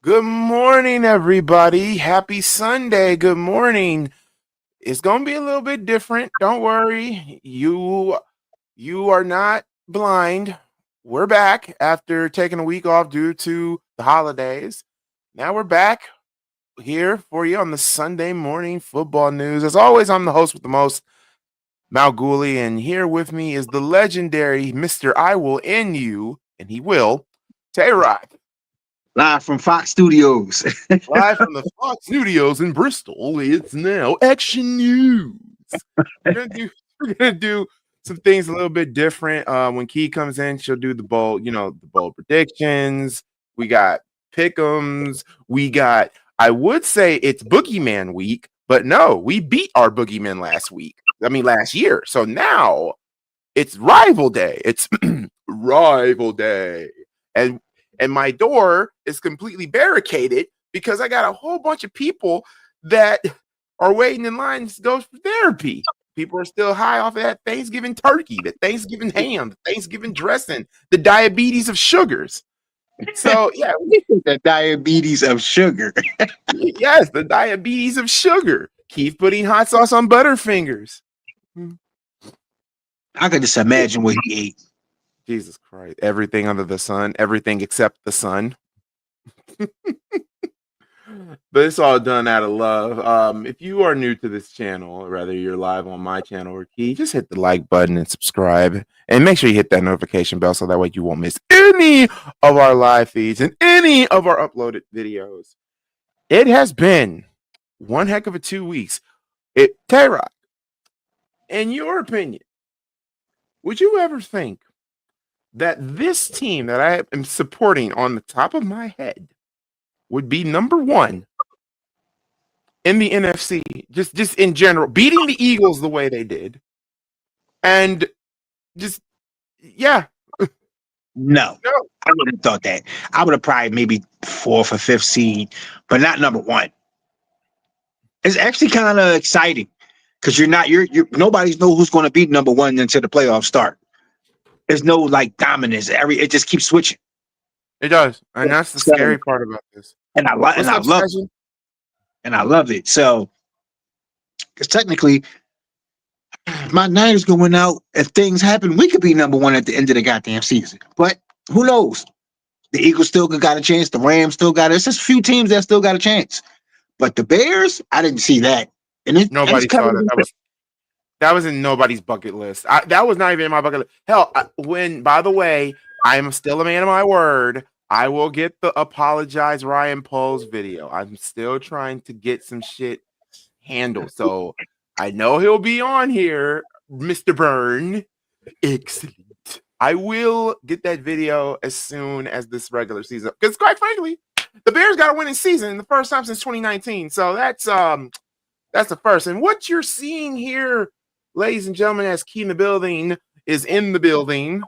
Good morning, everybody. Happy Sunday. Good morning. It's gonna be a little bit different. Don't worry. You are not blind. We're back after taking a week off due to the holidays. Now we're back here for you on the Sunday morning football news. As always, I'm the host with the most, Goolie, and here with me is the legendary Mr. I Will End You, and he will, Tay-Rod. Live from Fox Studios. Live from the Fox Studios in Bristol, it's now Action News. We're gonna do some things a little bit different. When Key comes in, she'll do the bold predictions. We got pick'ems. We got. I would say it's Boogeyman week, but no, we beat our Boogeyman last year. So now it's Rival Day. It's Rival Day, and my door is completely barricaded because I got a whole bunch of people that are waiting in line to go for therapy. People are still high off of that Thanksgiving turkey, the Thanksgiving ham, the Thanksgiving dressing, the diabetes of sugars. So yeah, The diabetes of sugar. yes, the diabetes of sugar. Keith putting hot sauce on Butterfingers. I could just imagine what he ate. Jesus Christ. Everything under the sun, everything except the sun. But it's all done out of love. If you are new to this channel, or rather you're live on my channel or Key, just hit the like button and subscribe. And make sure you hit that notification bell so that way you won't miss any of our live feeds and any of our uploaded videos. It has been one heck of a 2 weeks. Tay-Rod, in your opinion, would you ever think that this team that I am supporting on the top of my head would be number one in the NFC, just in general, beating the Eagles the way they did, and just No, no, I wouldn't have thought that. I would have probably maybe fourth or fifth seed, but not number one. It's actually kind of exciting because you're nobody's know who's going to be number one until the playoffs start. There's no like dominance. It just keeps switching. it does, and that's the So, scary part about this. and I What's up, love Session? and I love it. So, because technically, my Niners going out. If things happen, we could be number one at the end of the goddamn season. But who knows? The Eagles still got a chance. The Rams still got it. It's just a few teams that still got a chance. But the Bears, I didn't see that. It's Nobody kind saw of that. That was in nobody's bucket list. That was not even in my bucket list. Hell, by the way, I am still a man of my word. I will get the apologize Ryan Poles video. I'm still trying to get some shit handled. So I know he'll be on here, Mr. Byrne. Excellent. I will get that video as soon as this regular season. Because quite frankly, the Bears got a winning season the first time since 2019. So that's the first. And what you're seeing here, ladies and gentlemen, as Key in the building is in the building.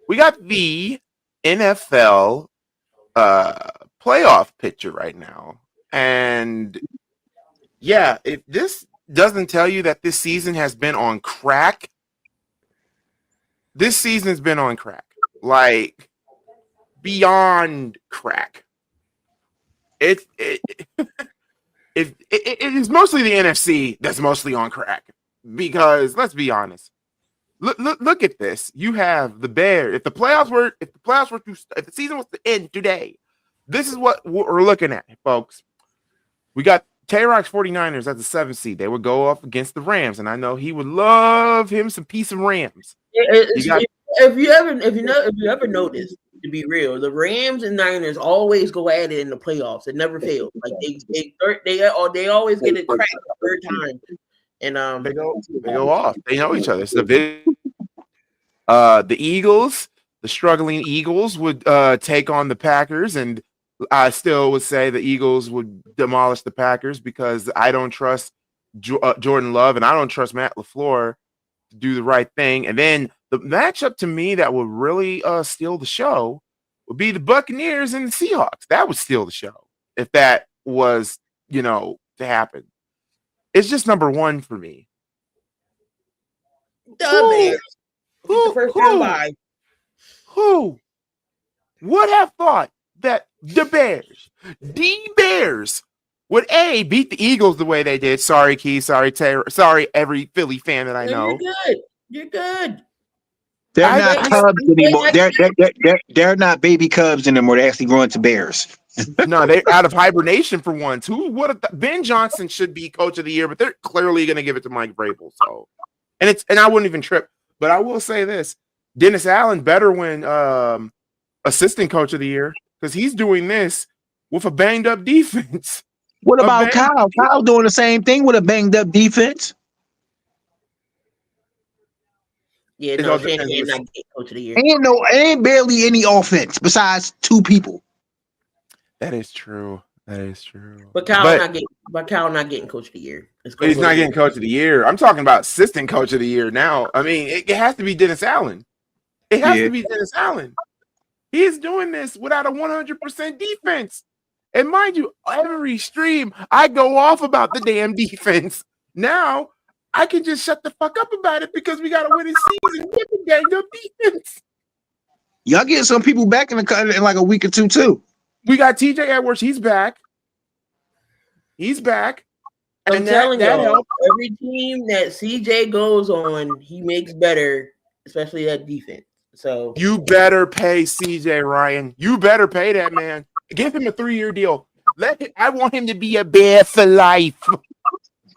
We got the NFL playoff picture right now. And yeah, if this doesn't tell you that this season has been on crack, this season has been on crack. Like beyond crack. It is mostly the NFC that's mostly on crack. Because let's be honest. Look at this. You have the Bears. If the season was to end today, this is what we're looking at, folks. We got Tay-Rod's 49ers as the 7th seed. They would go up against the Rams, and I know he would love him some piece of Rams. If you ever notice, to be real, the Rams and Niners always go at it in the playoffs. It never fails. Like they always get it cracked the third time. And they go off. They know each other. It's the Eagles, the struggling Eagles would take on the Packers, and I still would say the Eagles would demolish the Packers because I don't trust Jordan Love and I don't trust Matt LaFleur to do the right thing. And then the matchup to me that would really steal the show would be the Buccaneers and the Seahawks. That would steal the show if that was, to happen. It's just number one for me. The Bears. The first round bye. Who would have thought that the Bears, would A, beat the Eagles the way they did? Sorry, Key. Sorry, Taylor. Sorry, every Philly fan that I know. You're good. They're not Cubs anymore. They're not baby Cubs anymore. They're actually growing to Bears. No, they're out of hibernation for once. Who would have Ben Johnson should be coach of the year, but they're clearly going to give it to Mike Vrabel. So, and I wouldn't even trip. But I will say this: Dennis Allen better win assistant coach of the year because he's doing this with a banged up defense. What about Kyle? Kyle doing the same thing with a banged up defense. Yeah, no, Shanahan not getting coach of the year. Ain't barely any offense besides two people. That is true. But Kyle not getting coach of the year. But he's not getting coach of the year. I'm talking about assistant coach of the year now. I mean, it has to be Dennis Allen. It has to be Dennis Allen. He is doing this without a 100% defense. And mind you, every stream I go off about the damn defense. Now I can just shut the fuck up about it because we got a winning season with the banged up defense. Y'all get some people back in like a week or two too. We got TJ Edwards. He's back. I'm telling you, every team that CJ goes on, he makes better, especially that defense. So you better pay CJ, Ryan. You better pay that man. Give him a 3-year deal. I want him to be a Bear for life.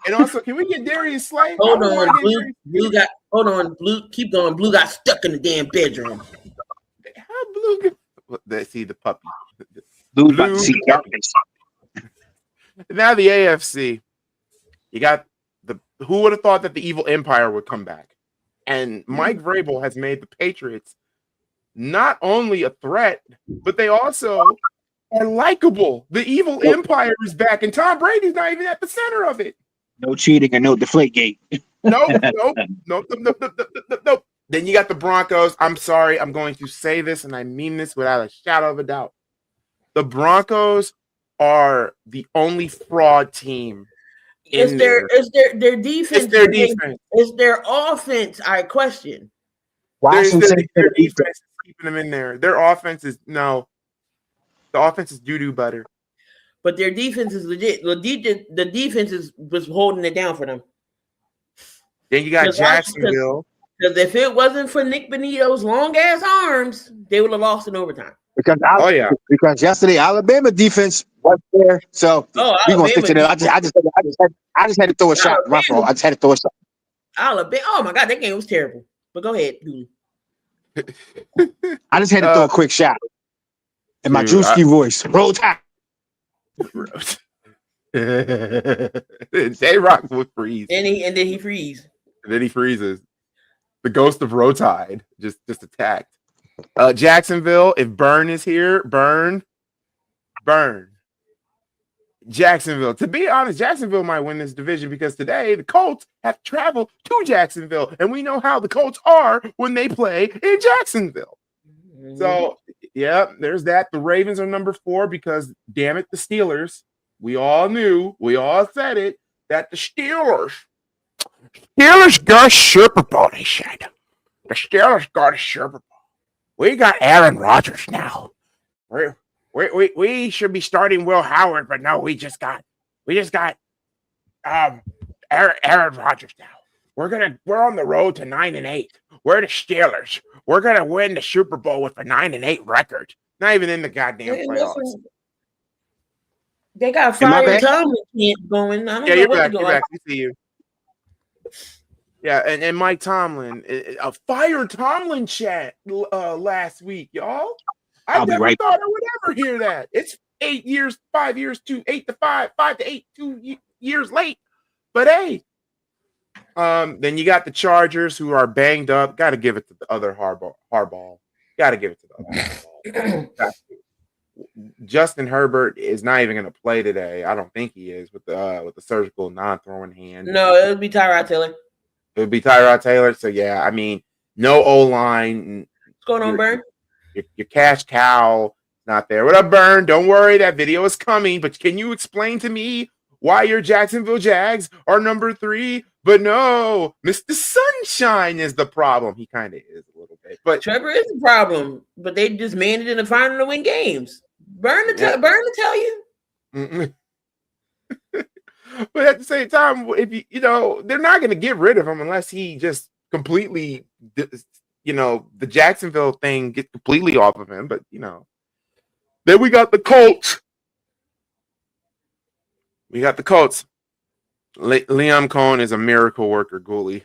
And also, can we get Darius Slay? Hold on, Blue. Keep going. Blue got stuck in the damn bedroom. How Blue? Let's see the puppy. Blue. Now the AFC. You got who would have thought that the evil empire would come back? And Mike Vrabel has made the Patriots not only a threat, but they also are likable. The evil empire is back, and Tom Brady's not even at the center of it. No cheating and no Deflategate. Nope. Then you got the Broncos. I'm sorry, I'm going to say this, and I mean this without a shadow of a doubt. The Broncos are the only fraud team. It's their defense. It's their defense. It's their offense. I question. Their defense is keeping them in there. Their offense is the offense is doo-doo butter. But their defense is legit. The defense was holding it down for them. Then you got Jacksonville. Because if it wasn't for Nick Benito's long ass arms, they would have lost in overtime. Because yesterday Alabama defense was there, so we're gonna stick to that. I just had to throw a shot. My fault. I just had to throw a shot. Alabama. Oh my god, that game was terrible. But go ahead, Goolie. I just had to throw a quick shot in my Drewski voice. Roll Tide. J-Rock would freeze. And then he freeze. And then he freezes. The ghost of Rotide just attacked. Jacksonville, if Burn is here, Burn. Jacksonville. To be honest, Jacksonville might win this division because today the Colts have traveled to Jacksonville, and we know how the Colts are when they play in Jacksonville. So, yeah, there's that. The Ravens are number 4 because, damn it, the Steelers. We all knew, we all said it, that the Steelers got a Super Bowl, they said. The Steelers got a Super Bowl. We got Aaron Rodgers now. We should be starting Will Howard, but no, we just got Aaron Rodgers now. We're on the road to 9-8. We're the Steelers. We're gonna win the Super Bowl with a 9-8 record. Not even in the goddamn playoffs. They got Fire Tomlin going. I don't know you're what back. We see you. Yeah, and Mike Tomlin, a Fire Tomlin chat last week, y'all. I never thought I would ever hear that. It's 8 years, 5 years, 8 to 5, 5 to 8, 2 years late. But hey, then you got the Chargers who are banged up. Got to give it to the other Harbaugh. Got to give it to the other Harbaugh. Justin Herbert is not even going to play today. I don't think he is with the surgical non-throwing hand. No, it would be Tyrod Taylor. It would be Tyrod Taylor. So, yeah, I mean, no O-line. What's going on, Burn? Your cash cow not there. What up, Burn? Don't worry. That video is coming. But can you explain to me why your Jacksonville Jags are number 3, but no, Mr. Sunshine is the problem. He kind of is a little bit, but Trevor is the problem. But they just managed in the final to win games. Burn to tell you. Mm-mm. But at the same time, if you know, they're not going to get rid of him unless he just completely, you know, the Jacksonville thing gets completely off of him. But you know, then we got the Colts. Liam Cohen is a miracle worker, Goolie.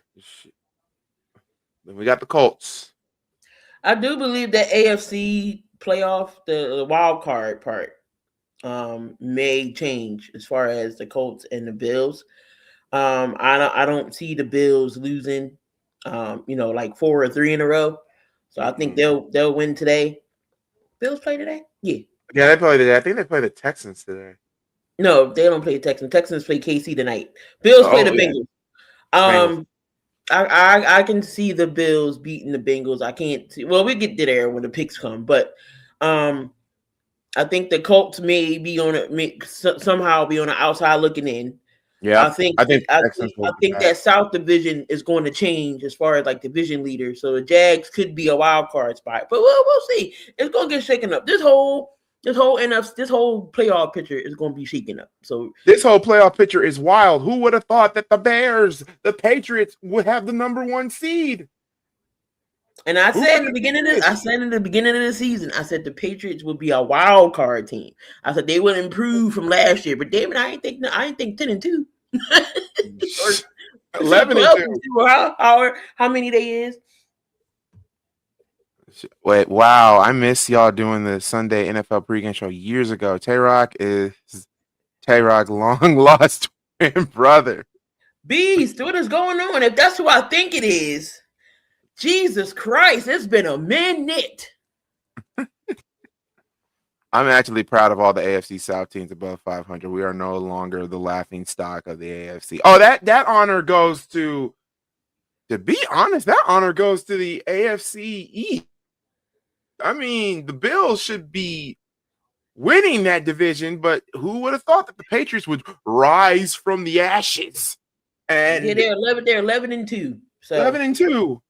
Then we got the Colts. I do believe that AFC playoff, the wild card part, may change as far as the Colts and the Bills. I don't see the Bills losing, you know, like 4 or 3 in a row. So I think they'll win today. Bills play today? Yeah, they play today. I think they play the Texans today. No, they don't play Texans. Texans play KC tonight. Bills play the Bengals. Bengals. I can see the Bills beating the Bengals. I can't see. Well, we get to there when the picks come, but I think the Colts may be somehow be on the outside looking in. Yeah, I think that South Division is going to change as far as like division leaders. So the Jags could be a wild card spot, but we'll see. It's going to get shaken up. This whole playoff picture is going to be shaken up. So this whole playoff picture is wild. Who would have thought that the Bears, the Patriots, would have the number 1 seed? And I said in the beginning of the season, I said the Patriots would be a wild card team. I said they would improve from last year, but David, I ain't think 10-2. 11-2. How many they is? Wait, wow! I miss y'all doing the Sunday NFL pregame show years ago. Tay-Rock long lost twin brother. Beast, what is going on? If that's who I think it is, Jesus Christ, it's been a minute. I'm actually proud of all the AFC South teams above 500. We are no longer the laughing stock of the AFC. Oh, that honor goes to be honest, that honor goes to the AFC East. I mean, the Bills should be winning that division, but who would have thought that the Patriots would rise from the ashes? And yeah, they're 11-2. So 11-2.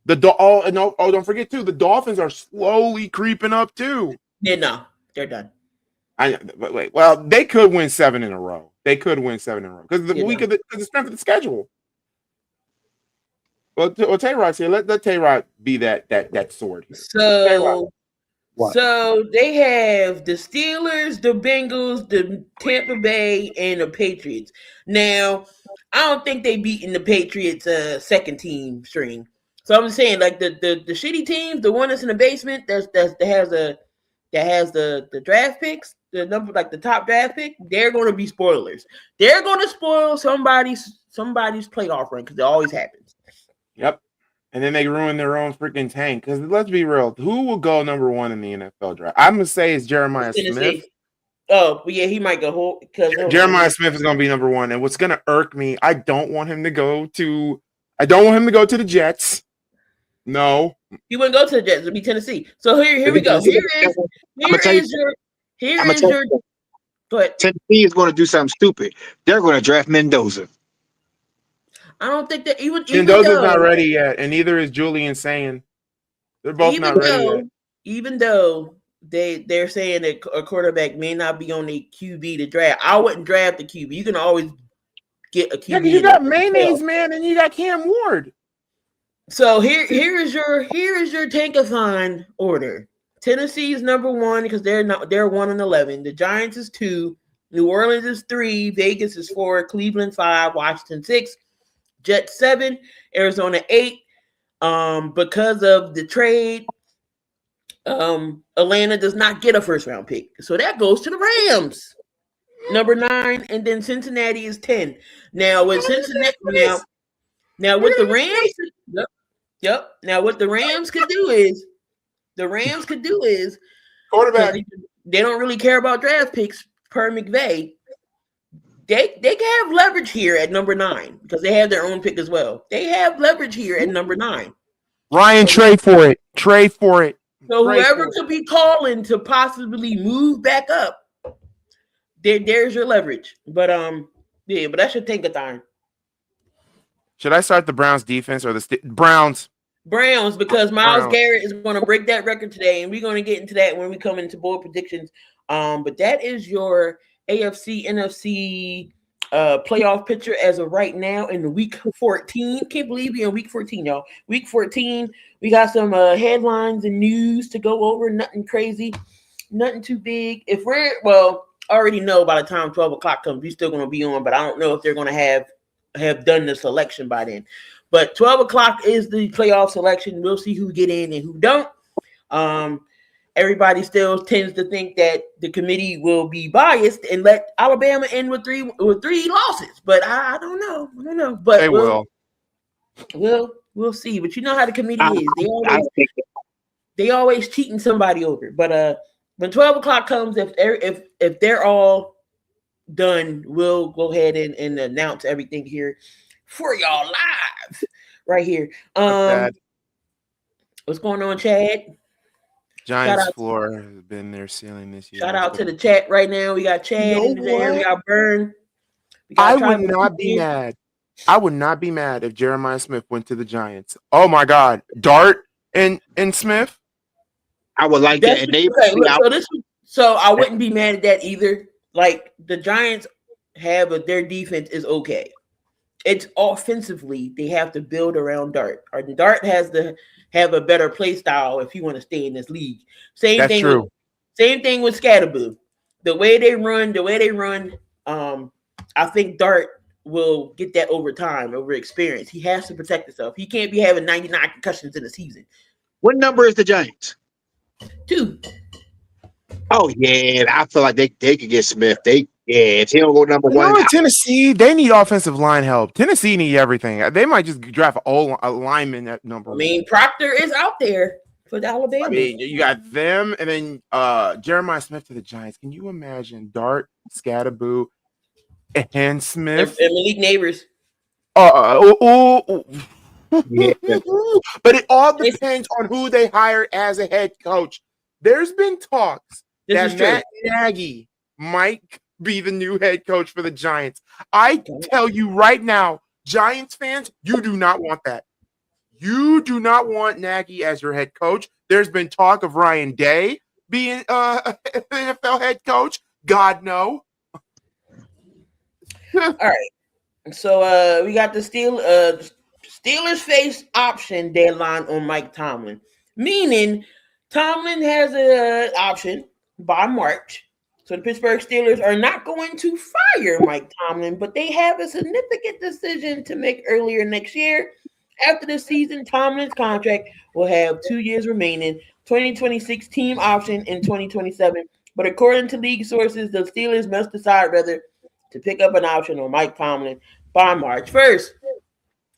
Don't forget too, the Dolphins are slowly creeping up too. Yeah, no, they're done. But wait, well, they could win 7 in a row. Because the strength of the schedule. Well, Tay-Rod's here. Let Tay-Rod be that sword here. So they have the Steelers, the Bengals, the Tampa Bay, and the Patriots. Now, I don't think they beaten the Patriots second team string. So I'm saying, like the shitty teams, the one that's in the basement, that has the draft picks, the number like the top draft pick, they're going to be spoilers. They're going to spoil somebody's playoff run because it always happens. Yep. And then they ruin their own freaking tank. Because let's be real, who will go number 1 in the NFL draft? I'm gonna say it's Jeremiah Smith. Oh, but yeah, he might go because Jeremiah Smith is gonna be number 1. And what's gonna irk me, I don't want him to go to the Jets. No. He wouldn't go to the Jets, it'll be Tennessee. So here we go. But Tennessee is going to do something stupid. They're going to draft Mendoza. I don't think that Mendoza's not ready yet, and neither is Julian saying. They're both not ready yet. Even though they're saying that a quarterback may not be on the QB to draft, I wouldn't draft the QB. You can always get a QB. Yeah, you got Mayonnaise Man, and you got Cam Ward. So here is your tankathon order. Tennessee is number 1 because they're 1-11. The Giants is 2. New Orleans is 3. Vegas is 4. Cleveland 5. Washington 6. Jets 7, Arizona 8. Because of the trade, Atlanta does not get a first round pick. So that goes to the Rams. Number 9, and then Cincinnati is 10. Now with Cincinnati now with the Rams, yep. Now what the Rams could do is Quarterback. They don't really care about draft picks per McVay. They can have leverage here at number 9 because they have their own pick as well. They have leverage here at number 9. Ryan, trade for it. So whoever could be calling to possibly move back up, there's your leverage. But yeah, but that should take a time. Should I start the Browns defense or the Browns? Browns, because Miles Browns. Garrett is going to break that record today, and we're going to get into that when we come into board predictions. But that is your AFC NFC playoff picture as of right now in the week 14. Can't believe we're in week 14, y'all. Week 14. We got some headlines and news to go over. Nothing crazy, nothing too big. If we're I already know by the time 12 o'clock comes, we're still going to be on, but I don't know if they're going to have done the selection by then. But 12 o'clock is the playoff selection. We'll see who get in and who don't. Everybody still tends to think that the committee will be biased and let Alabama end with three losses. But I don't know. I don't know. But They will. We'll see. But you know how the committee is. They always cheating somebody over. But when 12 o'clock comes, if they're all done, we'll go ahead and announce everything here for y'all live right here. What's going on, Chad? Giants floor has been their ceiling this year. Shout out to the chat right now. We got Chad in there. We got Burn. I would not be mad. I would not be mad if Jeremiah Smith went to the Giants. Oh my God, Dart and Smith. I would like that. And so I wouldn't be mad at that either. Like the Giants have their defense is okay. It's offensively they have to build around Dart. Or Dart has to have a better play style if you want to stay in this league. Same thing with Scatterboo. The way they run. I think Dart will get that over time, over experience. He has to protect himself. He can't be having 99 concussions in a season. What number is the Giants? 2. Oh yeah, I feel like they could get Smith. If he don't go number one. In Tennessee, they need offensive line help. Tennessee need everything. They might just draft a lineman at number one. I mean, Proctor is out there for the Alabama. I mean, you got them, and then Jeremiah Smith to the Giants. Can you imagine Dart, Scatterboo, and Smith? And Malik Neighbors. Yeah. But it all depends on who they hire as a head coach. There's been talks that Matt Nagy might be the new head coach for the Giants. I tell you right now, Giants fans, you do not want that. You do not want Nagy as your head coach. There's been talk of Ryan Day being NFL head coach. God, no. All right. So we got the Steelers face option deadline on Mike Tomlin, meaning Tomlin has an option by March. So the Pittsburgh Steelers are not going to fire Mike Tomlin, but they have a significant decision to make earlier next year. After the season, Tomlin's contract will have 2 years remaining, 2026 team option in 2027. But according to league sources, the Steelers must decide whether to pick up an option on Mike Tomlin by March 1st.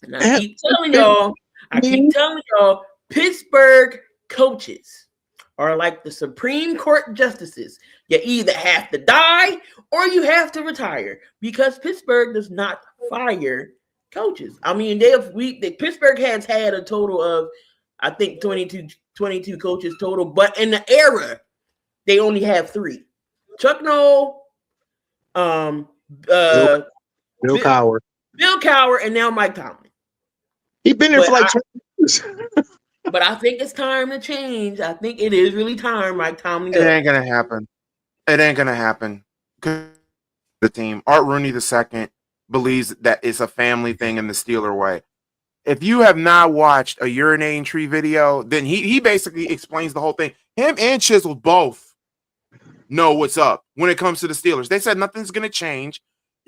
And I keep telling y'all, Pittsburgh coaches are like the Supreme Court justices. You either have to die or you have to retire because Pittsburgh does not fire coaches. I mean, Pittsburgh has had a total of, I think, 22 coaches total, but in the era, they only have 3. Chuck Noll, Bill Cowher. Bill Cowher, and now Mike Tomlin. He's been there for like 20 years. But I think it's time to change. I think it is really time, Mike Tomlin. It ain't gonna happen. It ain't gonna happen. The team, Art Rooney II, believes that it's a family thing in the Steeler way. If you have not watched a urinating tree video, then he basically explains the whole thing. Him and Chisel both know what's up when it comes to the Steelers. They said nothing's gonna change.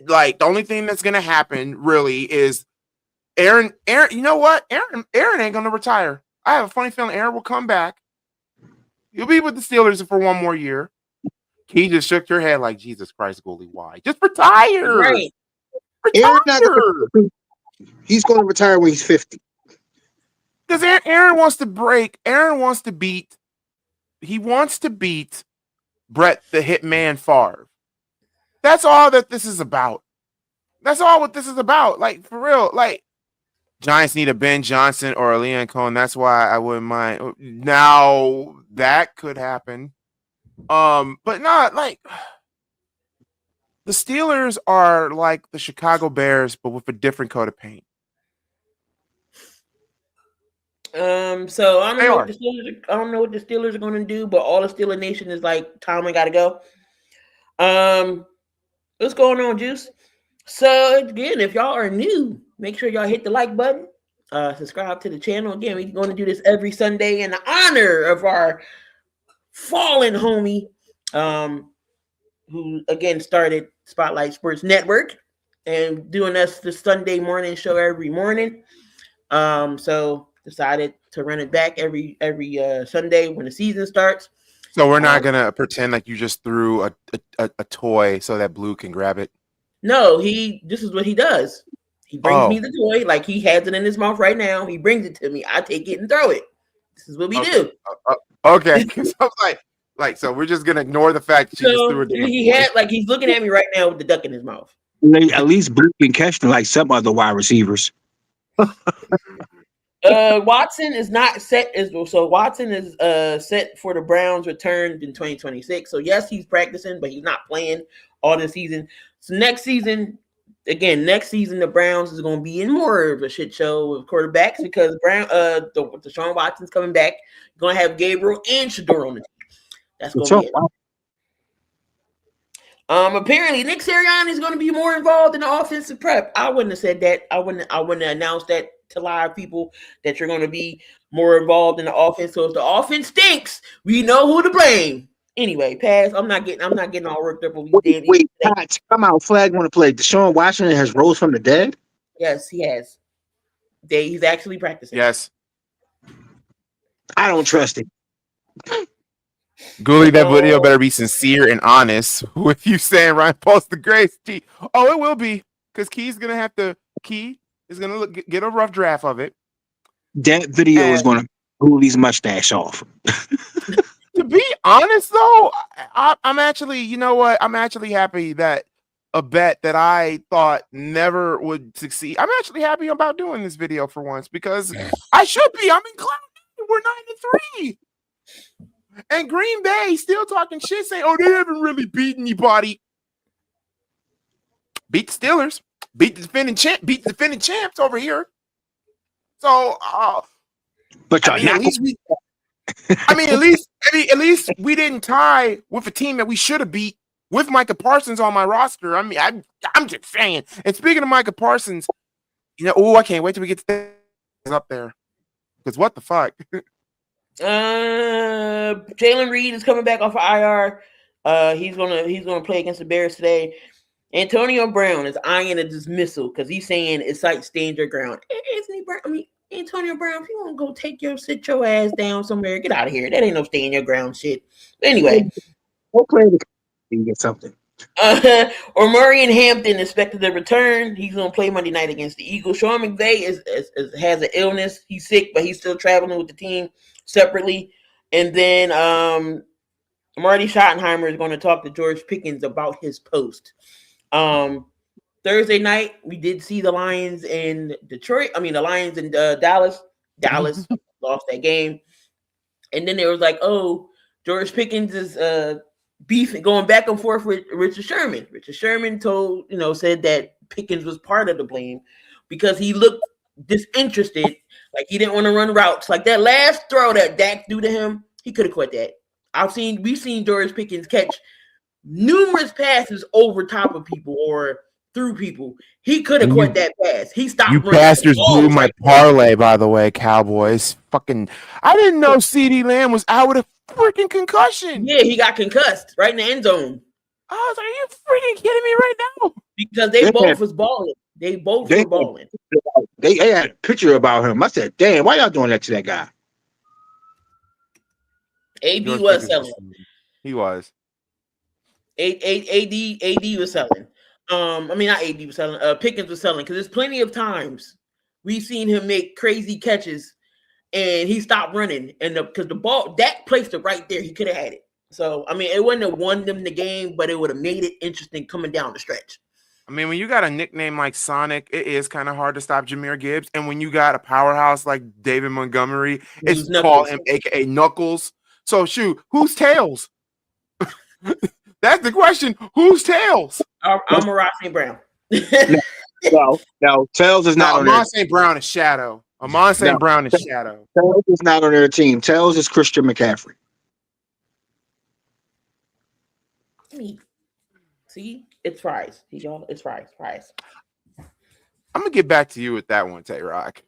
Like the only thing that's gonna happen really is Aaron. You know what? Aaron ain't gonna retire. I have a funny feeling Aaron will come back. He'll be with the Steelers for one more year. He just shook your head like, Jesus Christ, Goolie, why? Just retire. Right. Retire. He's going to retire when he's 50. Because Aaron wants to break. Aaron wants to beat. He wants to beat Brett the Hitman Favre. That's all that this is about. That's all what this is about. Like, for real. Like, Giants need a Ben Johnson or a Leon Cohen. That's why I wouldn't mind. Now, that could happen. But not like The Steelers are like the Chicago Bears, but with a different coat of paint. So I don't know what the Steelers. I don't know what the Steelers are going to do, but all the Steeler Nation is like, Tomlin got to go. What's going on, Juice? So again, if y'all are new, make sure y'all hit the like button. Subscribe to the channel. Again, we're going to do this every Sunday in the honor of our fallen homie, who again started Spotlight Sports Network and doing us the Sunday morning show every morning. So decided to run it back every Sunday when the season starts. So we're not gonna pretend like you just threw a toy so that Blue can grab it. No, this is what he does. He brings me the toy, like he has it in his mouth right now. He brings it to me. I take it and throw it. This is what we do. Okay, because I was like, so we're just gonna ignore the fact that you just threw it. He's looking at me right now with the duck in his mouth. At least Blue can catch them like some other wide receivers. Watson is not set. Watson is set for the Browns' return in 2026. So yes, he's practicing, but he's not playing all this season. So next season, the Browns is going to be in more of a shit show with quarterbacks because Deshaun Watson's coming back. You're going to have Gabriel and Shador on the team. That's going to be it. Apparently Nick Sirianni is going to be more involved in the offensive prep. I wouldn't have said that. I wouldn't have announced that to live people that you're going to be more involved in the offense. So if the offense stinks, we know who to blame. Anyway, pass. I'm not getting all worked up over these damn. Wait, come out. Flag want to play. Deshaun Watson has rose from the dead. Yes, he has. He's actually practicing. Yes. I don't trust him. Goolie, that video better be sincere and honest with you saying Ryan Paul's the greatest. Oh, it will be because Key is gonna get a rough draft of it. That video is going to Goolie's mustache off. To be honest, though, I'm actually, you know what? I'm actually happy that a bet that I thought never would succeed. I'm actually happy about doing this video for once because I should be. I'm in cloud. We're 9-3. And Green Bay still talking shit, saying, "Oh, they haven't really beaten anybody." Beat the Steelers, beat the defending champs over here. So, but at least we didn't tie with a team that we should have beat with Micah Parsons on my roster. I mean, I'm just saying. And speaking of Micah Parsons, I can't wait till we get to up there because what the fuck. Jalen Reed is coming back off of IR. He's gonna play against the Bears today. Antonio Brown is eyeing a dismissal because he's saying it's like stand your ground. Antonio Brown, if you want to sit your ass down somewhere, get out of here. That ain't no stand your ground shit. Anyway, we'll play the get something. Marion Hampton expected to return. He's going to play Monday night against the Eagles. Sean McVay has an illness. He's sick, but he's still traveling with the team separately. And then Marty Schottenheimer is going to talk to George Pickens about his post. Thursday night, we did see the Lions in Detroit. I mean, the Lions in Dallas. Dallas lost that game. And then there was like, oh, George Pickens is beefing, going back and forth with Richard Sherman. Richard Sherman said that Pickens was part of the blame because he looked disinterested, like he didn't want to run routes. Like that last throw that Dak threw to him, he could have quit that. We've seen George Pickens catch numerous passes over top of people or through people. He could have quit that pass. He stopped. You bastards blew my parlay, by the way, Cowboys. Fucking, I didn't know CeeDee Lamb was out with a freaking concussion. Yeah, he got concussed right in the end zone. I was like, are you freaking kidding me right now? Because they both was balling. They both were balling. They had a picture about him. I said, damn, why y'all doing that to that guy? AD was selling. He was. AD was selling. Not AD was selling. Pickens was selling because there's plenty of times we've seen him make crazy catches and he stopped running, and because the ball Dak placed it right there, he could have had it. So it wouldn't have won them the game, but it would have made it interesting coming down the stretch. I mean, when you got a nickname like Sonic, it is kind of hard to stop Jahmyr Gibbs, and when you got a powerhouse like David Montgomery, it's called him AKA Knuckles. So shoot, who's Tails? That's the question. Who's Tails? I'm a Ross St. Brown. No. Tails is No, not on there. Amon St. Brown is Shadow. Amon St. No. Brown is Shadow. Tails is not on their team. Tails is Christian McCaffrey. See, it's fries. Y'all, it's fries. I'm gonna get back to you with that one, Tay Rock.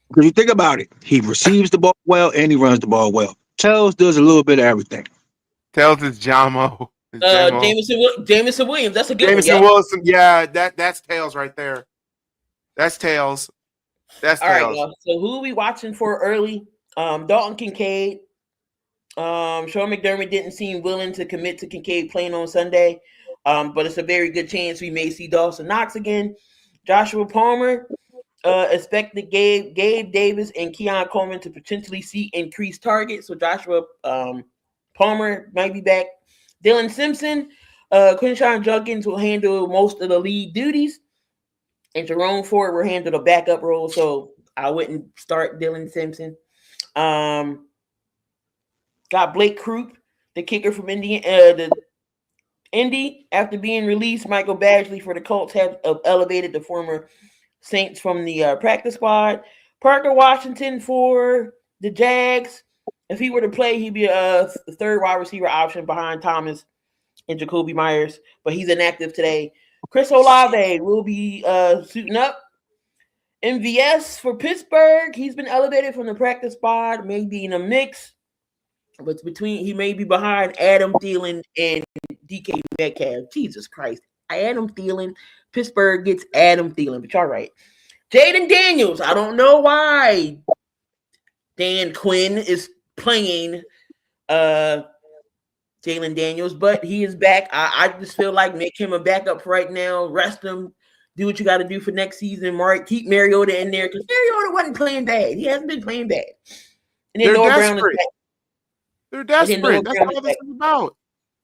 Because you think about it, he receives the ball well and he runs the ball well. Tails does a little bit of everything. Tails is Jamo. Jameson Williams. That's a good Jameson one. Wilson. Yeah, that's Tails right there. That's Tails. That's All Tails. right, y'all. So who are we watching for early? Dalton Kincaid. Sean McDermott didn't seem willing to commit to Kincaid playing on Sunday, but it's a very good chance we may see Dawson Knox again. Joshua Palmer, expected Gabe Davis and Keon Coleman to potentially see increased targets. So Joshua Palmer might be back. Dylan Simpson, Quinshawn Judkins will handle most of the lead duties, and Jerome Ford will handle the backup role. So I wouldn't start Dylan Simpson. Got Blake Croup, the kicker from Indy. After being released, Michael Badgley for the Colts have elevated the former Saints from the practice squad. Parker Washington for the Jags. If he were to play, he'd be a third wide receiver option behind Thomas and Jacoby Myers, but he's inactive today. Chris Olave will be suiting up. MVS for Pittsburgh. He's been elevated from the practice squad, maybe in a mix. But he may be behind Adam Thielen and DK Metcalf. Jesus Christ. Adam Thielen. Pittsburgh gets Adam Thielen, but y'all right. Jaden Daniels. I don't know why Dan Quinn is playing Jalen Daniels, but he is back. I just feel like make him a backup for right now. Rest him. Do what you got to do for next season, Mark. Keep Mariota in there because Mariota wasn't playing bad. He hasn't been playing bad. And then Noah Brown is back. They're desperate. That's all this is about.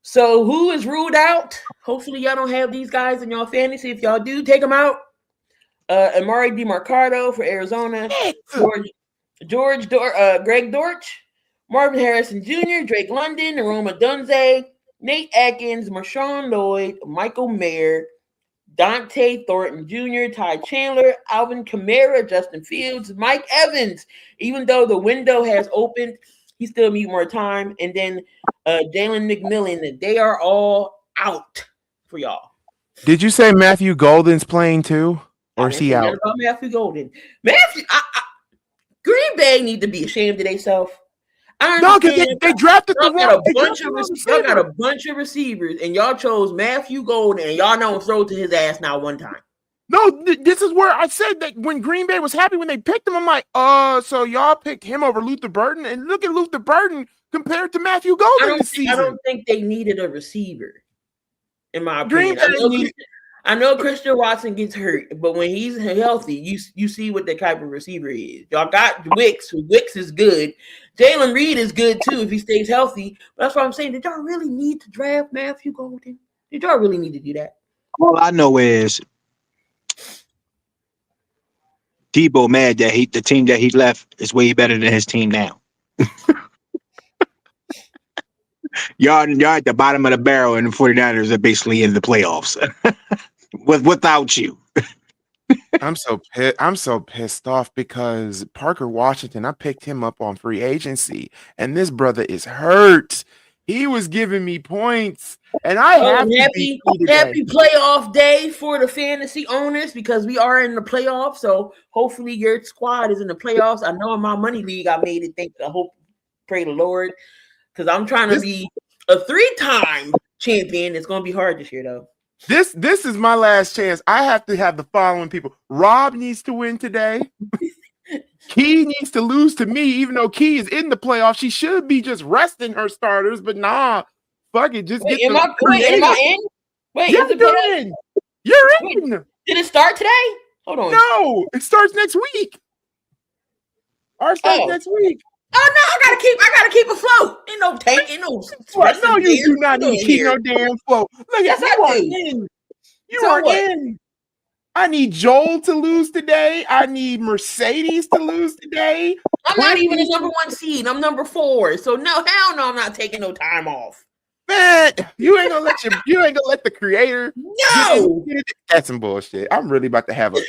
So who is ruled out? Hopefully y'all don't have these guys in y'all fantasy. If y'all do, take them out. Amari DiMarcado for Arizona. Greg Dortch. Marvin Harrison Jr., Drake London, Aroma Dunze, Nate Atkins, Marshawn Lloyd, Michael Mayer, Dante Thornton Jr., Ty Chandler, Alvin Kamara, Justin Fields, Mike Evans. Even though the window has opened, he still need more time. And then Jalen McMillan. They are all out for y'all. Did you say Matthew Golden's playing too? Or is he out? About Matthew Golden. Green Bay need to be ashamed of themselves. No, because they drafted the wrong. Y'all got a bunch of receivers, and y'all chose Matthew Golden, and y'all don't throw to his ass now one time. No, this is where I said that when Green Bay was happy when they picked him. I'm like, so y'all picked him over Luther Burden, and look at Luther Burden compared to Matthew Golden this season. I don't think they needed a receiver, in my opinion. I know Christian Watson gets hurt, but when he's healthy, you see what the type of receiver he is. Y'all got Wicks. Wicks is good. Jalen Reed is good too if he stays healthy. But that's what I'm saying. Did y'all really need to draft Matthew Golden? Did y'all really need to do that? All I know is Debo mad that the team that he left is way better than his team now. y'all at the bottom of the barrel, and the 49ers are basically in the playoffs without you. I'm so pissed off because Parker Washington, I picked him up on free agency, and this brother is hurt. He was giving me points, and I have happy playoff day for the fantasy owners because we are in the playoffs. So hopefully your squad is in the playoffs. I know in my money league I made it. Pray the Lord, because I'm trying to be a 3-time champion. It's gonna be hard this year though. This is my last chance. I have to have the following people. Rob needs to win today. Key needs to lose to me, even though Key is in the playoffs. She should be just resting her starters, but nah, fuck it. Just am I in? Wait, yeah, you're in. You're in. Did it start today? Hold on. No, it starts next week. Ours starts next week. Oh no, I gotta keep afloat. Ain't no tank, ain't no. No, you do not need to keep no damn float. Look, yes, you are in. You are in. I need Joel to lose today. I need Mercedes to lose today. I'm not even a number 1 seed. I'm number 4. So no, hell no, I'm not taking no time off. Man, you ain't gonna let the creator No. get it. That's some bullshit. I'm really about to have a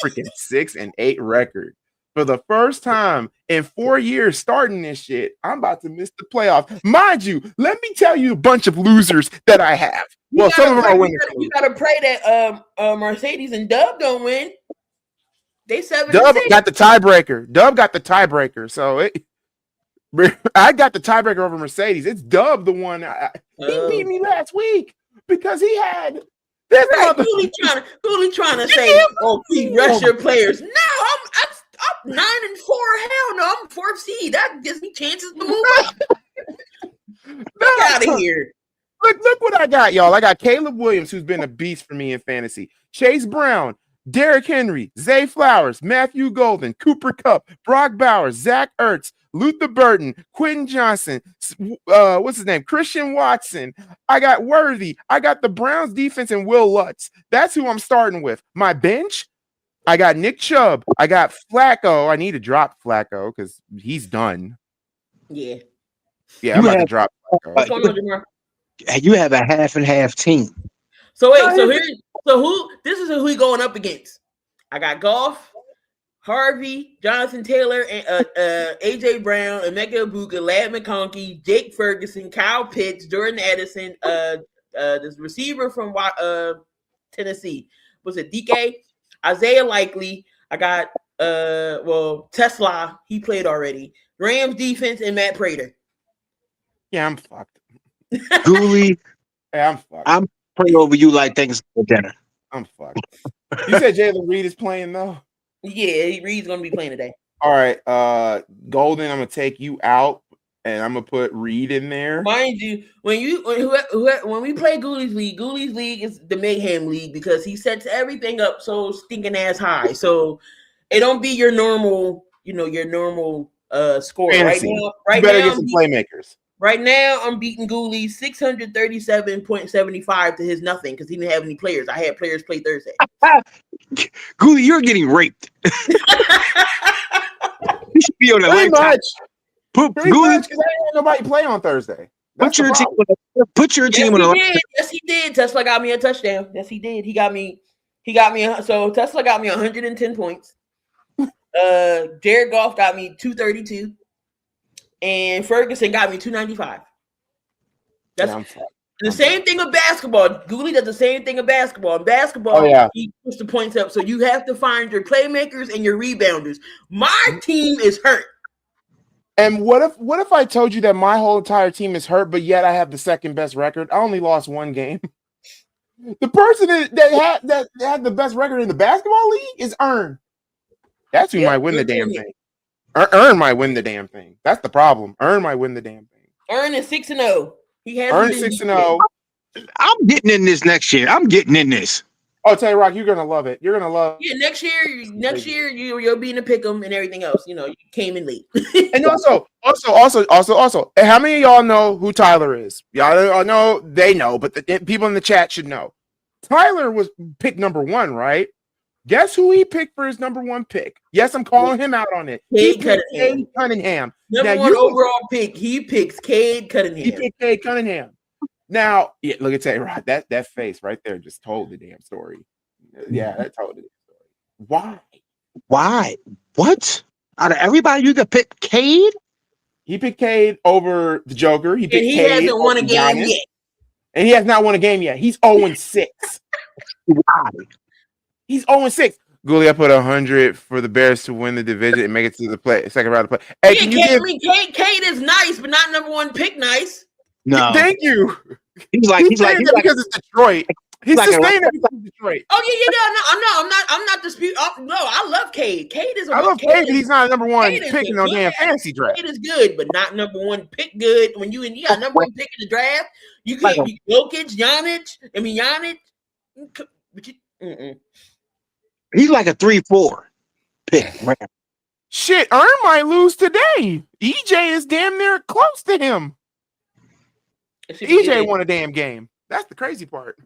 freaking 6-8 record for the first time in 4 years starting this shit. I'm about to miss the playoffs. Mind you, let me tell you a bunch of losers that I have. Well, some of them are winners. You gotta pray that Mercedes and Dub don't win. They 7-6. Dub got the tiebreaker. So I got the tiebreaker over Mercedes. It's Dub the one. He beat me last week because he had this right. Goolie trying to say, "Oh, he rush your players." No, I'm 9-4. Hell no, I'm 4th seed. That gives me chances to move up. Get out of here. Look what I got, y'all. I got Caleb Williams, who's been a beast for me in fantasy. Chase Brown, Derrick Henry, Zay Flowers, Matthew Golden, Cooper Kupp, Brock Bowers, Zach Ertz, Luther Burton, Quentin Johnson, what's his name? Christian Watson. I got Worthy. I got the Browns defense and Will Lutz. That's who I'm starting with. My bench, I got Nick Chubb. I got Flacco. I need to drop Flacco because he's done. Yeah. Yeah, I'm about to drop Flacco. What's going on, Jamar? You have a half and half team. So wait, this is who we going up against. I got Goff, Harvey, Jonathan Taylor, and AJ Brown, Emeka Ibuka, Lad McConkey, Jake Ferguson, Kyle Pitts, Jordan Addison, this receiver from Tennessee. Was it DK? Isaiah Likely. I got Tesla, he played already. Rams defense and Matt Prater. Yeah, I'm fucked. Goolie, Hey, I'm fucked. I'm praying over you like Thanksgiving dinner. I'm fucked. You said Jalen Reed is playing though? Yeah, Reed's gonna be playing today. All right, Golden, I'm gonna take you out and I'm gonna put Reed in there. Mind you, when we play Goulie's league is the Mayhem League because he sets everything up so stinking ass high. So it don't be your normal, score. Fantasy. Right You better now, get some playmakers. Right now, I'm beating Goolie 637.75 to his nothing because he didn't have any players. I had players play Thursday. Goolie, you're getting raped. You should be on the Pretty much. Goolie, Because I ain't had nobody play on Thursday. put your team on the Yes, he did. Tesla got me a touchdown. Yes, he did. So Tesla got me 110 points. Jared Goff got me 232. And Ferguson got me 295. That's the same thing with basketball. Goolie does the same thing in basketball. In basketball, he puts the points up. So you have to find your playmakers and your rebounders. My team is hurt. And what if I told you that my whole entire team is hurt, but yet I have the second best record? I only lost one game. The person that had the best record in the basketball league is Earn. That's who might win the damn thing. Earn might win the damn thing. That's the problem. Earn might win the damn thing. Earn is 6-0. He has Earn 6-0. I'm getting in this next year. I'm getting in this. Oh, tell you, Rock, you're gonna love it. You're gonna love. Yeah, next year you'll be in the pick'em and everything else. You came in late. And also, how many of y'all know who Tyler is? Y'all know, they know, but the people in the chat should know. Tyler was picked number 1, right? Guess who he picked for his number 1 pick? Yes, I'm calling him out on it. He picked Cade Cunningham. Number 1 overall pick. He picks Cade Cunningham. He picked Cade Cunningham. Now, look at Rod. That face right there just told the damn story. Yeah, that told the story. Why? What? Out of everybody, you could pick Cade? He picked Cade over the Joker. He hasn't won a game yet. And he has not won a game yet. He's 0-6. Why? He's 0-6. Goolie, I put 100 for the Bears to win the division and make it to the second round of play. Hey, Cade is nice, but not number 1 pick nice. No. Thank you. He's like because it's Detroit. He's like just saying that because it's Detroit. Oh yeah. I'm not disputing. No, I love Cade. I love Cade, but he's not a number 1 pick in no damn fantasy draft. Cade is good, but not number 1 pick good. When you got number 1 pick in the draft, you can't Jokic, Giannis. But you. He's like a 3-4 pick. Shit, Earn might lose today. EJ is damn near close to him. EJ won a damn game. That's the crazy part.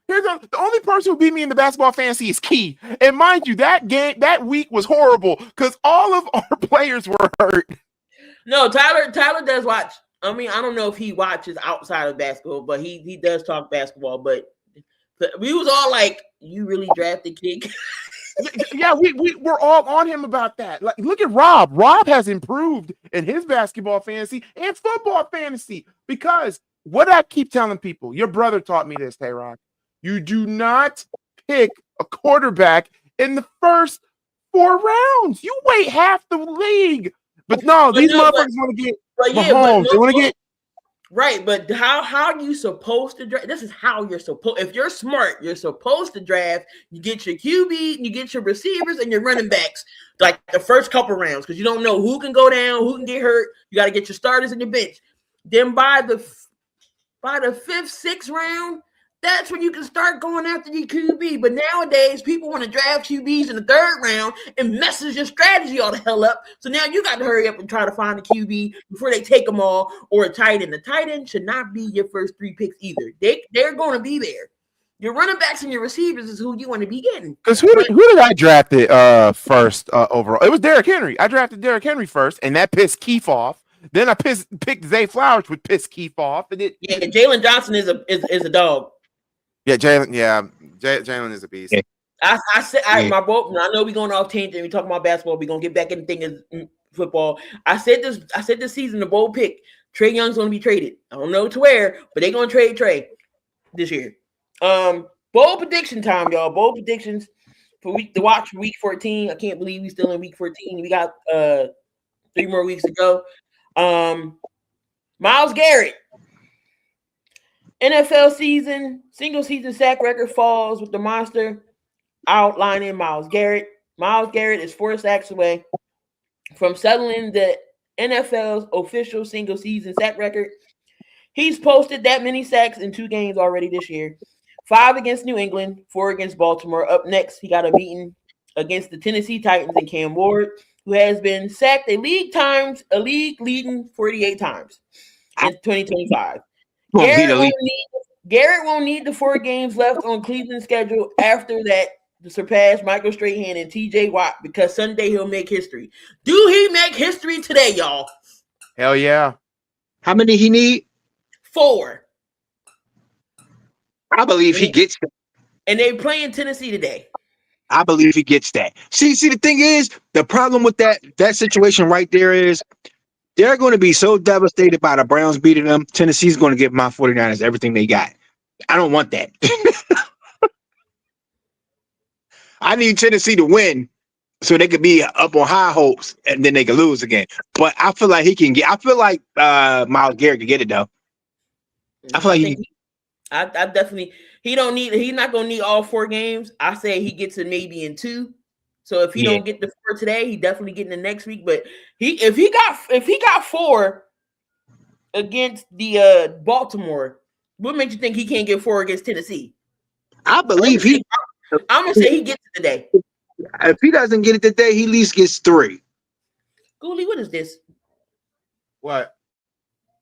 The only person who beat me in the basketball fantasy is Key. And mind you, that week was horrible because all of our players were hurt. No, Tyler does watch. I mean, I don't know if he watches outside of basketball, but he does talk basketball. But we was all like, "You really drafted Kid?" Yeah, we're all on him about that. Like, look at Rob. Rob has improved in his basketball fantasy and football fantasy because what I keep telling people, your brother taught me this, Tay-Rock. You do not pick a quarterback in the first 4 rounds. You wait half the league. But no, these motherfuckers want to get Mahomes. They want to get right. But how are you supposed to draft? This is how you're supposed. If you're smart, you're supposed to draft. You get your QB, you get your receivers, and your running backs like the first couple rounds because you don't know who can go down, who can get hurt. You got to get your starters and your bench. Then by the fifth, sixth round, that's when you can start going after your QB. But nowadays, people want to draft QBs in the third round and messes your strategy all the hell up. So now you got to hurry up and try to find a QB before they take them all or a tight end. The tight end should not be your first 3 picks either. They're going to be there. Your running backs and your receivers is who you want to be getting. Because who did I draft first overall? It was Derrick Henry. I drafted Derrick Henry first, and that pissed Keith off. Then I picked Zay Flowers, which pissed Keith off. And Jalen Johnson is a dog. Yeah, Jalen is a beast. Yeah. I said I know we're going off tangent. We talking about basketball. We're gonna get back in things football. I said this season the bold pick. Trae Young's gonna be traded. I don't know to where, but they're gonna trade Trae this year. Bold prediction time, y'all. Bold predictions for week 14. I can't believe we still in week 14. We got 3 more weeks to go. Myles Garrett. NFL single season sack record falls with the monster outlining Myles Garrett. Myles Garrett is 4 sacks away from settling the NFL's official single season sack record. He's posted that many sacks in 2 games already this year. 5 against New England, 4 against Baltimore. Up next, he got a meeting against the Tennessee Titans and Cam Ward, who has been sacked a league leading 48 times in 2025. Garrett won't need the 4 games left on Cleveland's schedule after that to surpass Michael Strahan and TJ Watt because Sunday he'll make history. Do he make history today, y'all? Hell yeah. How many he need? 4. I believe he gets that. And they playing Tennessee today. I believe he gets that. See, the thing is, the problem with that situation right there is they're going to be so devastated by the Browns beating them. Tennessee's going to give my 49ers everything they got. I don't want that. I need Tennessee to win so they could be up on high hopes and then they can lose again. But I feel like Myles Garrett can get it though. I feel like I definitely he's not gonna need all 4 games. I say he gets it maybe in 2. So if he don't get the 4 today, he definitely getting the next week. But if he got 4 against the Baltimore, what makes you think he can't get 4 against Tennessee? I believe I'm gonna say he gets it today. If he doesn't get it today, he at least gets 3. Goolie, what is this? What?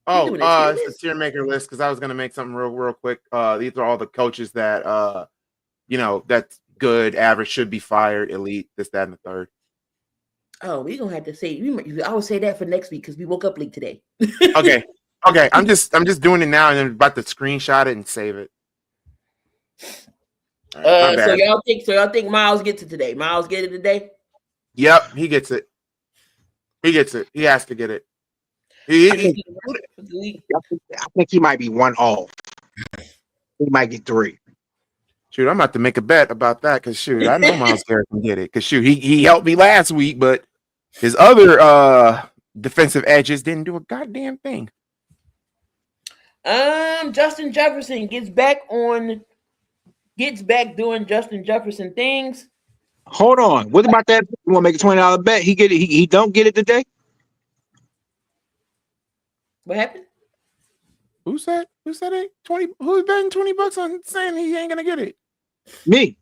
Oh, it's the tier maker list because I was gonna make something real quick. These are all the coaches that that's good, average, should be fired, elite, this, that, and the third. Oh, we're gonna have to say. I would say that for next week because we woke up late today. Okay. I'm just doing it now and I'm about to screenshot it and save it. Right, so y'all think Myles gets it today? Myles get it today? Yep, he gets it. He gets it. He has to get it. I think he might be 1 off. He might get 3. Shoot, I'm about to make a bet about that because shoot, I know Myles Garrett can get it. Because shoot, he helped me last week, but his other defensive edges didn't do a goddamn thing. Justin Jefferson gets back doing Justin Jefferson things. Hold on. What about that? You want to make a $20 bet? He get it. He don't get it today. What happened? Who said it? 20? Who's betting $20 on saying he ain't gonna get it? Me.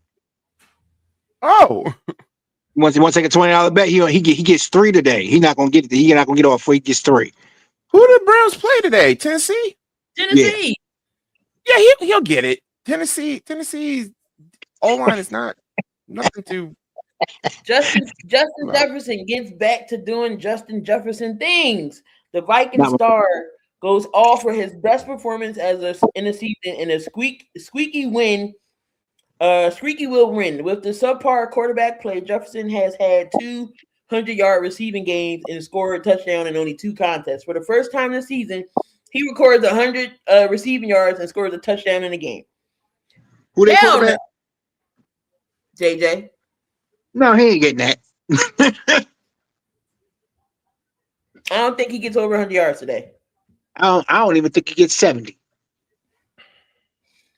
Oh. Once to take a $20 bet, he gets 3 today. He's not gonna get it. He's not gonna get it off before he gets 3. Who did Browns play today? Tennessee. Yeah, he'll get it. Tennessee's O-line is not nothing to. Justin Jefferson gets back to doing Justin Jefferson things. The Viking star goes off for his best performance in the season in a squeaky win. Squeaky will win. With the subpar quarterback play, Jefferson has had 200-yard receiving games and scored a touchdown in only 2 contests. For the first time this season, he records 100 receiving yards and scores a touchdown in a game. Who they quarterback? JJ. No, he ain't getting that. I don't think he gets over 100 yards today. I don't even think he gets 70.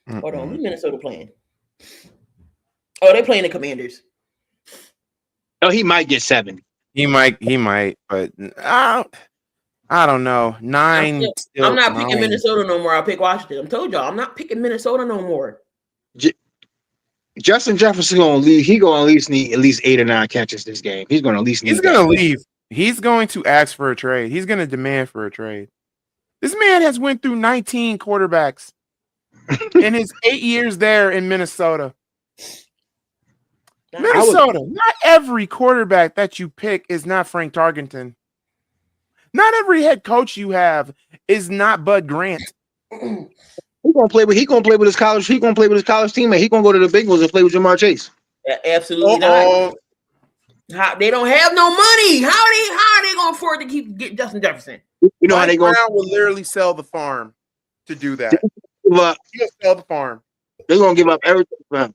Hold on, who's Minnesota playing? Oh, they playing the Commanders. Oh, he might get 70. He might, but I don't know. I'm not picking Minnesota no more. I'll pick Washington. I told y'all I'm not picking Minnesota no more. Justin Jefferson gonna leave. He gonna at least need at least 8 or 9 catches this game. He's gonna at least need. He's gonna leave. He's going to ask for a trade. He's gonna demand for a trade. This man has went through 19 quarterbacks in his 8 years there in Minnesota. Minnesota, not every quarterback that you pick is not Frank Tarkenton. Not every head coach you have is not Bud Grant. He gonna play with his college. He gonna play with his college teammate. He gonna go to the Bengals and play with Jamar Chase. Absolutely not. They don't have no money. How are they gonna afford to get Justin Jefferson? You know how they going? Brown will literally sell the farm to do that. He'll sell the farm. They're gonna give up everything for him.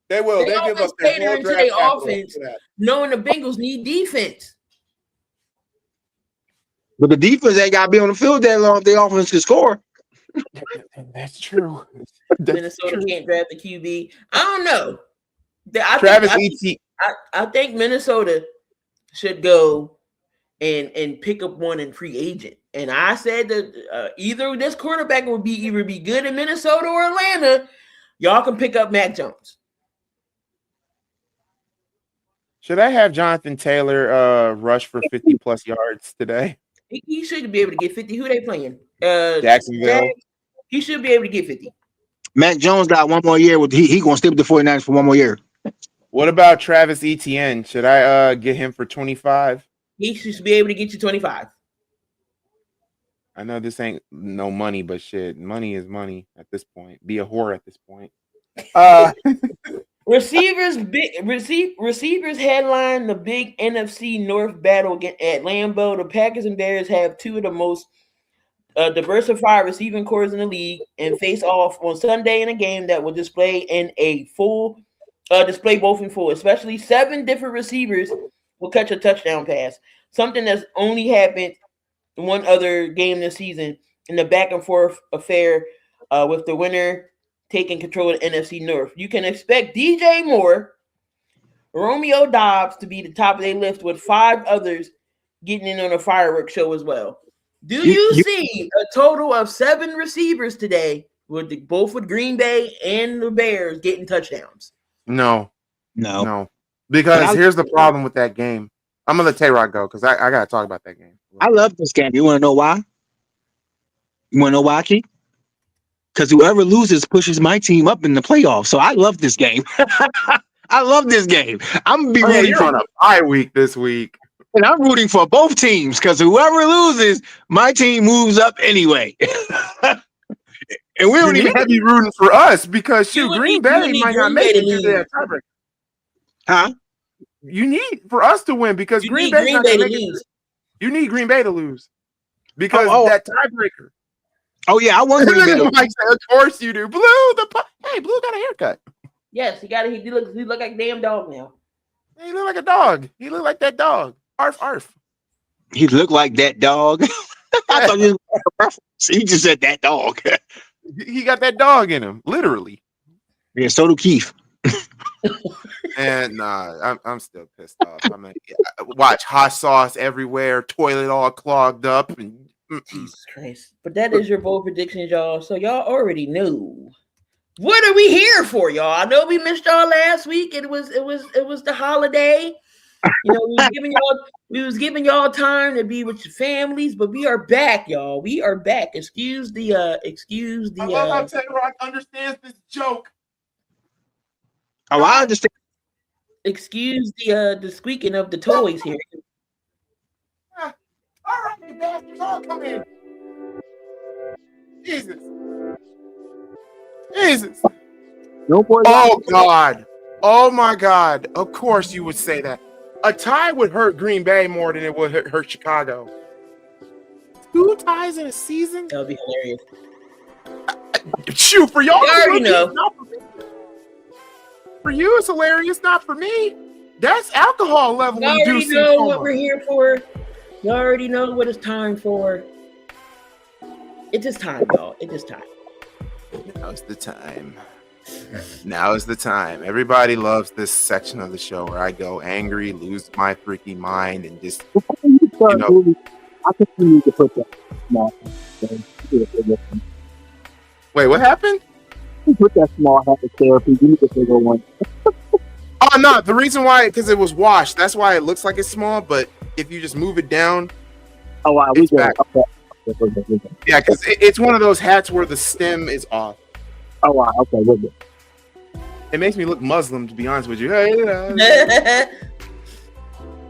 They will. They give up their whole draft offense, knowing the Bengals need defense. But the defense ain't got to be on the field that long if the offense can score. That's true. Minnesota can't draft the QB. I don't know. I think Minnesota should go and pick up one in free agent. And I said that either this quarterback will either be good in Minnesota or Atlanta. Y'all can pick up Mac Jones. Should I have Jonathan Taylor rush for 50 plus yards today? He should be able to get 50. Who they playing? Jacksonville. He should be able to get 50. Mac Jones got one more year. He going to stay with the 49ers for one more year. What about Travis Etienne? Should I get him for 25? He should be able to get you 25. I know this ain't no money, but shit, money is money at this point. Be a whore at this point. Receivers headline the big NFC North battle at Lambeau. The Packers and Bears have 2 of the most diversified receiving corps in the league and face off on Sunday in a game that will display both in full. Especially 7 different receivers will catch a touchdown pass, something that's only happened in one other game this season in the back and forth affair with the winner taking control of the NFC North. You can expect DJ Moore, Romeo Dobbs to be the top of their list with 5 others getting in on a fireworks show as well. Do you see a total of 7 receivers today with both with Green Bay and the Bears getting touchdowns? No. Because here's the problem with that game. I'm going to let Tay-Rock go because I got to talk about that game. I love this game. You want to know why? Keith? Because whoever loses pushes my team up in the playoffs. So I love this game. I love this game. I'm gonna be rooting for a bye week this week. And I'm rooting for both teams because whoever loses, my team moves up anyway. And we don't even have to be rooting for us because Green Bay might not make it to that tiebreaker. Huh? You need for us to win because Green Bay's not going to make it. You need Green Bay to lose because that tiebreaker. Oh yeah, I want Green Bay. Of course you do. Blue got a haircut. Yes, he got it. He look like a damn dog now. He look like a dog. He look like that dog. Arf arf. He looked like that dog. I thought you he just said that dog. He got that dog in him, literally. Yeah, so do Keith. And I'm still pissed off. I mean, watch hot sauce everywhere, toilet all clogged up, and Jesus Christ. But that is your bold predictions, y'all. So y'all already knew. What are we here for, y'all? I know we missed y'all last week. It was the holiday. You know, we was giving y'all time to be with your families, but we are back, y'all. We are back. Excuse the I love how Tay-Rock understands this joke. Oh, I understand. Excuse the squeaking of the toys here. All right, you bastards, all come in. Jesus. Jesus. No boy. Oh, God. Oh, my God. Of course you would say that. A tie would hurt Green Bay more than it would hurt Chicago. 2 ties in a season? That would be hilarious. Shoot, for y'all, You already know. not for me. For you, it's hilarious, not for me. That's alcohol level. You already know what we're here for. You already know what it's time for. It's just time, y'all. It's just time. Now's the time. Now is the time. Everybody loves this section of the show where I go angry, lose my freaking mind, and just, I think you need to put that small. Wait, what happened? You put that small hat of therapy. You need the bigger one. Oh, no. The reason why, because it was washed. That's why it looks like it's small, but if you just move it down, oh, wow. it's back. Okay. Yeah, because it's one of those hats where the stem is off. Oh, wow. Okay, we're good. It makes me look Muslim, to be honest with you.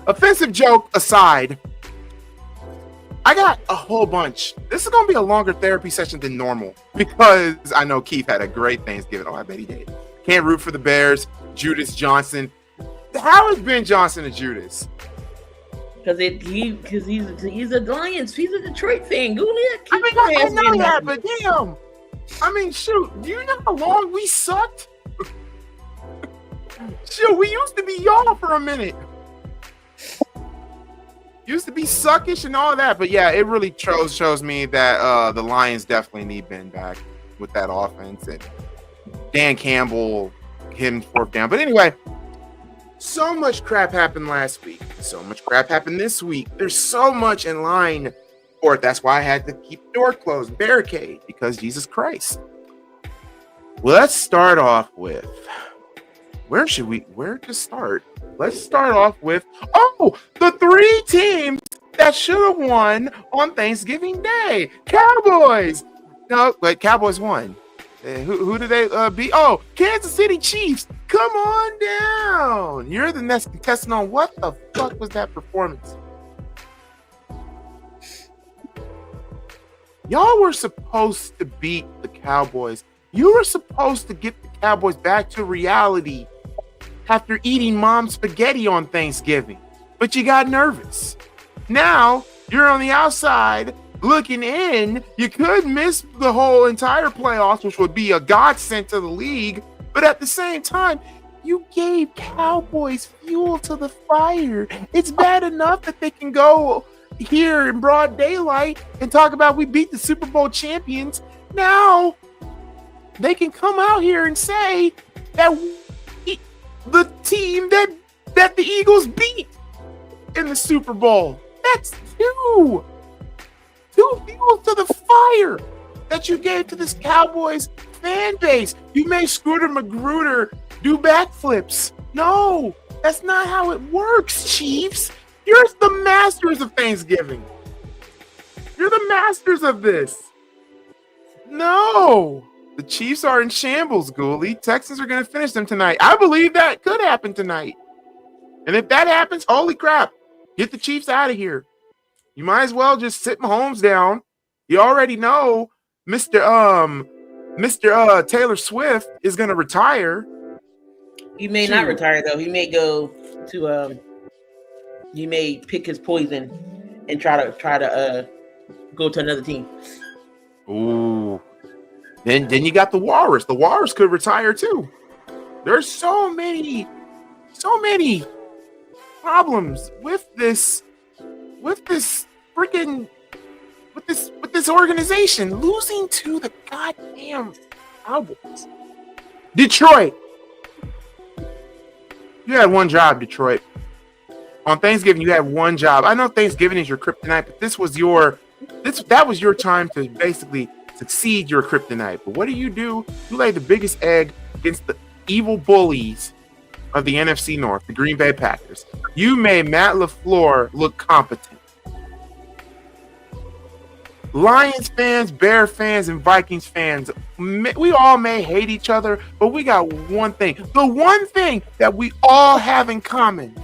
Offensive joke aside, I got a whole bunch. This is going to be a longer therapy session than normal because I know Keith had a great Thanksgiving. Oh, I bet he did. Can't root for the Bears. Judas Johnson. How is Ben Johnson a Judas? Because he's a Lions. He's a Detroit fan. Goolie. I know that, but damn. I mean, shoot. Do you know how long we sucked? Shoot, we used to be y'all for a minute. Used to be suckish and all that, but yeah, it really shows me that the Lions definitely need Ben back with that offense, and Dan Campbell hitting 4th down. But anyway, so much crap happened last week. So much crap happened this week. There's so much in line for it. That's why I had to keep the door closed, barricade, because Jesus Christ. Well, let's start off with where to start? Let's start off with the 3 teams that should have won on Thanksgiving Day. Cowboys. No, wait, Cowboys won. Who did they beat? Oh, Kansas City Chiefs. Come on down. You're the next contestant on what the fuck was that performance? Y'all were supposed to beat the Cowboys. You were supposed to get the Cowboys back to reality after eating mom's spaghetti on Thanksgiving, but you got nervous. Now you're on the outside looking in. You could miss the whole entire playoffs, which would be a godsend to the league, but at the same time, you gave Cowboys fuel to the fire. It's bad enough that they can go here in broad daylight and talk about we beat the Super Bowl champions. Now they can come out here and say that the team that the Eagles beat in the Super Bowl. That's two fuels to the fire that you gave to this Cowboys fan base. You made Scooter Magruder do backflips. No, that's not how it works, Chiefs. You're the masters of Thanksgiving. You're the masters of this. No. The Chiefs are in shambles, Goolie. Texans are going to finish them tonight. I believe that could happen tonight. And if that happens, holy crap, get the Chiefs out of here. You might as well just sit Mahomes down. You already know Mr. Taylor Swift is going to retire. He may not retire, though. He may go to he may pick his poison and try to go to another team. Ooh. Then you got the Walrus. The Walrus could retire too. There's so many problems with this organization losing to the goddamn Cowboys. Detroit. You had one job, Detroit. On Thanksgiving, you had one job. I know Thanksgiving is your kryptonite, but that was your time to basically succeed your kryptonite. But what do? You laid the biggest egg against the evil bullies of the NFC North, the Green Bay Packers. You made Matt LaFleur look competent. Lions fans, Bear fans, and Vikings fans, we all may hate each other, but we got one thing. The one thing that we all have in common.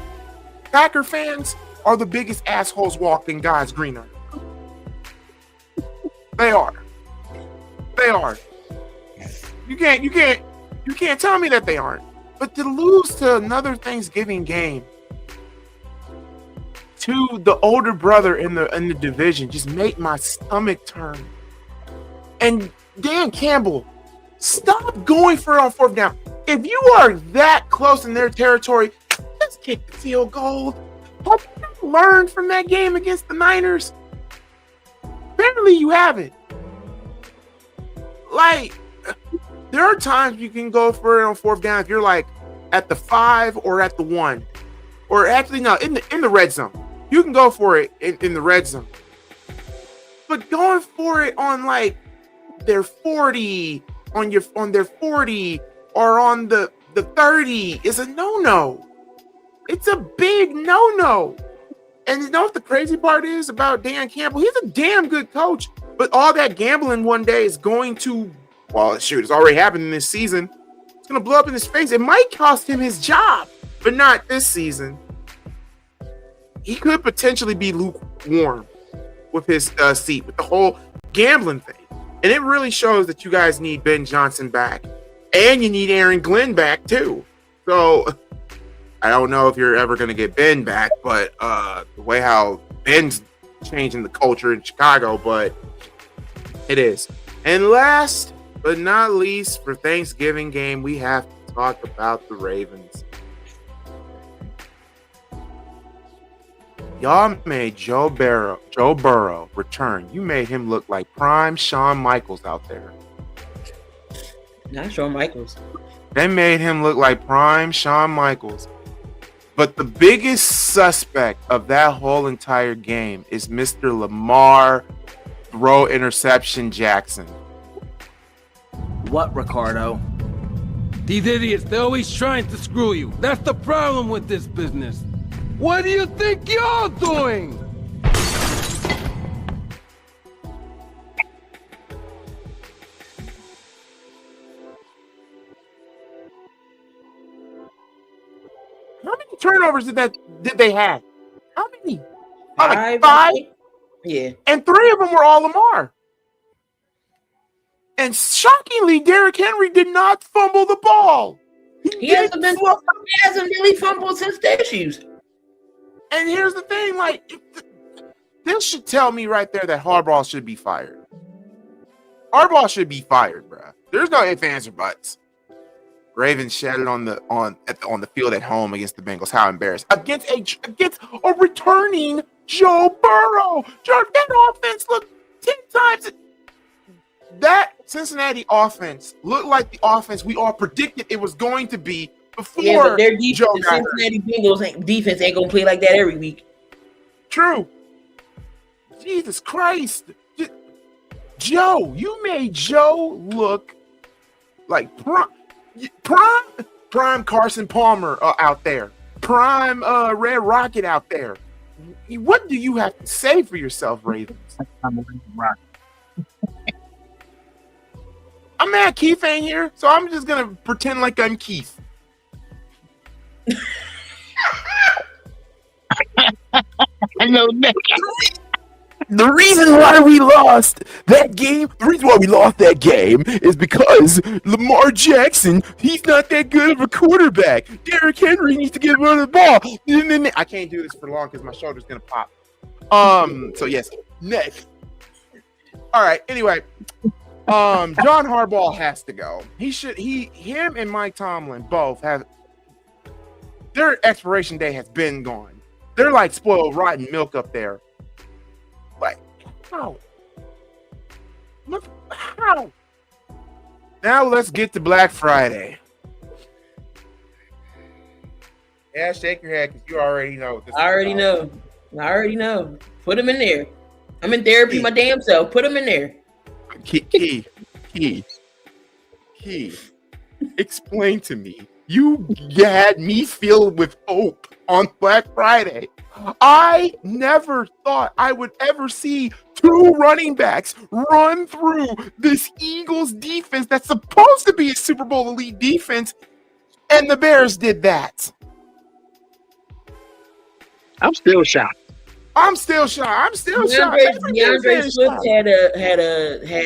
Packer fans are the biggest assholes walking God's green earth. They are. They are. You can't tell me that they aren't. But to lose to another Thanksgiving game to the older brother in the division just made my stomach turn. And Dan Campbell, stop going for it on fourth down. If you are that close in their territory, just kick the field goal. Have you learned from that game against the Niners? Apparently you haven't. Like, there are times you can go for it on fourth down if you're like at the 5 or at the 1. Or actually, no, in the red zone. You can go for it in the red zone. But going for it on like their 40, on their 40 or on the 30 is a no-no. It's a big no-no. And you know what the crazy part is about Dan Campbell? He's a damn good coach, but all that gambling one day is going to, well, shoot, it's already happened in this season. It's going to blow up in his face. It might cost him his job, but not this season. He could potentially be lukewarm with his seat, with the whole gambling thing. And it really shows that you guys need Ben Johnson back. And you need Aaron Glenn back, too. So, I don't know if you're ever going to get Ben back, but the way how Ben's changing the culture in Chicago, but it is. And last but not least, for Thanksgiving game, we have to talk about the Ravens. Y'all made Joe Burrow return. You made him look like prime Shawn Michaels out there. Not Shawn Michaels. They made him look like prime Shawn Michaels. But the biggest suspect of that whole entire game is Mr. Lamar throw interception Jackson. What, Ricardo? These idiots, they're always trying to screw you. That's the problem with this business. What do you think you're doing? How many turnovers did they have? How many? Like 5? 5? Yeah. And 3 of them were all Lamar. And shockingly, Derrick Henry did not fumble the ball. He hasn't really fumbled since the issues. And here's the thing, like, this should tell me right there that Harbaugh should be fired. Harbaugh should be fired, bro. There's no ifs, ands, or buts. Ravens shed it on the field at home against the Bengals. How embarrassed. Against a returning Joe Burrow. That offense looked 10 times. That Cincinnati offense looked like the offense we all predicted it was going to be before. Yeah, but their defense, Joe the Cincinnati Bengals defense ain't gonna play like that every week. True. Jesus Christ. Joe, you made Joe look like prime Carson Palmer out there. Prime Red Rocket out there. What do you have to say for yourself, Ravens? I'm mad Keith ain't here, so I'm just gonna pretend like I'm Keith. I know that. The reason why we lost that game, is because Lamar Jackson, he's not that good of a quarterback. Derrick Henry needs to get rid of the ball. I can't do this for long because my shoulder's gonna pop. So yes, next. All right. Anyway, John Harbaugh has to go. Him and Mike Tomlin both have their expiration day has been gone. They're like spoiled rotten milk up there. Like, how? Look, how? Now let's get to Black Friday. Yeah, shake your head because you already know what this is. I already know. Put him in there. I'm in therapy my damn self. Put him in there. Key. Explain to me. You had me filled with hope on Black Friday. I never thought I would ever see 2 running backs run through this Eagles defense that's supposed to be a Super Bowl elite defense, and the Bears did that. I'm still shocked. I'm still shocked. I'm still shocked. DeAndre Swift had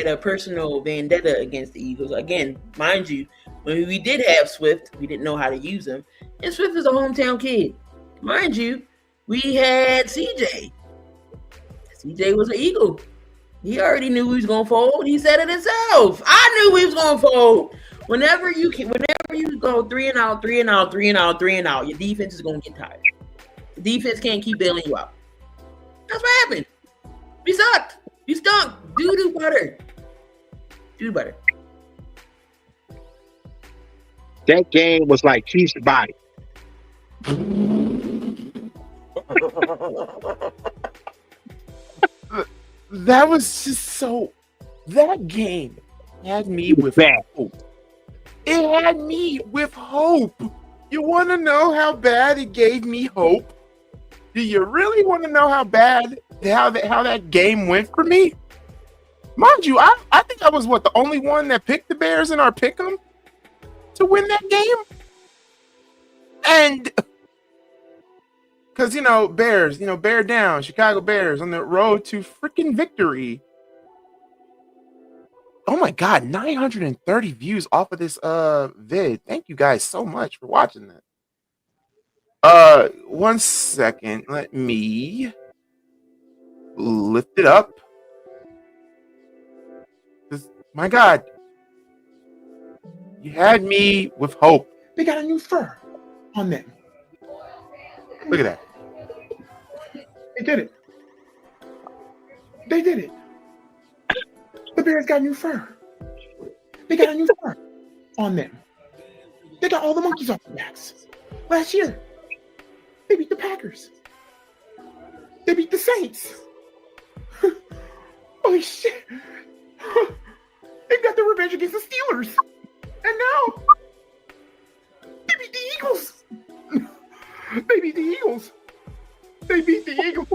a personal vendetta against the Eagles. Again, mind you, when we did have Swift, we didn't know how to use him. And Swift is a hometown kid. Mind you, we had CJ. CJ was an Eagle. He already knew he was gonna fold. He said it himself. I knew he was gonna fold. Whenever you go 3-and-out, your defense is gonna get tired. The defense can't keep bailing you out. That's what happened. We sucked. We stunk. Doo-doo butter. Doo-doo butter. That game was like Chiefs body. That was just so. That game had me with hope. It had me with hope. You want to know how bad it gave me hope? Do you really want to know how bad how that game went for me? Mind you, I think I was the only one that picked the Bears in our pick'em to win that game. And because Bears, bear down, Chicago Bears on the road to freaking victory. Oh my God, 930 views off of this vid. Thank you guys so much for watching that. 1 second. Let me lift it up. My God, you had me with hope. They got a new fur on them. Look at that. They did it. They did it. The Bears got new fur. They got a new fur on them. They got all the monkeys off their backs. Last year, they beat the Packers. They beat the Saints. Holy shit. They got the revenge against the Steelers. And now, they beat the Eagles. They beat the Eagles. They beat the Eagles.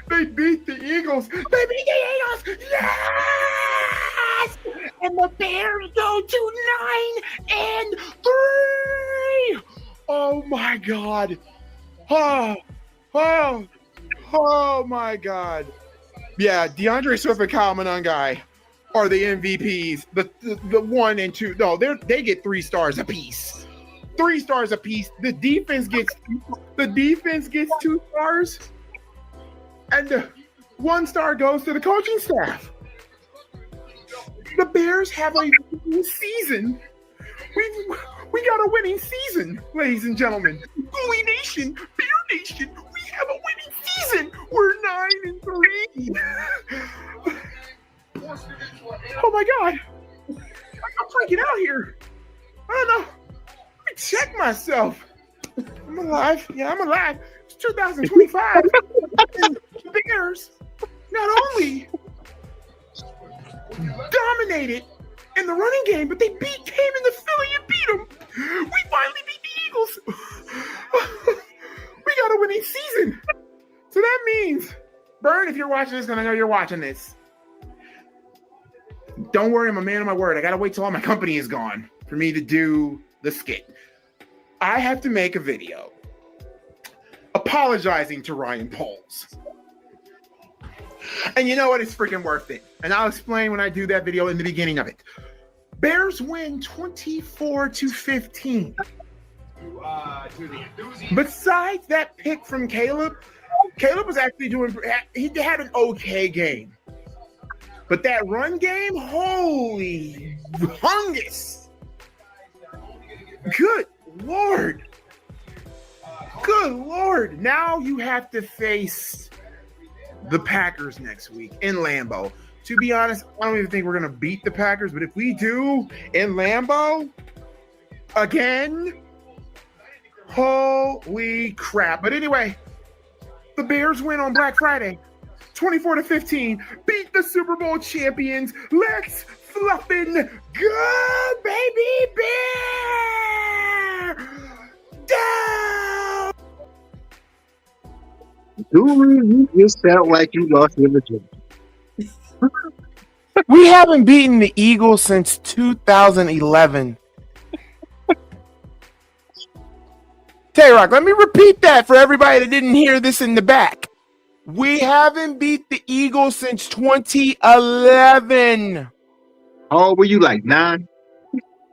They beat the Eagles. They beat the Eagles. Yes! And the Bears go to 9-3. Oh my God. Oh my God. Yeah, DeAndre Swift and Kyle Monangai are the MVPs. The 1 and 2. No, they get 3 stars apiece. 3 stars apiece. The defense gets 2 stars. And the 1 star goes to the coaching staff. The Bears have a winning season. We got a winning season, ladies and gentlemen. Goolie Nation, Bear Nation, we have a winning season. We're 9-3. Oh my God. I'm freaking out here. I don't know. Let me check myself. I'm alive. Yeah, I'm alive. It's 2025. The Bears not only dominated in the running game, but they came in the Philly and beat them. We finally beat the Eagles. We got a winning season. So that means, Burn, if you're watching this, and I know you're watching this, don't worry, I'm a man of my word. I got to wait till all my company is gone for me to do the skit. I have to make a video apologizing to Ryan Poles. And you know what? It's freaking worth it. And I'll explain when I do that video in the beginning of it. Bears win 24-15. Besides that pick from Caleb was actually he had an okay game. But that run game, holy hungus. Good Lord. Good Lord. Now you have to face the Packers next week in Lambeau. To be honest, I don't even think we're going to beat the Packers, but if we do in Lambeau again, holy crap. But anyway, the Bears win on Black Friday, 24-15, beat the Super Bowl champions. Let's fluffin' go, baby Bear! Down! Goolie, you just sound like you lost your virginity. We haven't beaten the Eagles since 2011. Tay-Rock, let me repeat that for everybody that didn't hear this in the back. We haven't beat the Eagles since 2011. How old were you? Like 9?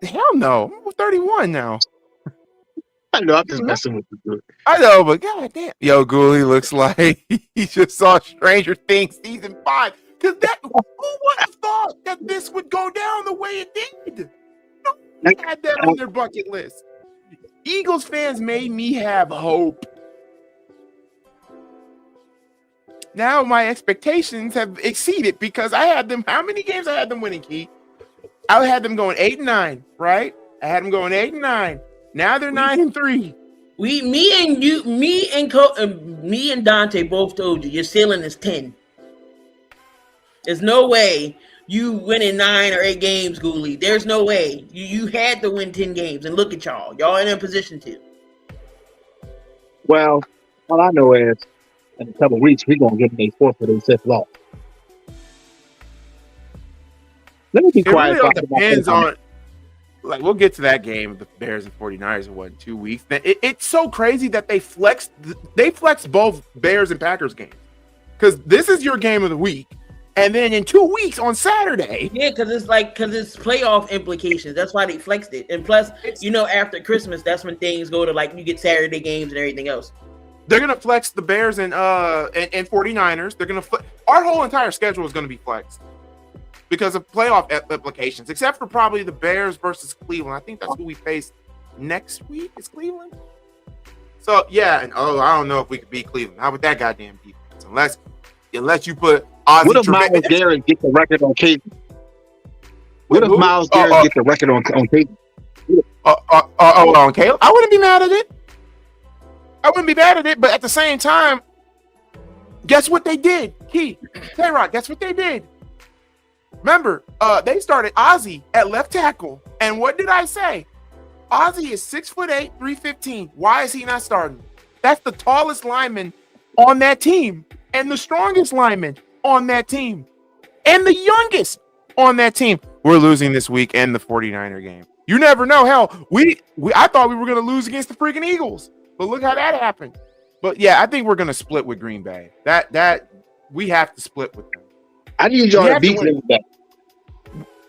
Hell no. I'm 31 now. I know. I'm just messing with you. I know, but goddamn. Yo, Goolie looks like he just saw Stranger Things season 5. Because who would have thought that this would go down the way it did? Nobody had that on their bucket list. Eagles fans made me have hope. Now my expectations have exceeded because I had them. How many games I had them winning, Key? I had them going 8-9, right? I had them going 8-9. Now they're 9-3. Me and Dante both told you your ceiling is 10. There's no way you winning 9 or 8 games, Goolie. There's no way. You had to win 10 games, and look at y'all. Y'all in a position to. Well, all I know is in a couple of weeks, we're going to get them a 4th for their 5th loss. Let me be quiet. It really depends on, like, we'll get to that game of the Bears and 49ers in 2 weeks. It's so crazy that they flexed both Bears and Packers games. Because this is your game of the week. And then in 2 weeks on Saturday. Yeah, because it's playoff implications. That's why they flexed it. And plus, after Christmas, that's when things go to, like, you get Saturday games and everything else. They're gonna flex the Bears and 49ers. They're gonna our whole entire schedule is gonna be flexed because of playoff implications, except for probably the Bears versus Cleveland. I think that's who we face next week. Is Cleveland? So yeah, and I don't know if we could beat Cleveland. How about that goddamn defense? Unless you put Ozzie. What if Myles Garrett get the record on Caden? What if Myles Garrett get the record on Caden? On Caleb? I wouldn't be mad at it. But at the same time, guess what they did? Tay-Rod, guess what they did? Remember, they started Ozzie at left tackle. And what did I say? Ozzie is 6'8", 315. Why is he not starting? That's the tallest lineman on that team. And the strongest lineman on that team. And the youngest on that team. We're losing this week and the 49er game. You never know. Hell, I thought we were going to lose against the freaking Eagles. But look how that happened. But yeah, I think we're going to split with Green Bay. That we have to split with them. I need y'all to beat Green Bay.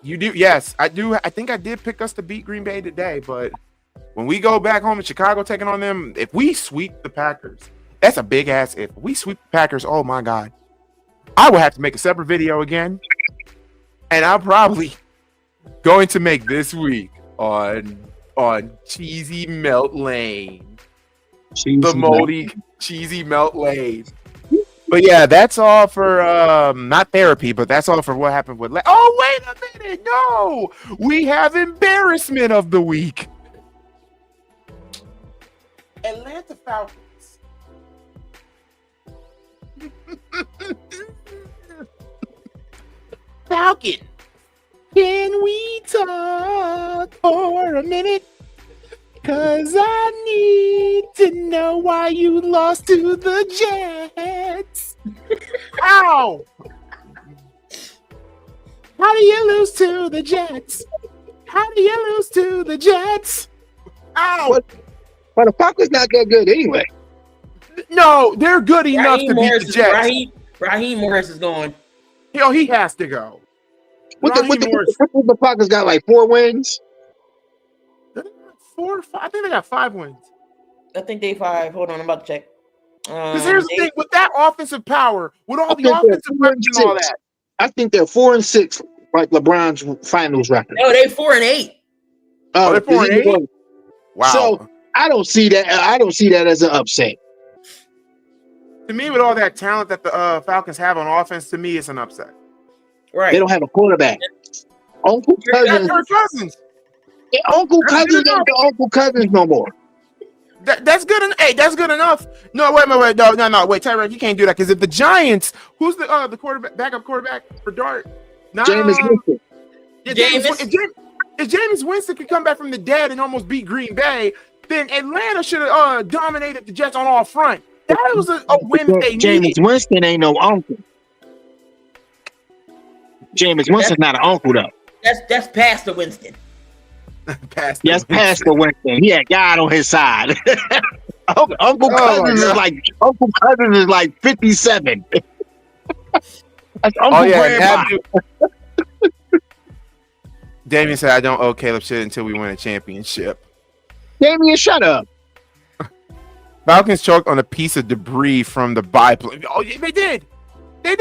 You do? Yes, I do. I think I did pick us to beat Green Bay today. But when we go back home in Chicago taking on them, if we sweep the Packers, that's a big ass if. We sweep the Packers, oh my God. I will have to make a separate video again. And I'm probably going to make this week on Cheesy Melt Lane. The moldy cheesy melt lane. But yeah, that's all for not therapy, but that's all for what happened with oh, wait a minute. No, we have embarrassment of the week. Atlanta Falcons. Falcon, can we talk for a minute? Cause I need to know why you lost to the Jets. Ow! How do you lose to the Jets? How do you lose to the Jets? Ow! But the Falcons not that good anyway. No, they're good enough to beat the Jets. Raheem Morris is going. Yo, he has to go. What the Falcons got, like 4 wins? 4 or 5? I think they got 5 wins. I think they 5. Hold on, I'm about to check. Because here's the thing, with that offensive power, with all the offensive weapons and all that. I think they're 4-6, like LeBron's finals record. No, they're 4-8. Oh, they're 4-8? Wow. So I don't see that. I don't see that as an upset. To me, with all that talent that the Falcons have on offense, to me, it's an upset. Right. They don't have a quarterback. Uncle Cousins. Uncle Cousins ain't the Uncle Cousins no more. That's good. Hey, that's good enough. No, wait. No. Wait, Tyrek, you can't do that because if the Giants, who's the quarterback, backup quarterback for Dart? Jameis Winston. Yeah, if Jameis Winston could come back from the dead and almost beat Green Bay, then Atlanta should have dominated the Jets on all front. That was a win they needed. Jameis Winston ain't no uncle. Jameis Winston's not an uncle though. That's Pastor Winston. Pastor Winston. He had God on his side. Uncle Oh my Cousins is God. like Uncle Cousins is like 57. That's Uncle Oh yeah, and Grandpa. Damien said I don't owe Caleb shit until we win a championship. Damien, shut up. Falcons choked on a piece of debris from the biplane. Oh, yeah, they did. They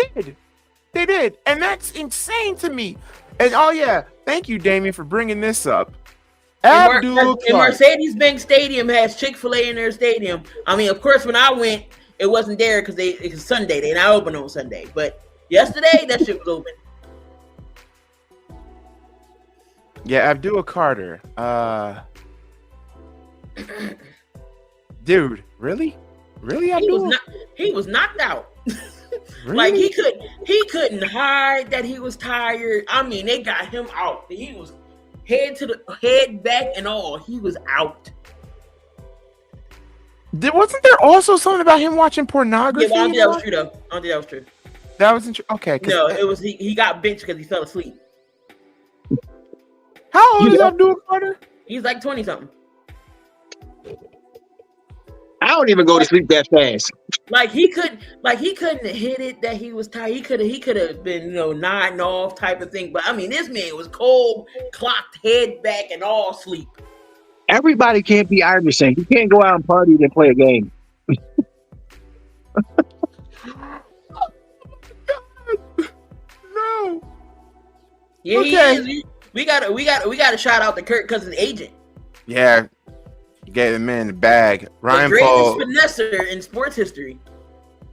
did. And that's insane to me. And oh yeah, thank you, Damien, for bringing this up. And Abdul Mercedes-Benz Stadium has Chick-fil-A in their stadium. I mean, of course, when I went, it wasn't there because it's Sunday. They're not open on Sunday. But yesterday, that shit was open. Yeah, Abdul Carter. Dude, really? Really, Abdul? He was knocked out. Really? Like he couldn't hide that he was tired. I mean, they got him out. He was head back and all. He was out. Wasn't there also something about him watching pornography? Yeah, but I don't think that was true though. I don't think that was true. That wasn't true. Okay. No, it was he got benched because he fell asleep. How old is Abdul Carter? He's like 20 something. I don't even go to sleep that fast. Like he couldn't hit it that he was tired. He could have been, nodding off type of thing. But I mean, this man was cold, clocked, head back, and all asleep. Everybody can't be Iverson. You can't go out and party and play a game. No. Yeah, Okay. he is. We got to shout out to Kirk Cousins' agent. Yeah. Gave the man the bag. Ryan The Paul. greatest finesser in sports history.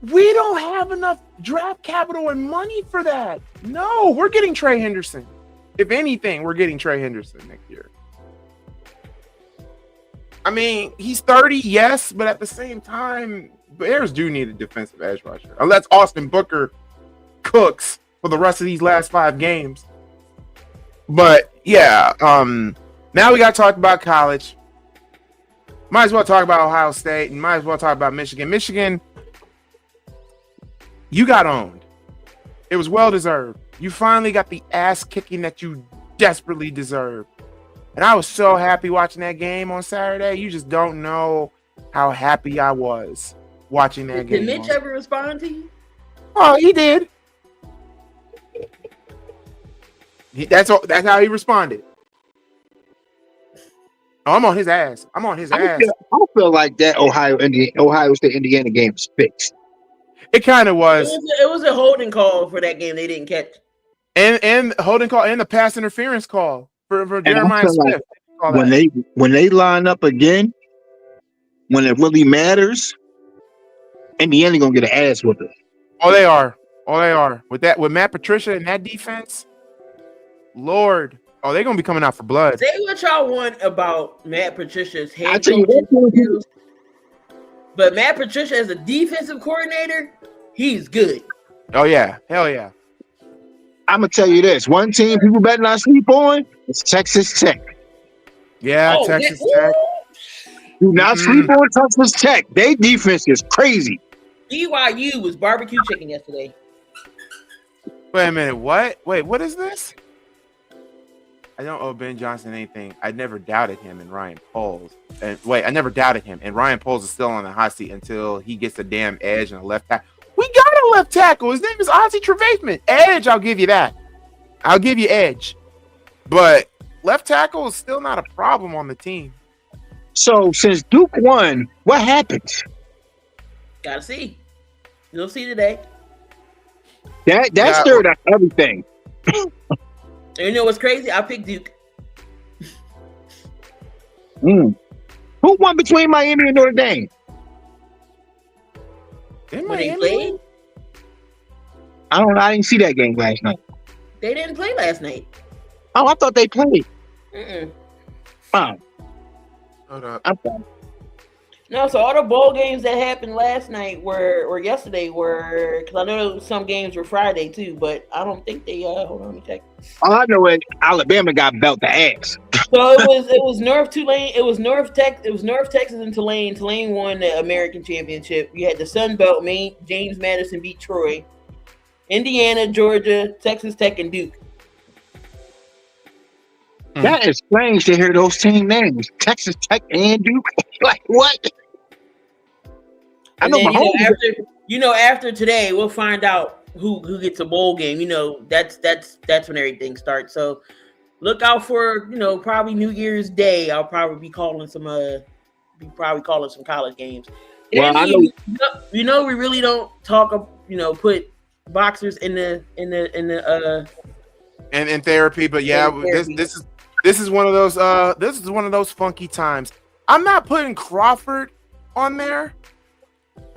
We don't have enough draft capital and money for that. No, we're getting Trey Henderson. If anything, we're getting Trey Henderson next year. I mean, he's 30, yes, but at the same time, Bears do need a defensive edge rusher. Unless Austin Booker cooks for the rest of these last 5 games. But yeah, now we got to talk about college. Might as well talk about Ohio State and might as well talk about Michigan. Michigan, you got owned. It was well deserved. You finally got the ass kicking that you desperately deserved. And I was so happy watching that game on Saturday. You just don't know how happy I was watching that game. Did Mitch ever respond to you? Oh, he did. That's how he responded. Oh, I'm on his ass. I feel like that Ohio State Indiana game is fixed. It kind of was. It was a holding call for that game they didn't catch. And holding call and the pass interference call for Jeremiah Smith. Like when they line up again, when it really matters, Indiana gonna get an ass whooping. Oh, they are. With Matt Patricia and that defense, Lord. Oh, they're gonna be coming out for blood. Say what y'all want about Matt Patricia's head I tell you coaching what, skills, but Matt Patricia as a defensive coordinator, he's good. Oh yeah, hell yeah. I'm gonna tell you this: one team people better not sleep on is Texas Tech. Yeah, Texas Tech. Do not sleep on Texas Tech. Their defense is crazy. BYU was barbecue chicken yesterday. Wait a minute, what? Wait, what is this? I don't owe Ben Johnson anything. I never doubted him and Ryan Poles. I never doubted him. And Ryan Poles is still on the hot seat until he gets a damn edge and a left tackle. We got a left tackle. His name is Ozzie Trevathan. Edge, I'll give you that. I'll give you edge. But left tackle is still not a problem on the team. So since Duke won, what happened? Gotta see. You'll see today. That stirred up everything. And you know what's crazy? I picked Duke. Who won between Miami and Notre Dame? When they played? I don't know. I didn't see that game last night. They didn't play last night. Oh, I thought they played. Oh. Hold up. I'm sorry. No, so all the bowl games that happened last night or yesterday were, because I know some games were Friday too, but I don't think they. Hold on, let me check. All I know is Alabama got belt the ass. So it was North Tulane. It was North Texas and Tulane. Tulane won the American Championship. You had the Sun Belt. James Madison beat Troy. Indiana, Georgia, Texas Tech, and Duke. That is strange to hear those team names. Texas Tech and Duke. Like what? I And know then Mahomes. after today, we'll find out who gets a bowl game. That's when everything starts. So look out for probably New Year's Day. I'll probably be calling some college games. Well, I Danny, know. we really don't talk. Put boxers in the and in therapy, but yeah, therapy. this is one of those funky times. I'm not putting Crawford on there.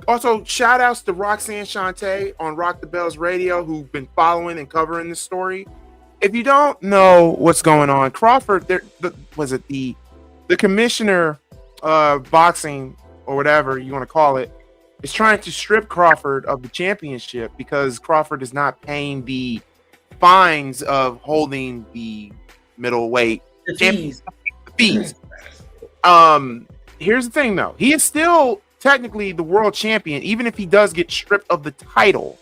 Also, shout outs to Roxanne Shante on Rock the Bells Radio, who've been following and covering this story. If you don't know what's going on, Crawford, the commissioner of boxing or whatever you want to call it, is trying to strip Crawford of the championship because Crawford is not paying the fines of holding the middleweight fees. Here's the thing, though. He is still technically the world champion, even if he does get stripped of the title.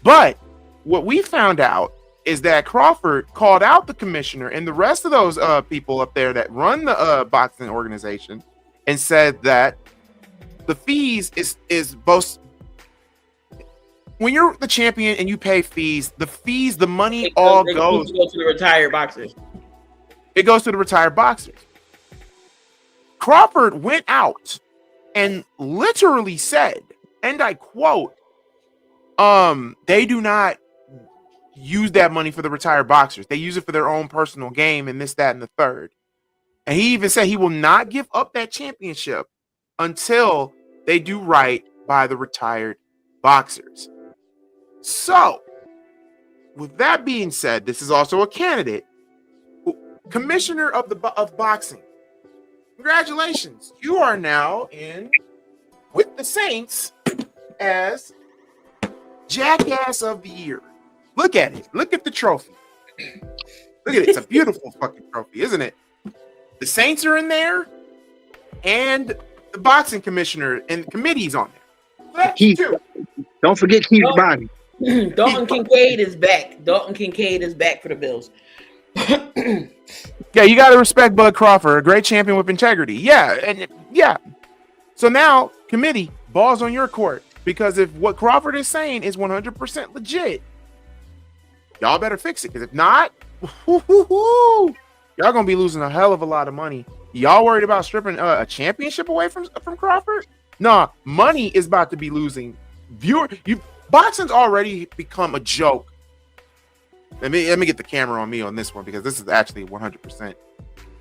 But what we found out is that Crawford called out the commissioner and the rest of those people up there that run the boxing organization and said that the fees is both. When you're the champion and you pay fees, the money goes to the retired boxers. It goes to the retired boxers. Crawford went out and literally said, and I quote, they do not use that money for the retired boxers. They use it for their own personal game and this, that, and the third. And he even said he will not give up that championship until they do right by the retired boxers. So, with that being said, this is also a candidate, commissioner of boxing. Congratulations, you are now in with the Saints as Jackass of the Year. Look at it. Look at the trophy. Look at it. It's a beautiful fucking trophy, isn't it? The Saints are in there, and the boxing commissioner and the committee's on there. So that's two. Don't forget Keith's body. Dalton Kincaid is back. Dalton Kincaid is back for the Bills. Yeah, you got to respect Bud Crawford, a great champion with integrity. Yeah. So now, committee, balls on your court. Because if what Crawford is saying is 100% legit, y'all better fix it. Because if not, y'all going to be losing a hell of a lot of money. Y'all worried about stripping a championship away from Crawford? Nah, money is about to be losing. Boxing's already become a joke. Let me get the camera on me on this one because this is actually 100%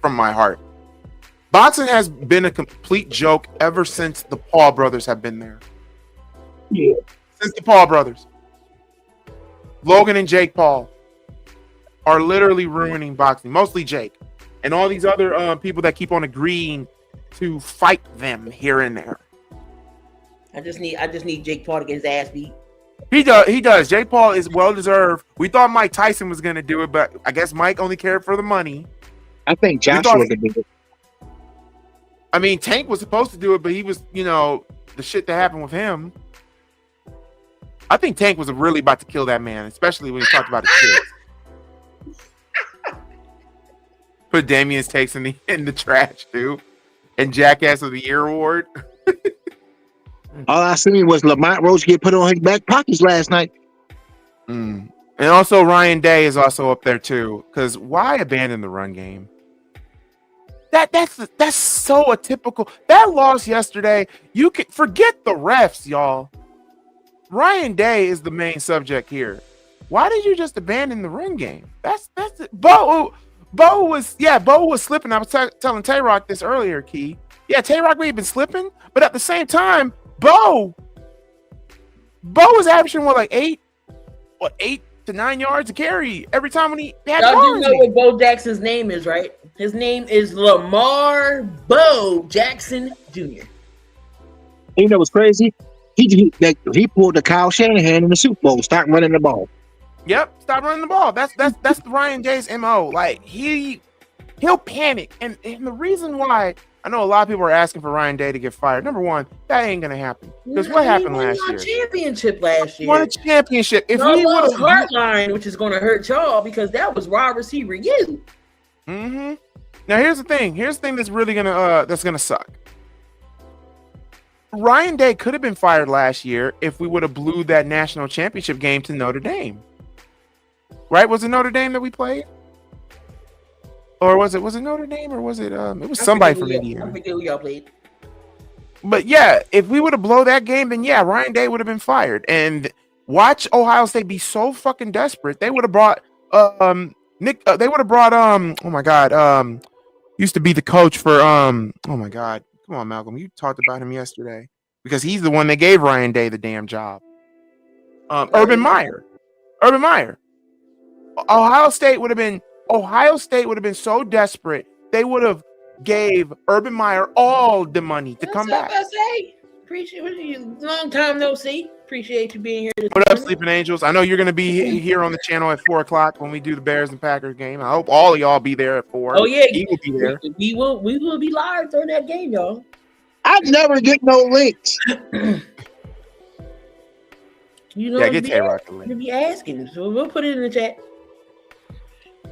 from my heart. Boxing has been a complete joke ever since the Paul brothers have been there. Yeah. Since the Paul brothers. Logan and Jake Paul are literally ruining boxing. Mostly Jake. And all these other people that keep on agreeing to fight them here and there. I just need Jake Paul to get his ass beat. He does. Jake Paul is well deserved. We thought Mike Tyson was gonna do it, but I guess Mike only cared for the money. I think Joshua could do it. I mean, Tank was supposed to do it, but he was, the shit that happened with him. I think Tank was really about to kill that man, especially when he talked about his kids. Put Damien's takes in the trash too, and Jackass of the Year award. All I seen was Lamont Roach get put on his back pockets last night. And also Ryan Day is also up there too. Because why abandon the run game? That's so atypical. That loss yesterday, you can forget the refs, y'all. Ryan Day is the main subject here. Why did you just abandon the run game? That's it. Bo was slipping. I was telling Tay-Rock this earlier, Key. Yeah, Tay-Rock may have been slipping, but at the same time, Bo was averaging 8 to 9 yards a carry every time when he had Y'all do bars. know what Bo Jackson's name is, right? His name is Lamar Bo Jackson Jr. You know what's crazy? He pulled the Kyle Shanahan in the Super Bowl. Stop running the ball. Yep, stop running the ball. That's Ryan Jay's MO. Like he'll panic, and the reason why I know a lot of people are asking for Ryan Day to get fired. Number one, that ain't gonna happen because what happened last year? Championship last year. Won a championship. If he he would have Heartline, which is gonna hurt y'all because that was wide receiver you. Now here's the thing. Here's the thing that's really gonna suck. Ryan Day could have been fired last year if we would have blew that national championship game to Notre Dame. Right? Was it Notre Dame that we played? Or was it Notre Dame or was it it was somebody from Indiana. I forget who y'all played. But yeah, if we would have blown that game, then yeah, Ryan Day would have been fired. And watch Ohio State be so fucking desperate. They would have brought Nick they would have brought oh my god, used to be the coach for oh my god. Come on, Malcolm. You talked about him yesterday. Because he's the one that gave Ryan Day the damn job. Urban Meyer. Ohio State would have been so desperate, they would have gave Urban Meyer all the money to come back. I say. Appreciate you. Long time no see. Appreciate you being here. What up, Sleeping Angels? I know you're going to be here on the channel at 4:00 when we do the Bears and Packers game. I hope all of y'all be there at 4. Oh yeah, he will be there. We will be live during that game, y'all. I never get no links. You know, Yeah, get Tay-Rock the link. to be asking, so we'll put it in the chat.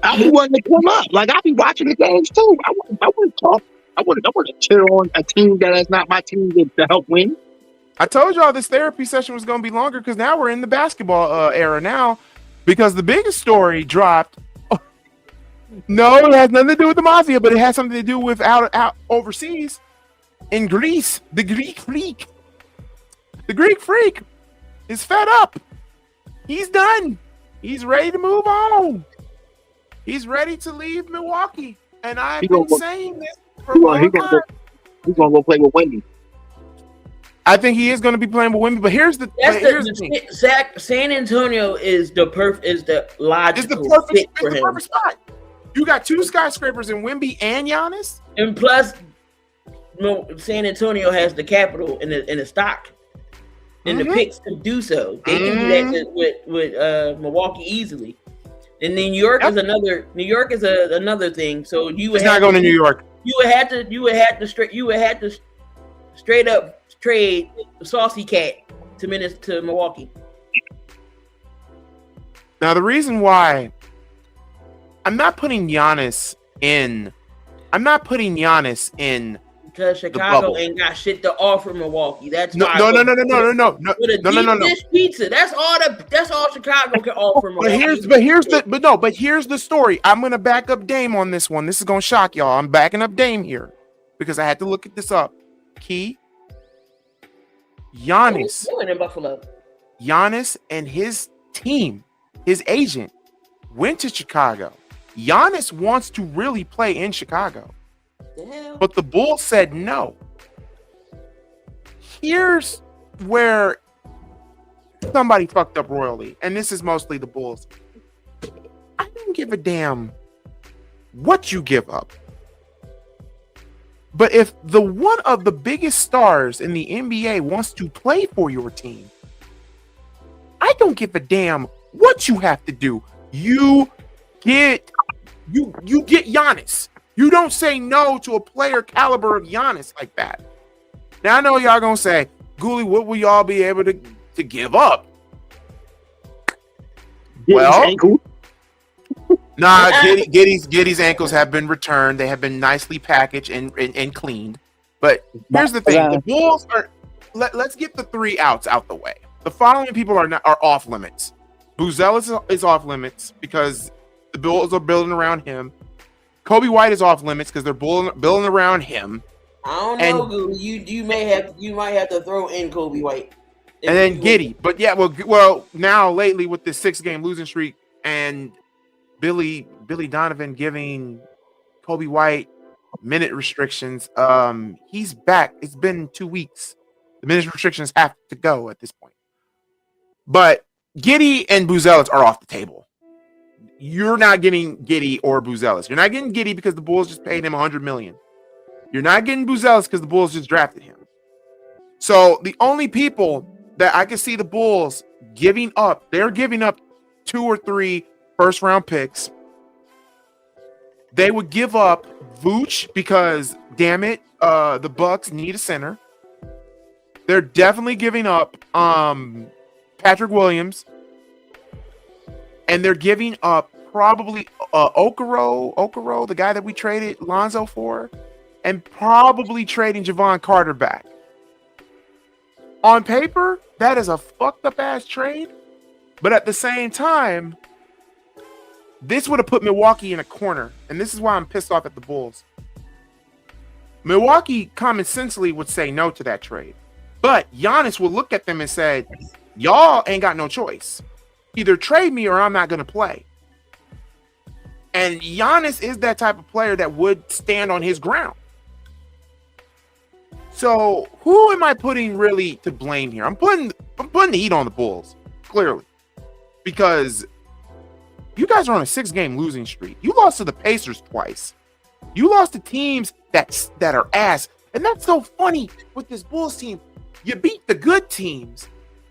I be wanting to come up. Like I be watching the games too. I wouldn't talk. I wouldn't cheer on a team that is not my team to help win. I told y'all this therapy session was going to be longer because now we're in the basketball era now because the biggest story dropped. No, it has nothing to do with the mafia, but it has something to do with out overseas in Greece. The Greek freak is fed up. He's done. He's ready to move on. He's ready to leave Milwaukee. And I've been saying this for a long time. He's going to go play with Wendy. I think he is going to be playing with Wemby, but here's the thing. San Antonio is the logical fit for him. Perfect spot. You got 2 skyscrapers in Wemby and Giannis, and plus, San Antonio has the capital and the stock and the picks to do so. They can do that with Milwaukee easily. And then New York is another. New York is another thing. So you would not going to New York. You would have to straight up trade Saucy Cat to Milwaukee. Now the reason why I'm not putting Giannis in because Chicago ain't got shit to offer Milwaukee. That's no. This pizza. That's all Chicago can offer Milwaukee. But here's the story. I'm gonna back up Dame on this one. This is gonna shock y'all. I'm backing up Dame here because I had to look at this up. Key. Giannis in Buffalo. Giannis and his team, his agent, went to Chicago. Giannis wants to really play in Chicago. But the Bulls said no. Here's where somebody fucked up royally, and this is mostly the Bulls. I don't give a damn what you give up. But if one of the biggest stars in the NBA wants to play for your team, I don't give a damn what you have to do. You get Giannis. You don't say no to a player caliber of Giannis like that. Now I know y'all gonna say, Goolie, what will y'all be able to give up? Nah, Giddey's ankles have been returned. They have been nicely packaged and cleaned. But here's the thing: the Bulls are. Let's get the 3 outs out the way. The following people are off limits. Buzelis is off limits because the Bulls are building around him. Kobe White is off limits because they're building around him. I don't know, Goolie. You might have to throw in Kobe White. And then Giddey. But yeah, well, now lately with this 6-game losing streak and Billy Donovan giving Kobe White minute restrictions. He's back. It's been 2 weeks. The minute restrictions have to go at this point. But Giddey and Buzelis are off the table. You're not getting Giddey or Buzelis. You're not getting Giddey because the Bulls just paid him $100 million. You're not getting Buzelis because the Bulls just drafted him. So the only people that I can see the Bulls giving up, they're giving up 2 or 3 first-round picks. They would give up Vooch because, damn it, the Bucks need a center. They're definitely giving up Patrick Williams. And they're giving up probably Okoro, the guy that we traded Lonzo for, and probably trading Javon Carter back. On paper, that is a fucked up ass trade. But at the same time, this would have put Milwaukee in a corner. And this is why I'm pissed off at the Bulls. Milwaukee common sensely would say no to that trade. But Giannis would look at them and say, y'all ain't got no choice. Either trade me or I'm not going to play. And Giannis is that type of player that would stand on his ground. So who am I putting really to blame here? I'm putting the heat on the Bulls, clearly. Because you guys are on a 6-game losing streak. You lost to the Pacers twice. You lost to teams that are ass. And that's so funny with this Bulls team. You beat the good teams,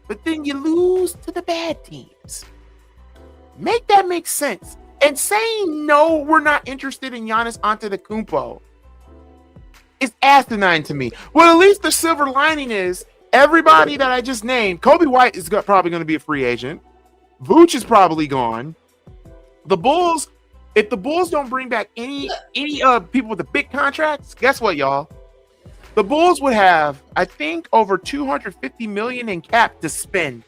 but then you lose to the bad teams. Make that make sense. And saying no, we're not interested in Giannis Antetokounmpo is asinine to me. Well, at least the silver lining is everybody that I just named. Kobe White is probably going to be a free agent. Vooch is probably gone. The Bulls, if the Bulls don't bring back any people with the big contracts, guess what, y'all? The Bulls would have, I think, over $250 million in cap to spend.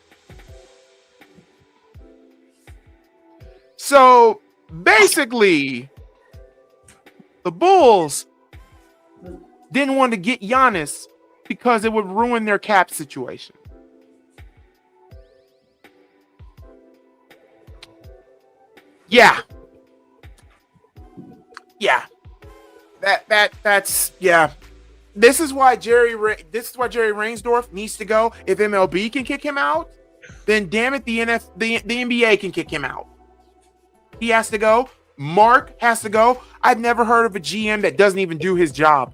So basically, the Bulls didn't want to get Giannis because it would ruin their cap situation. Yeah. That's This is why Jerry Reinsdorf needs to go. If MLB can kick him out, then damn it, the NBA can kick him out. He has to go. Mark has to go. I've never heard of a GM that doesn't even do his job.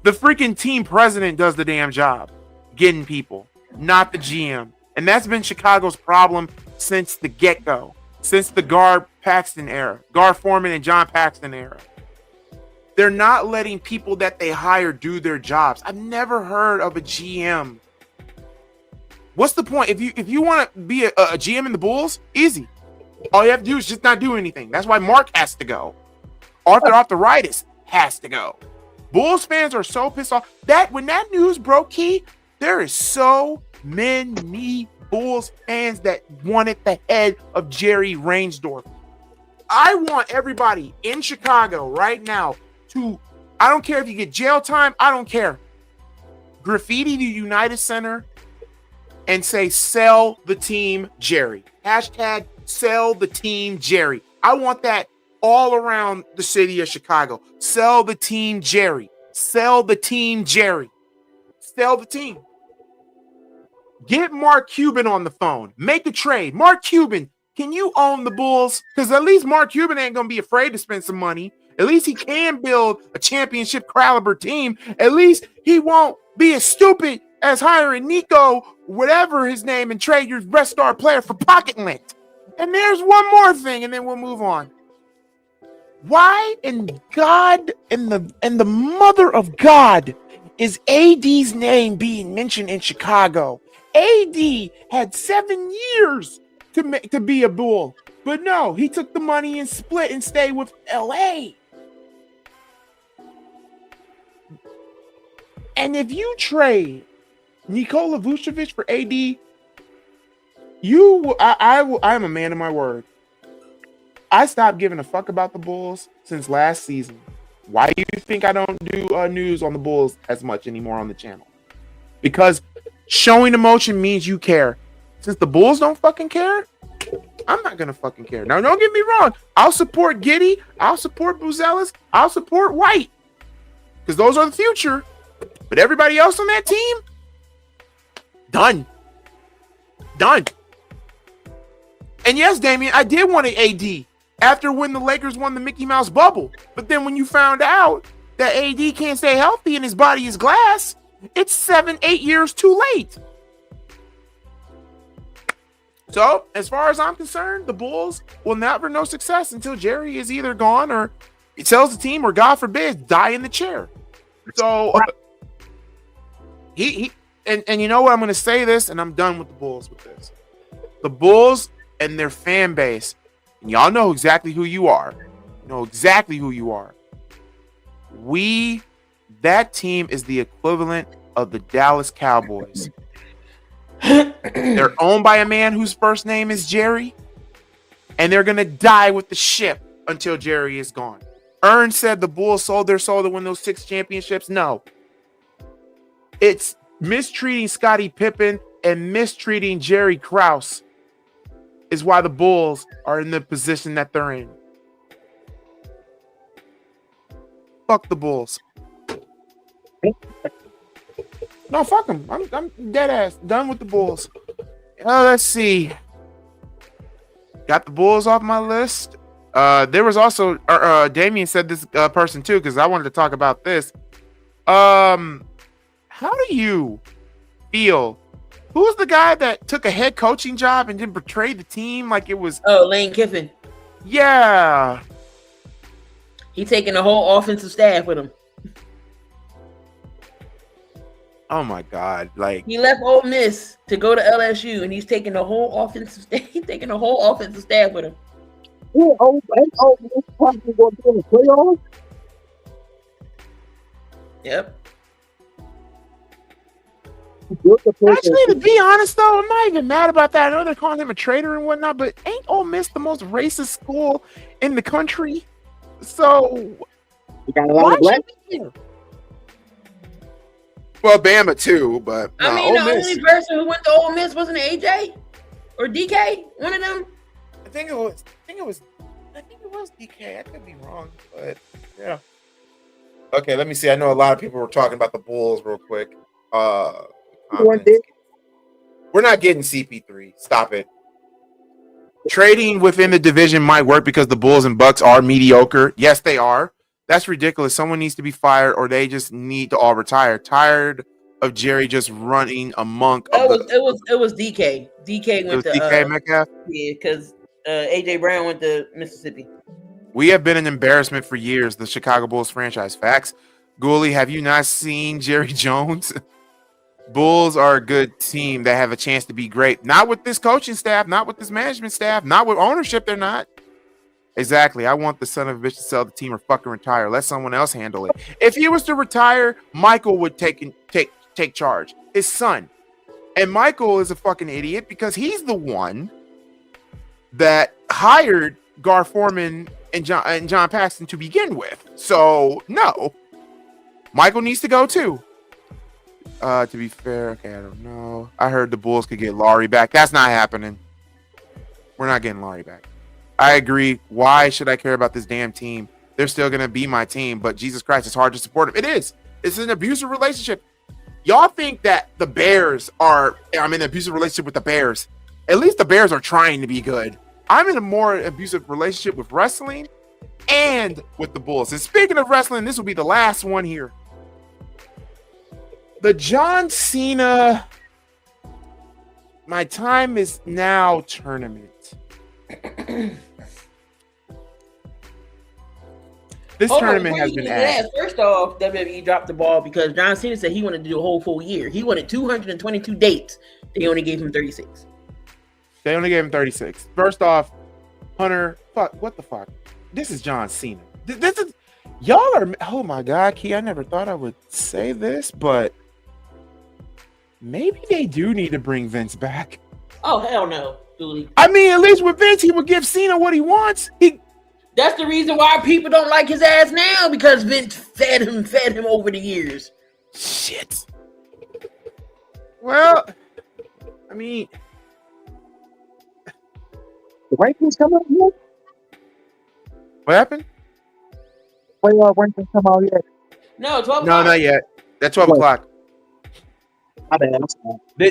The freaking team president does the damn job, getting people, not the GM. And that's been Chicago's problem since the get-go, since the Gar Forman and John Paxton era. They're not letting people that they hire do their jobs. I've never heard of a GM. What's the point? If you want to be a GM in the Bulls, easy. All you have to do is just not do anything. That's why Mark has to go. Arthur Arthritis has to go. Bulls fans are so pissed off that when that news broke, Key, there is so many Bulls fans that wanted the head of Jerry Reinsdorf. I want everybody in Chicago right now to, I don't care if you get jail time, I don't care. Graffiti the United Center and say, sell the team Jerry. Hashtag sell the team Jerry. I want that all around the city of Chicago. Sell the team Jerry. Sell the team Jerry. Sell the team. Get Mark Cuban on the phone. Make a trade. Mark Cuban, can you own the Bulls? Because at least Mark Cuban ain't going to be afraid to spend some money. At least he can build a championship caliber team. At least he won't be as stupid as hiring Nico, whatever his name, and trade your best star player for pocket lint. And there's one more thing, and then we'll move on. Why in God and the mother of God is AD's name being mentioned in Chicago? AD had 7 years to be a Bull, but no, he took the money and split and stayed with LA. And if you trade Nikola Vucevic for AD, I am a man of my word. I stopped giving a fuck about the Bulls since last season. Why do you think I don't do news on the Bulls as much anymore on the channel? Because showing emotion means you care. Since the Bulls don't fucking care, I'm not gonna fucking care. Now, don't get me wrong. I'll support Giddey. I'll support Buzelis. I'll support White. Because those are the future. But everybody else on that team, done. And yes, Damian, I did want an AD after when the Lakers won the Mickey Mouse bubble. But then when you found out that AD can't stay healthy and his body is glass, it's 7-8 years too late. So, as far as I'm concerned, the Bulls will never know success until Jerry is either gone or he sells the team or, God forbid, die in the chair. So, and you know what? I'm going to say this, and I'm done with the Bulls with this. The Bulls and their fan base, and y'all know exactly who you are. You know exactly who you are. That team is the equivalent of the Dallas Cowboys. They're owned by a man whose first name is Jerry, and they're going to die with the ship until Jerry is gone. Ern said the Bulls sold their soul to win those 6 championships. No. It's mistreating Scottie Pippen and mistreating Jerry Krause is why the Bulls are in the position that they're in. Fuck the Bulls. No, fuck them. I'm dead ass done with the Bulls. Let's see. Got the Bulls off my list. There was also Damien said this person too, because I wanted to talk about this. How do you feel? Who's the guy that took a head coaching job and then betrayed the team like it was? Oh, Lane Kiffin. Yeah. He taking the whole offensive staff with him. Oh my God! Like he left Ole Miss to go to LSU, and he's taking the whole offensive staff. He's taking the whole offensive staff with him. Yeah, Ole Miss probably going to be in the playoffs. Yep. Actually, to be honest, though, I'm not even mad about that. I know they're calling him a traitor and whatnot, but ain't Ole Miss the most racist school in the country? So, you got a lot of black. Well, Bama too, but I mean, the only person who went to Ole Miss wasn't AJ or DK. One of them. I think it was DK. I could be wrong, but yeah. Okay, let me see. I know a lot of people were talking about the Bulls real quick. We're not getting CP3. Stop it. Trading within the division might work because the Bulls and Bucks are mediocre. Yes, they are. That's ridiculous. Someone needs to be fired, or they just need to all retire. Tired of Jerry just running amok. It was DK. DK went to DK Metcalf. Yeah, because AJ Brown went to Mississippi. We have been an embarrassment for years. The Chicago Bulls franchise. Facts. Goolie, have you not seen Jerry Jones? Bulls are a good team that have a chance to be great. Not with this coaching staff, not with this management staff, not with ownership. They're not. Exactly. I want the son of a bitch to sell the team or fucking retire. Let someone else handle it. If he was to retire, Michael would take charge. His son. And Michael is a fucking idiot because he's the one that hired Gar Forman and John Paxson to begin with. So no. Michael needs to go too. To be fair, okay, I don't know. I heard the Bulls could get Laurie back. That's not happening. We're not getting Laurie back. I agree. Why should I care about this damn team? They're still going to be my team, but Jesus Christ, it's hard to support them. It is. It's an abusive relationship. Y'all think that the Bears are, I'm in an abusive relationship with the Bears. At least the Bears are trying to be good. I'm in a more abusive relationship with wrestling and with the Bulls. And speaking of wrestling, this will be the last one here. The John Cena My Time Is Now tournament. This tournament has been asked. First off, WWE dropped the ball because John Cena said he wanted to do a whole full year. He wanted 222 dates. They only gave him 36. They only gave him 36. First off, Hunter, fuck, what the fuck? This is John Cena. This is, y'all are, oh my God, Key, I never thought I would say this, but maybe they do need to bring Vince back. Oh, hell no, Goolie. I mean, at least with Vince, he would give Cena what he wants. That's the reason why people don't like his ass now, because Vince fed him over the years. Shit. Well, I mean, the rankings come out yet? what happened? When rankings come out yet? No, 12 No, not yet. That's 12 o'clock. My bad.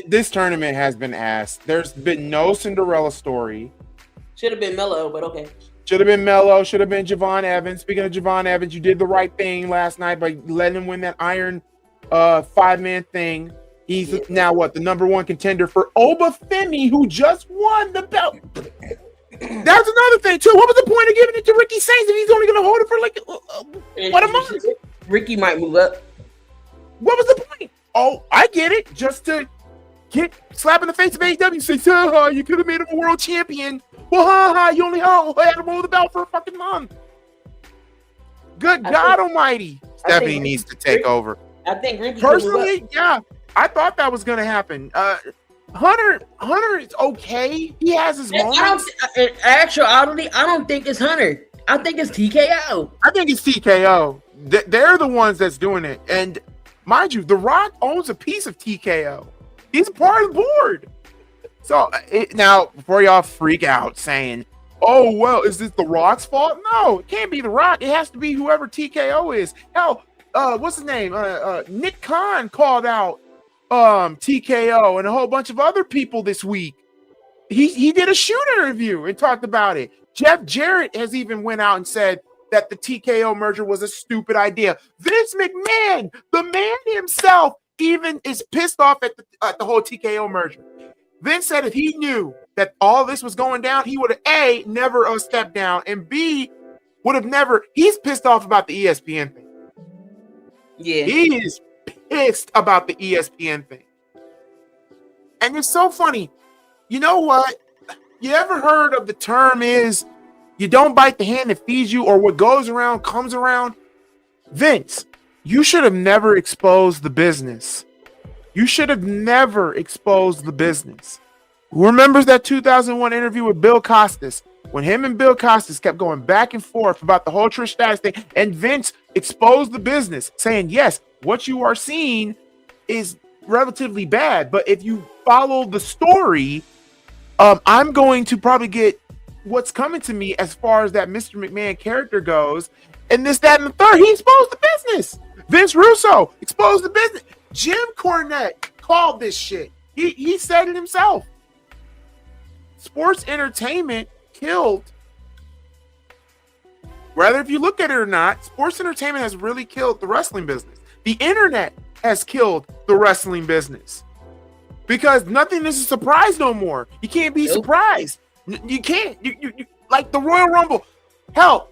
This tournament has been asked. There's been no Cinderella story. Should have been Melo, but okay. Should have been Melo. Should have been Javon Evans. Speaking of Javon Evans, you did the right thing last night by letting him win that Iron 5-man thing. He's now what, the number one contender for Obafemi, who just won the belt. That's another thing too. What was the point of giving it to Ricky Sainz if he's only going to hold it for like what, a month? Ricky might move up. What was the point? Oh, I get it. Just to get slap in the face of AEW, say, you could have made him a world champion. Well, you only had him hold the belt for a fucking month. Good God Almighty! Stephanie needs to take over. I think Ricky Personally, yeah, I thought that was gonna happen. Hunter is okay. He has his moments. Actually, I don't think it's Hunter. I think it's TKO. I think it's TKO. They're the ones that's doing it. And mind you, The Rock owns a piece of TKO. He's a part of the board. So now, before y'all freak out saying, "Oh well, is this The Rock's fault?" No, it can't be The Rock. It has to be whoever TKO is. Hell, what's his name? Nick Khan called out TKO and a whole bunch of other people this week. He did a shoot interview and talked about it. Jeff Jarrett has even went out and said that the TKO merger was a stupid idea. Vince McMahon, the man himself, even is pissed off at the whole TKO merger. Vince said if he knew that all this was going down, he would have A, never stepped down, and B, would have never. He's pissed off about the ESPN thing. Yeah. He is pissed about the ESPN thing. And it's so funny. You know what? You ever heard of the term is you don't bite the hand that feeds you, or what goes around comes around? Vince, you should have never exposed the business. You should have never exposed the business. Who remembers that 2001 interview with Bill Costas? When him and Bill Costas kept going back and forth about the whole Trish Stratus thing, and Vince exposed the business, saying, yes, what you are seeing is relatively bad, but if you follow the story, I'm going to probably get what's coming to me as far as that Mr. McMahon character goes, and this, that, and the third. He exposed the business. Vince Russo exposed the business. Jim Cornette called this shit. He said it himself. Sports entertainment killed. Whether if you look at it or not, sports entertainment has really killed the wrestling business. The internet has killed the wrestling business. Because nothing is a surprise no more. You can't be surprised. You can't. You like the Royal Rumble. Hell,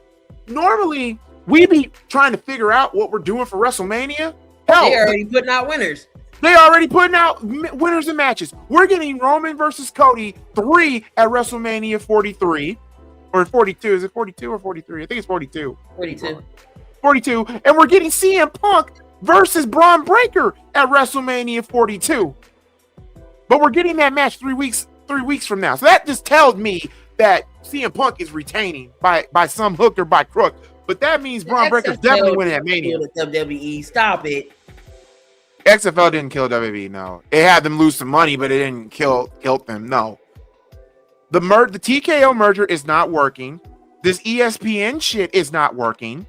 normally we be trying to figure out what we're doing for WrestleMania. Hell, they already putting out winners. They already putting out winners and matches. We're getting Roman versus Cody 3 at WrestleMania 43 or 42. Is it 42 or 43? I think it's 42. 42. 42. And we're getting CM Punk versus Braun Breaker at WrestleMania 42. But we're getting that match 3 weeks from now. So that just tells me that CM Punk is retaining by some hook or by crook. But that means Braun Breaker's definitely winning that Mania. WWE, stop it. XFL didn't kill WWE, no. It had them lose some money, but it didn't kill them, no. The TKO merger is not working. This ESPN shit is not working.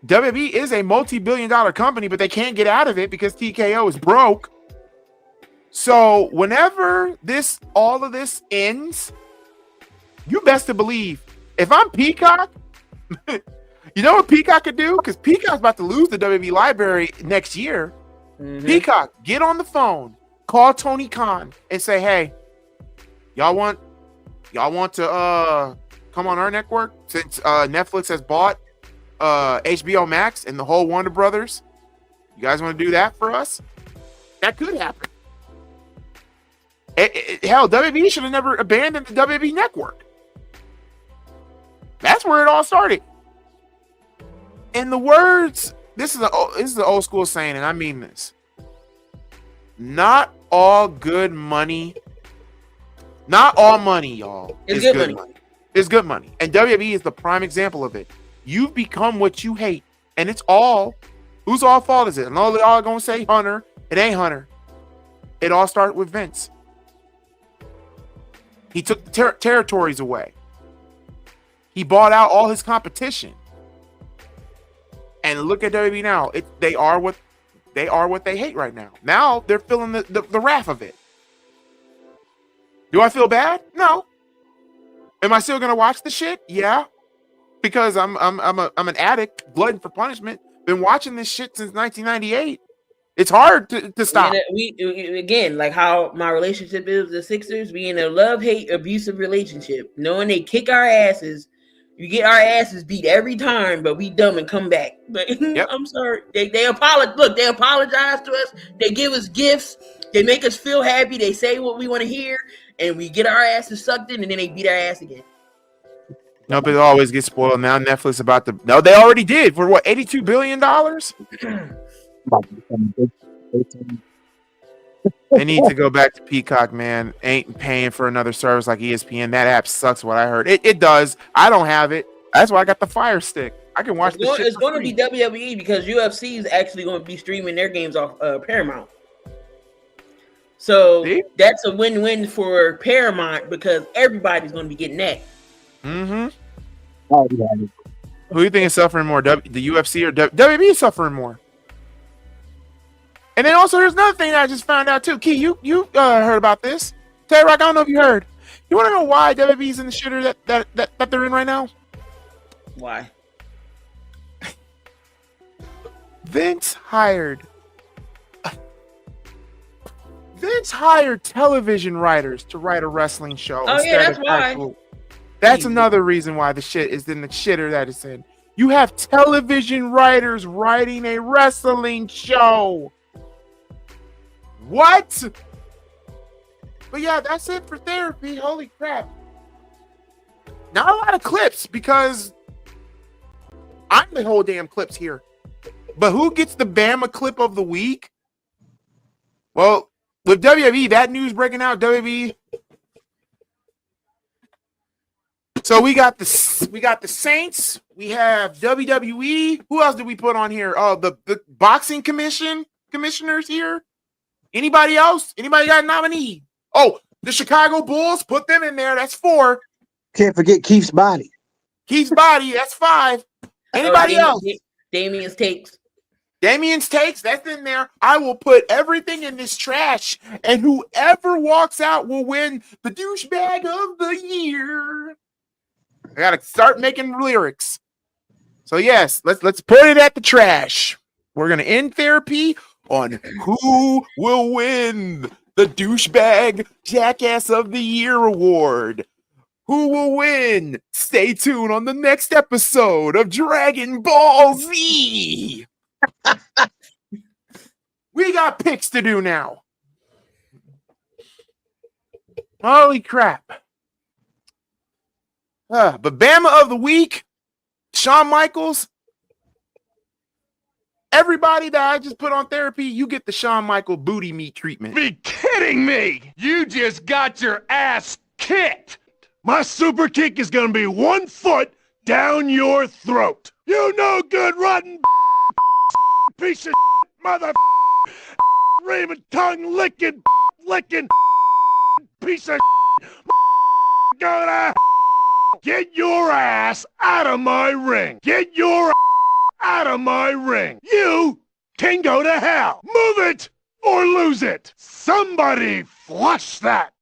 WWE is a multi-billion-dollar company, but they can't get out of it because TKO is broke. So whenever all of this ends, you best to believe, if I'm Peacock, you know what Peacock could do? Because Peacock's about to lose the WWE library next year. Mm-hmm. Peacock, get on the phone, call Tony Khan, and say, "Hey, y'all want to come on our network since Netflix has bought HBO Max and the whole Warner Brothers? You guys want to do that for us?" That could happen. Hell, WWE should have never abandoned the WWE network. That's where it all started. In the words, this is an old school saying, and I mean this. Not all money, y'all, is good money. It's good money. And WWE is the prime example of it. You've become what you hate. And it's all, whose all fault is it? And all are going to say Hunter. It ain't Hunter. It all started with Vince. He took the territories away. He bought out all his competition. And look at WWE now. They are what they hate right now. Now they're feeling the wrath of it. Do I feel bad? No. Am I still gonna watch the shit? Yeah. Because I'm an addict, glutton for punishment. Been watching this shit since 1998. It's hard to stop. We again, like how my relationship is with the Sixers, we in a love-hate abusive relationship. Knowing they kick our asses, we get our asses beat every time, but we dumb and come back. But yep. I'm sorry. They apologize. Look, they apologize to us. They give us gifts. They make us feel happy. They say what we want to hear, and we get our asses sucked in, and then they beat our ass again. No, but it always gets spoiled. Now Netflix about to. No, they already did for what, $82 billion? They need to go back to Peacock, man. Ain't paying for another service like ESPN. That app sucks. What I heard, it does. I don't have it. That's why I got the Fire Stick. I can watch this shit. It's going to be WWE because UFC is actually going to be streaming their games off Paramount. So that's a win-win for Paramount because everybody's going to be getting that. Mm-hmm. Oh, yeah. Who do you think is suffering more, the UFC or WWE is suffering more? And then also, there's another thing that I just found out too. Key, you heard about this? Tay-Rock, I don't know if you heard. You want to know why WWE's in the shitter that they're in right now? Why? Vince hired television writers to write a wrestling show. Oh yeah, that's why. That's another reason why the shit is in the shitter that it's in. You have television writers writing a wrestling show. What? But yeah, that's it for therapy. Holy crap. Not a lot of clips because I'm the whole damn clips here. But who gets the Bama clip of the week? Well, with WWE, that news breaking out, WWE. So we got the Saints. We have WWE. Who else did we put on here? Oh, the boxing commissioners here. Anybody else? Anybody got a nominee? Oh, the Chicago Bulls. Put them in there. That's 4. Can't forget Keith's body. Keith's body. That's 5. Anybody else? Damien's takes. Damien's takes. That's in there. I will put everything in this trash, and whoever walks out will win the douchebag of the year. I gotta start making lyrics. So yes, let's put it at the trash. We're gonna end therapy on who will win the douchebag jackass of the year award. Who will win? Stay tuned on the next episode of Dragon Ball Z. We got picks to do now. Holy crap. But Bama of the week, Shawn Michaels. Everybody that I just put on therapy, you get the Shawn Michaels booty meat treatment. Be kidding me! You just got your ass kicked! My super kick is gonna be 1 foot down your throat! You no good rotten piece of mother Raymond tongue licking piece of gonna get your ass out of my ring! Get your out of my ring! You can go to hell! Move it or lose it! Somebody flush that!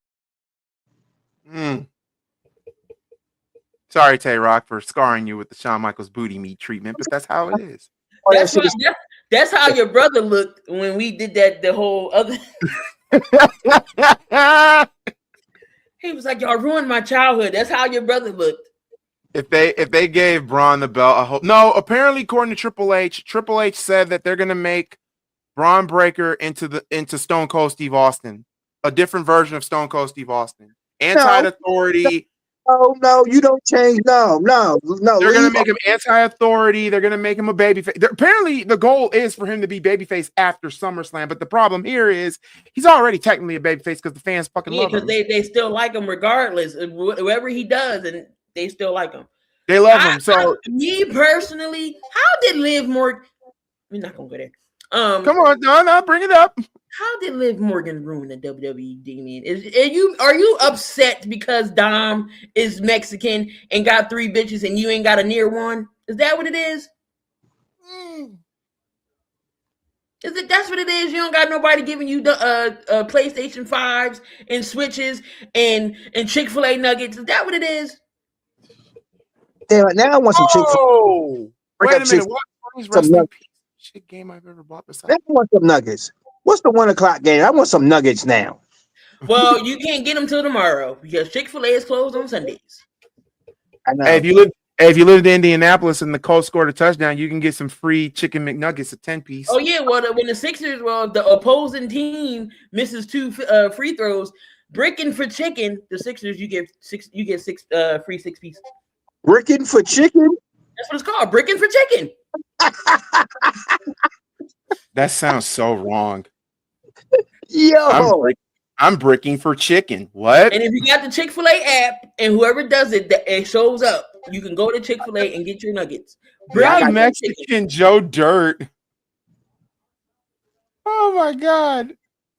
Sorry, Tay-Rock, for scarring you with the Shawn Michaels booty meat treatment, but that's how it is. That's how your brother looked when we did that. The whole other. He was like, "Y'all ruined my childhood." That's how your brother looked. If they gave Braun the belt, I hope. No, apparently, according to Triple H said that they're gonna make Braun Breaker into Stone Cold Steve Austin, a different version of Stone Cold Steve Austin, anti-authority. No, you don't change. No. They're gonna make him anti-authority. They're gonna make him a babyface. Apparently, the goal is for him to be babyface after SummerSlam. But the problem here is he's already technically a babyface because the fans fucking love him. Because they still like him regardless of whatever he does, and they still like him. They love him. So me personally, how did Liv Morgan? We're not gonna go there. Come on, no, bring it up. How did Liv Morgan ruin the WWE, Damien? Are you upset because Dom is Mexican and got 3 bitches and you ain't got a near one? Is that what it is? That's what it is? You don't got nobody giving you the PlayStation 5s and Switches and Chick-fil-A nuggets. Is that what it is? Damn it, now I want some Chick-fil-A. Oh, wait a minute. What is wrestling shit game I've ever bought besides? Now I want some nuggets. What's the 1 o'clock game? I want some nuggets now. Well, you can't get them till tomorrow because Chick-fil-A is closed on Sundays. I know. Hey, if you lived in Indianapolis and the Colts scored a touchdown, you can get some free chicken McNuggets, a 10-piece. Oh yeah, well when the Sixers, the opposing team misses 2 free throws, bricking for chicken, the Sixers you get 6 free 6-piece. Bricking for chicken? That's what it's called, bricking for chicken. That sounds so wrong. Yo, I'm bricking for chicken. What? And if you got the Chick-fil-A app and whoever does it, it shows up. You can go to Chick-fil-A and get your nuggets. Yeah, I I'm got Mexican Joe Dirt. Oh my God.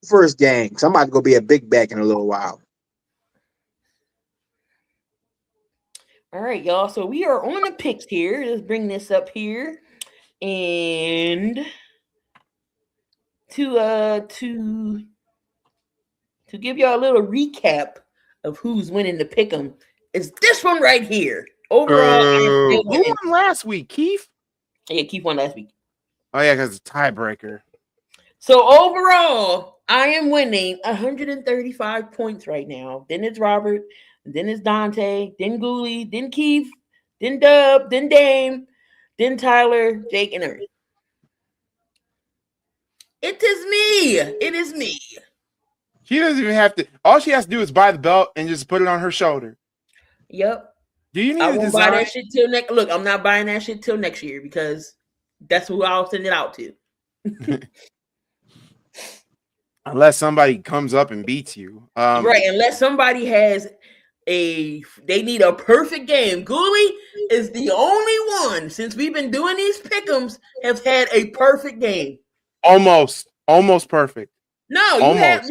first gang. So I'm about to go be a big back in a little while. All right, y'all. So we are on the picks here. Let's bring this up here. And to give y'all a little recap of who's winning the pick'em is this one right here. Overall, I am still Who winning. won last week? Keith? Yeah, Keith won last week. Oh yeah, because it's a tiebreaker. So overall, I am winning 135 points right now. Then it's Robert, then it's Dante, then Goolie, then Keith, then Dub, then Dame, then Tyler, Jake, and Earth. It is me. It is me. She doesn't even have to. All she has to do is buy the belt and just put it on her shoulder. Yep. Do you need I a won't buy design? that shit till next. Look, I'm not buying that shit till next year because that's who I'll send it out to. Unless somebody comes up and beats you. Right, unless somebody has they need a perfect game. Goolie is the only one since we've been doing these pick'ems have had a perfect game. Almost perfect. No, you Almost. have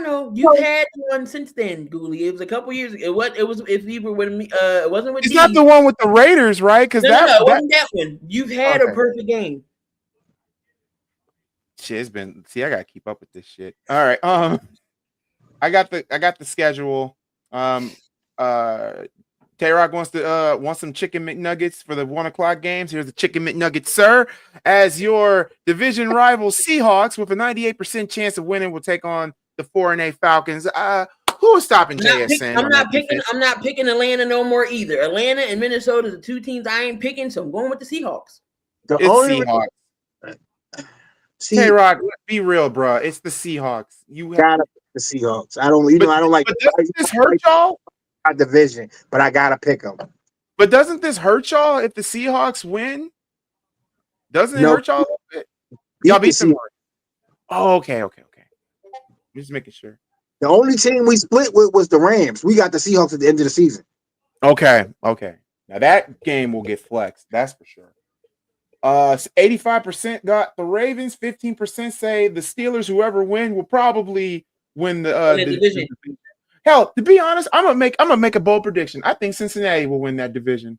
no. You've had one since then, Goolie. It was a couple years ago. It was if you were with me. It wasn't with. It's not the one with the Raiders, right? Because no, it wasn't that one. You've had a perfect game. Shit, it's been. See, I gotta keep up with this shit. All right. I got the schedule. Tay-Rock wants some chicken McNuggets for the 1:00 games. Here's the chicken McNuggets, sir. As your division rival Seahawks, with a 98% chance of winning, will take on the 4-8 Falcons. Who is stopping JSN? I'm not picking Atlanta no more either. Atlanta and Minnesota are the two teams I ain't picking, so I'm going with the Seahawks. The It's only Seahawks. See, Tay-Rock, let's be real, bro. It's the Seahawks. You gotta pick the Seahawks. I don't, I don't like. But doesn't this hurt y'all? My division, but I gotta pick them. But doesn't this hurt y'all if the Seahawks win? Doesn't it hurt y'all a little bit? Y'all beat them. Oh, okay. Just making sure. The only team we split with was the Rams. We got the Seahawks at the end of the season. Okay. Now that game will get flexed. That's for sure. 85% got the Ravens. 15% say the Steelers. Whoever win will probably win the division. Hell, to be honest, I'm gonna make a bold prediction. I think Cincinnati will win that division.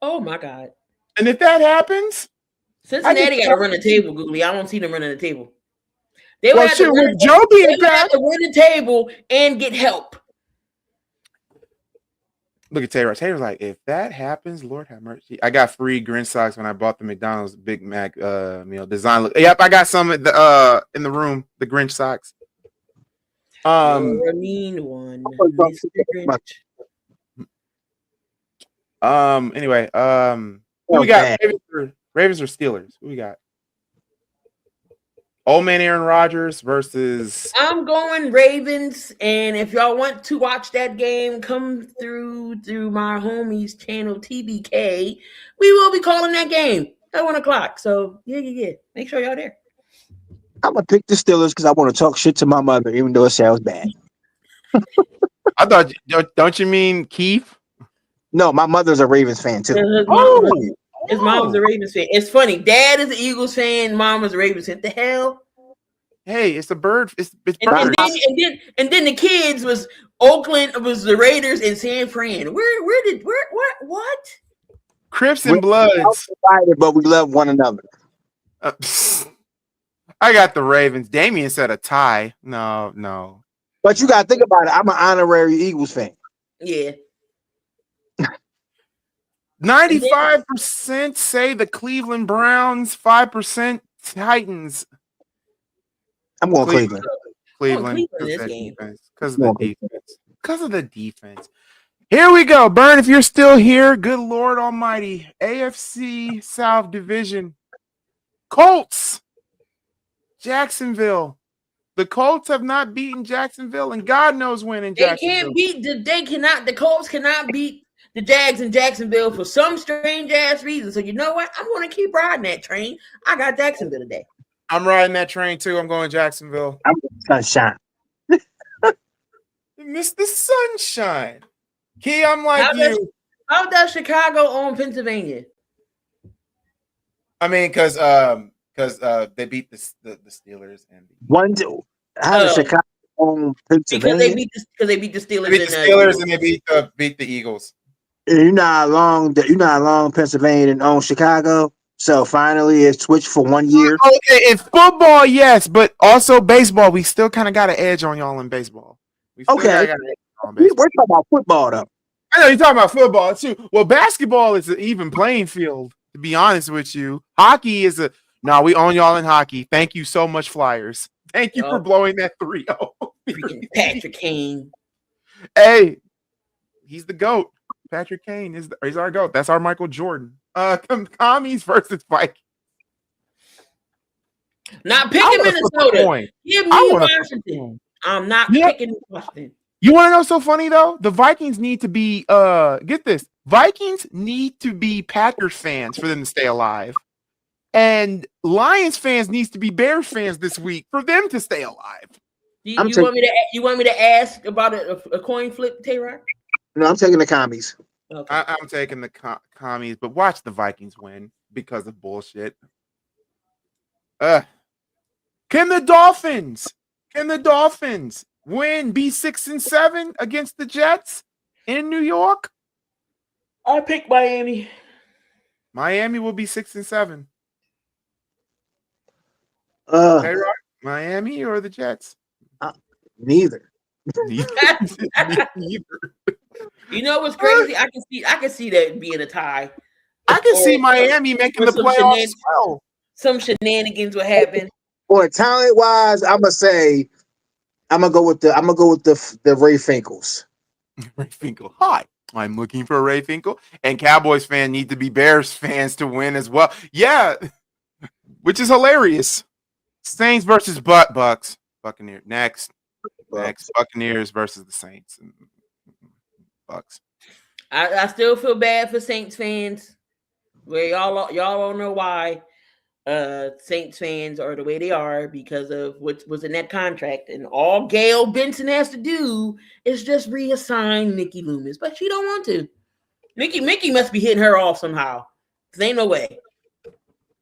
Oh my God! And if that happens, Cincinnati got to run the table, Google. I don't see them running the table. They well, would have to run the table and get help. Look at Taylor. Taylor's like, if that happens, Lord have mercy. I got free Grinch socks when I bought the McDonald's Big Mac meal design. Yep, I got some at the in the room, the Grinch socks. You're a mean one. Anyway, who we got? Ravens or Steelers? Who we got? Old man Aaron Rodgers versus. I'm going Ravens, and if y'all want to watch that game, come through my homies channel TBK. We will be calling that game at 1:00. So yeah. Make sure y'all there. I'm gonna pick the Steelers because I want to talk shit to my mother, even though it sounds bad. I thought, don't you mean Keith? No, my mother's a Ravens fan too. His mom's a Ravens fan. It's funny. Dad is an Eagles fan. Mom is a Ravens fan. The hell? Hey, it's a bird. It's and then the kids was Oakland, was the Raiders, and San Fran. What? Crips and Bloods. But we love one another. I got the Ravens. Damien said a tie. No. But you gotta think about it. I'm an honorary Eagles fan. Yeah. 95% say the Cleveland Browns, 5% Titans. I'm going Cleveland. Cleveland this game. Because of the defense. Because of the defense. Here we go. Burn, if you're still here, good Lord Almighty. AFC South Division. Colts. Jacksonville. The Colts have not beaten Jacksonville, and God knows when in Jacksonville. The Colts cannot beat the Jags in Jacksonville for some strange ass reason. So you know what? I'm going to keep riding that train. I got Jacksonville today. I'm riding that train too. I'm going Jacksonville. I'm Sunshine. Mr. Sunshine. Key, I'm like How you. How does Chicago own Pennsylvania? I mean, because they beat the Steelers and How does Chicago own Pennsylvania? Because they beat the Steelers. they beat the Steelers and they beat the Eagles. You know how long Pennsylvania didn't own Chicago. So finally, it switched for 1 year. Okay, in football, yes, but also baseball. We still kind of got an edge on y'all in baseball. Okay, we're talking about football though. I know you're talking about football too. Well, basketball is an even playing field. To be honest with you, hockey is a no. We own y'all in hockey. Thank you so much, Flyers. Thank you for blowing that 3-0. Freaking Patrick Kane. Hey, he's the GOAT. Patrick Kane is our GOAT. That's our Michael Jordan. Commies versus Vikings. Not picking Minnesota. Give me Washington. I'm not picking Washington. You want to know so funny though? The Vikings need to be get this. Vikings need to be Packers fans for them to stay alive. And Lions fans needs to be Bears fans this week for them to stay alive. You want me to ask about a coin flip, Tay-Rock? No, I'm taking the commies. Okay. I'm taking the commies, but watch the Vikings win because of bullshit. Can the Dolphins win, be 6-7 against the Jets in New York? I pick Miami. Miami will be 6-7. Miami or the Jets? Neither. Neither. You know what's crazy? I can see that being a tie. I can see Miami making the playoffs as well. Some shenanigans will happen. Boy, talent wise, I'm gonna go with the Ray Finkles. Ray Finkel. Hi, I'm looking for Ray Finkel. And Cowboys fans need to be Bears fans to win as well. Yeah, which is hilarious. Saints versus Bucks. Buccaneers. Next. Buccaneers versus the Saints. And Bucks. I still feel bad for Saints fans. Where y'all don't know why Saints fans are the way they are because of what was in that contract. And all Gail Benson has to do is just reassign Mickey Loomis. But she don't want to. Mickey must be hitting her off somehow. There ain't no way.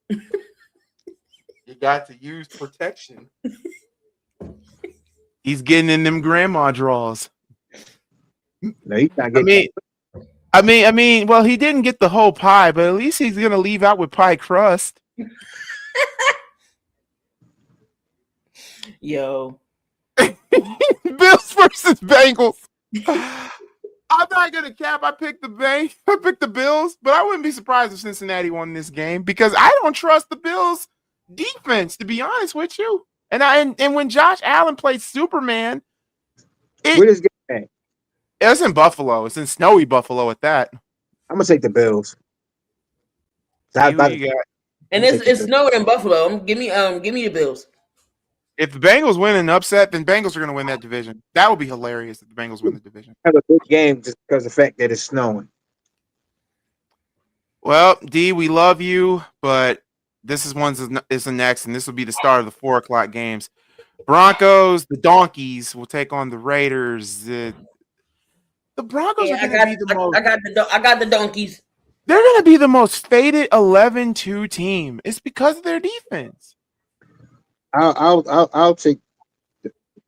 You got to use protection. He's getting in them grandma draws. No, he's not getting I mean, well, he didn't get the whole pie, but at least he's gonna leave out with pie crust. Yo. Bills versus Bengals. I'm not gonna cap. I picked the Bills, but I wouldn't be surprised if Cincinnati won this game because I don't trust the Bills defense, to be honest with you. And when Josh Allen played Superman, it's in Buffalo. It's in snowy Buffalo at that. I'm gonna take the Bills. And it's snowing in Buffalo. Give me the Bills. If the Bengals win an upset, then Bengals are going to win that division. That would be hilarious if the Bengals win the division. Have a good game just because of the fact that it's snowing. Well, D, we love you, but this is the next, and this will be the start of the 4:00 games. Broncos, the Donkeys will take on the Raiders. The Broncos are going to be the most. I got the Donkeys. They're going to be the most faded 11-2 team. It's because of their defense. I'll take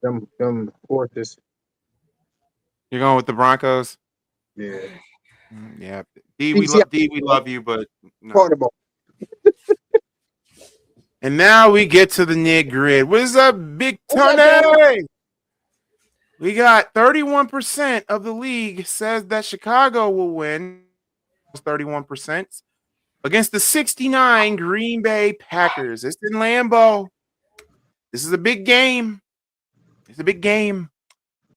them horses. You're going with the Broncos? Yeah. Yeah. D, we love you, but no. And now we get to the nit-grit. What is up, Big Tony? We got 31% of the league says that Chicago will win. 31% against the 69 Green Bay Packers. It's in Lambeau. This is a big game. It's a big game.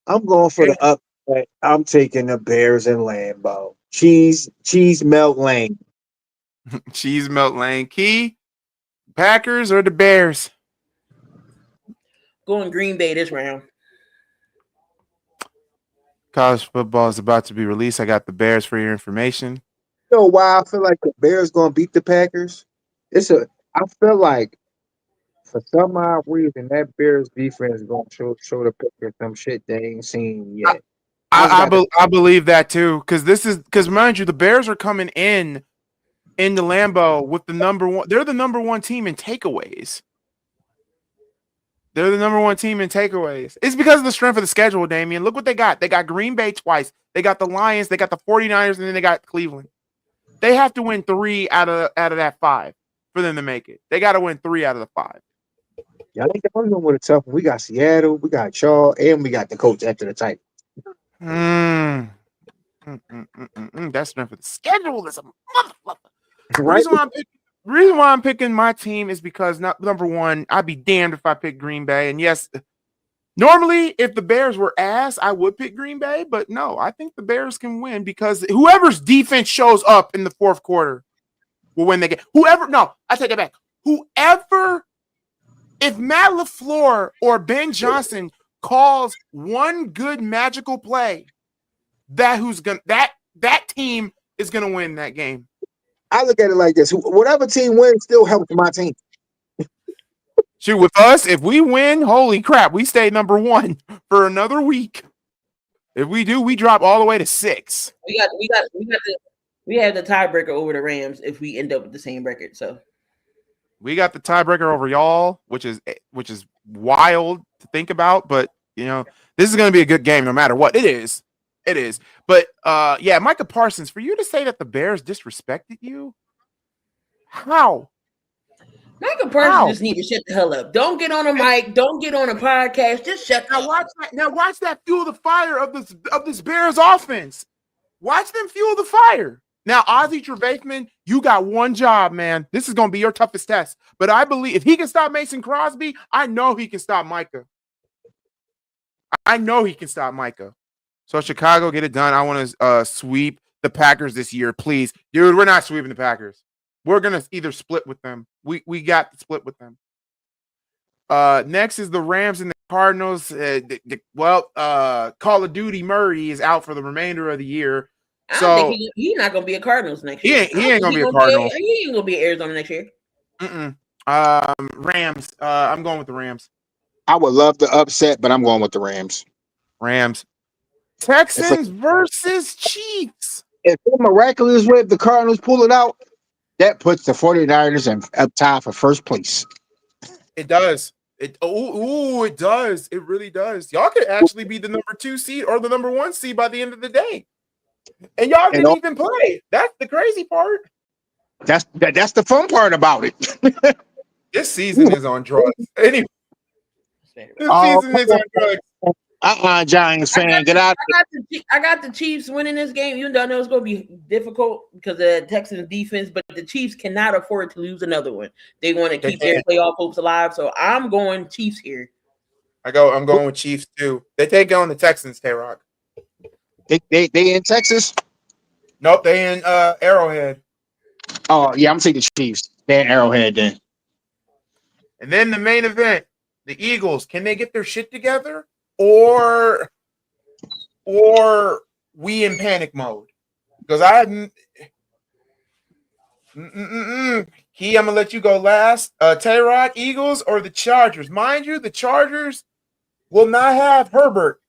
I'm going for the upset. I'm taking the Bears in Lambeau. Cheese melt lane. Cheese melt lane. Key, Packers or the Bears? Going Green Bay this round. College football is about to be released. I got the Bears for your information. You know why I feel like the Bears going to beat the Packers? I feel like for some odd reason, that Bears defense is gonna show the picture some shit they ain't seen yet. I believe that too, because mind you, the Bears are coming in the Lambeau with the number one. They're the number one team in takeaways. They're the number one team in takeaways. It's because of the strength of the schedule, Damian. Look what they got. They got Green Bay twice. They got the Lions. They got the 49ers, and then they got Cleveland. They have to win 3 out of that 5 for them to make it. They got to win 3 out of the 5. Y'all ain't the only one with a tough one. We got Seattle, we got Shaw, and we got the coach after the type. That strength of the schedule is a motherfucker. Right? Reason why I'm picking my team is because number one, I'd be damned if I pick Green Bay. And yes, normally if the Bears were ass, I would pick Green Bay, but no, I think the Bears can win because whoever's defense shows up in the fourth quarter will win the game. I take it back. If Matt LaFleur or Ben Johnson calls one good magical play, that team is gonna win that game. I look at it like this: whatever team wins still helps my team. Shoot, with us, if we win, holy crap, we stay number one for another week. If we do, we drop all the way to 6. We have the tiebreaker over the Rams if we end up with the same record. So we got the tiebreaker over y'all, which is wild to think about, but this is going to be a good game no matter what. It is. But yeah, Micah Parsons, for you to say that the Bears disrespected you, how? Micah Parsons just need to shut the hell up. Don't get on a mic. Don't get on a podcast. Just shut up. Watch that fuel the fire of this Bears offense. Watch them fuel the fire. Now, Ozzie Trevathan, you got one job, man. This is going to be your toughest test. But I believe if he can stop Mason Crosby, I know he can stop Micah. So Chicago, get it done. I want to sweep the Packers this year, please. Dude, we're not sweeping the Packers. We're going to either split with them. We got to split with them. Next is the Rams and the Cardinals. Call of Duty Murray is out for the remainder of the year. I don't think he's not going to be a Cardinals next year. He ain't going to be a Cardinals. He ain't going to be Arizona next year. Rams. I'm going with the Rams. I would love the upset, but I'm going with the Rams. Texans versus Chiefs. If the miraculous way the Cardinals pull it out, that puts the 49ers up top for first place. It does. It does. It really does. Y'all could actually be the number 2 seed or the number 1 seed by the end of the day. And y'all didn't even play. That's the crazy part. That's the fun part about it. This season is on drugs. Anyway, season is on drugs. Giants fan, get out. I got the Chiefs winning this game, even though I know it's going to be difficult because of the Texans defense, but the Chiefs cannot afford to lose another one. They want to keep their playoff hopes alive, so I'm going Chiefs here. I'm going with Chiefs too. They take on the Texans, Tay-Rock. They in Texas? Nope, they in Arrowhead. Oh yeah, I'm taking the Chiefs. They're in Arrowhead then. And then the main event, the Eagles. Can they get their shit together? Or we in panic mode? Because I hadn't. Key, I'm gonna let you go last. Tay-Rock, Eagles, or the Chargers? Mind you, the Chargers will not have Herbert.